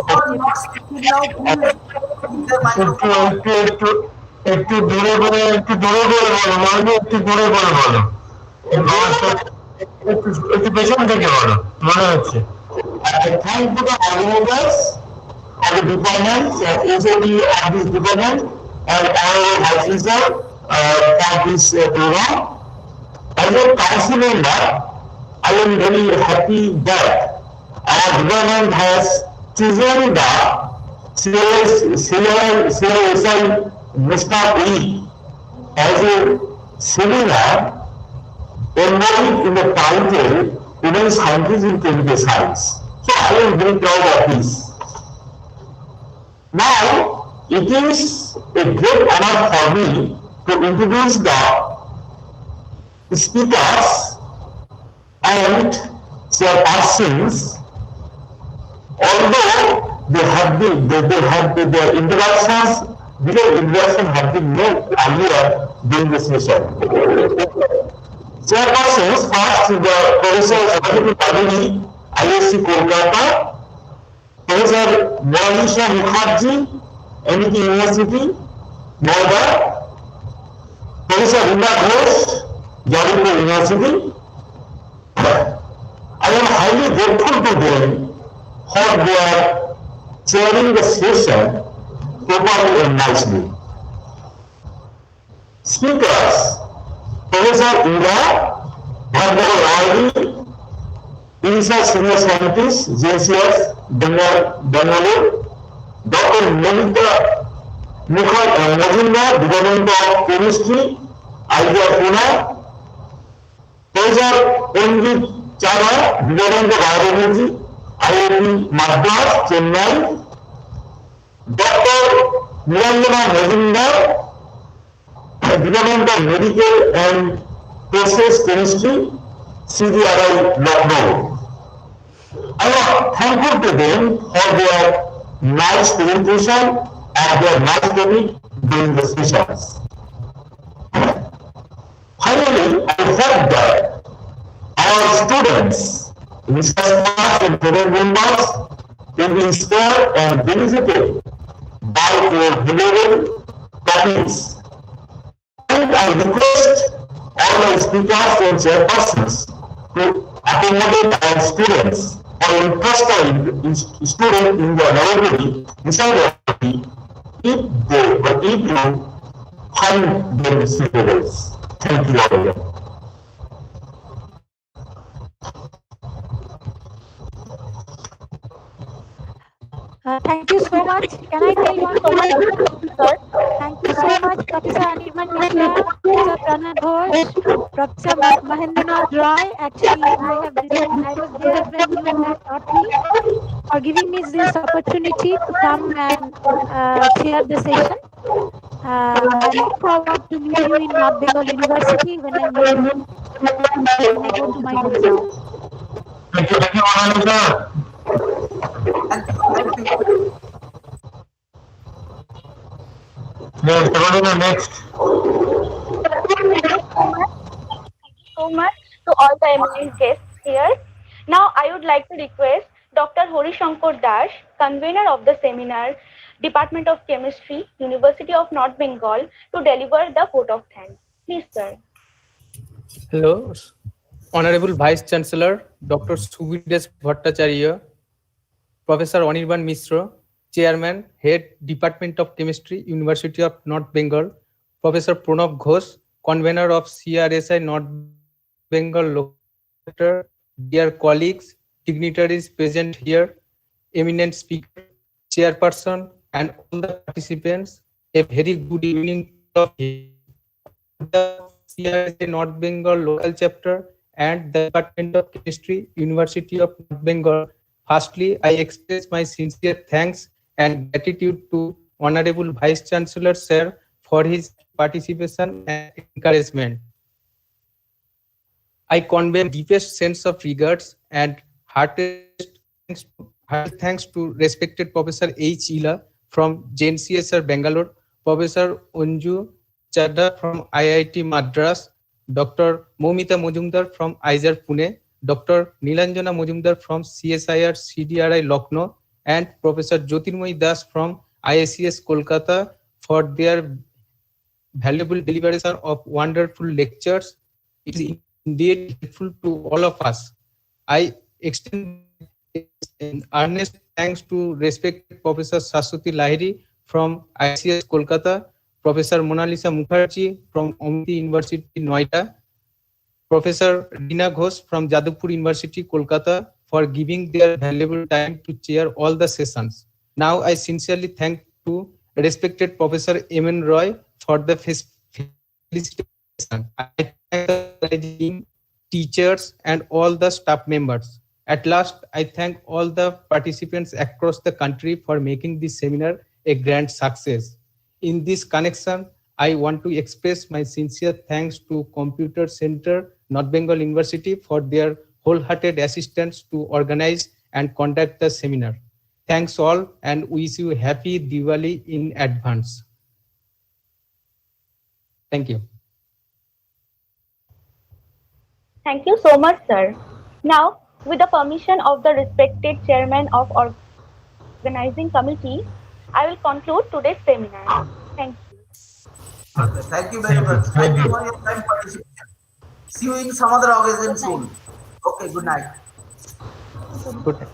একটু দূরে করে বলো, মানে একটু দূরে করে বলো, একটু পেছন থেকে বলো, মনে হচ্ছে। Thank you to the organizers of the department, HOD of this department, and our advisor for this program. As a council member, I am very happy that our department has chosen the CSI Mr. E as a seminar embodied in the title Women Scientists in Chemical Science. So I am very proud of this. Now, it is a great honor for me to introduce the speakers and chairpersons. Although their introductions, detailed introductions have been made earlier during the session. Chairpersons, first the Professor Saraswati Padini, ISC Kolkata, Professor Monisha Mukherjee, MIT University, Noida, Professor Reena Ghosh, Jadavpur University. I am highly grateful to them for their chairing the session properly and nicely. Speakers: Professor Ira Bhandara, Research Senior Scientist, JCS, Bangalore, Dr. Momita Mujumdar, Department of Chemistry, IIT Pune, Professor Anju Chara, Department of Biology, IIT Madras, Chennai, Dr. Nilanjana Majumdar, Department of Medical and Process Chemistry, CDRI, Lucknow. I am thankful to them for their nice presentation and their nice topic during the sessions. Finally, I hope that our students, research staff and program members will be inspired and benefited by your valuable topics. And I request all the speakers and chairpersons to accommodate our students or interested student in their library, if you find them suitable. Thank you all again. Thank you so much. Can I take one question, sir? Thank you so much, Professor Anirban Mishra, Professor Pranad Ghosh, Professor Mahendranath Roy. Actually, I was there when you had taught me, for giving me this opportunity to come and chair the session. I look forward to meet you in North Bengal University when I go to my exam. Thank you, Ananda. Next. Thank you so much to all the eminent guests here. Now I would like to request Dr. Horishankar Das, convener of the seminar, Department of Chemistry, University of North Bengal, to deliver the vote of thanks. Please, sir. Hello, Honorable Vice Chancellor, Dr. Suvides Bhattacharya, Professor Anirban Mishra, Chairman, Head, Department of Chemistry, University of North Bengal, Professor Pranab Ghosh, Convener of CRSI North Bengal Locator, dear colleagues, dignitaries present here, eminent speaker, chairperson, and all the participants, a very good evening to the CRSI North Bengal local chapter and the Department of Chemistry, University of North Bengal. Firstly, I express my sincere thanks and gratitude to Honorable Vice Chancellor Sir for his participation and encouragement. I convey deepest sense of regards and heartiest thanks to respected Professor H. Ila from JNCSR Bangalore, Professor Anju Chadha from IIT Madras, Dr. Momita Majumdar from IISER Pune, Dr. Nilanjana Majumdar from CSIR CDRI Lucknow, and Professor Jyotirmoyi Das from IICS Kolkata for their valuable deliberation of wonderful lectures. It is indeed helpful to all of us. I extend earnest thanks to respected Professor Sashwati Lahiri from IICS Kolkata, Professor Monalisa Mukherjee from Amity University, Noida, Professor Rina Ghosh from Jadavpur University, Kolkata, for giving their valuable time to chair all the sessions. Now I sincerely thank to respected Professor M.N. Roy for the felicitation. I thank the team, teachers, and all the staff members. At last, I thank all the participants across the country for making this seminar a grand success. In this connection, I want to express my sincere thanks to Computer Center, North Bengal University, for their wholehearted assistance to organize and conduct the seminar. Thanks all, and wish you happy Diwali in advance. Thank you. Thank you so much, sir. Now, with the permission of the respected chairman of organizing committee, I will conclude today's seminar. Thank you. Thank you very much. Thank you for your kind participation. See you in some other occasion soon. Okay, good night. Good night.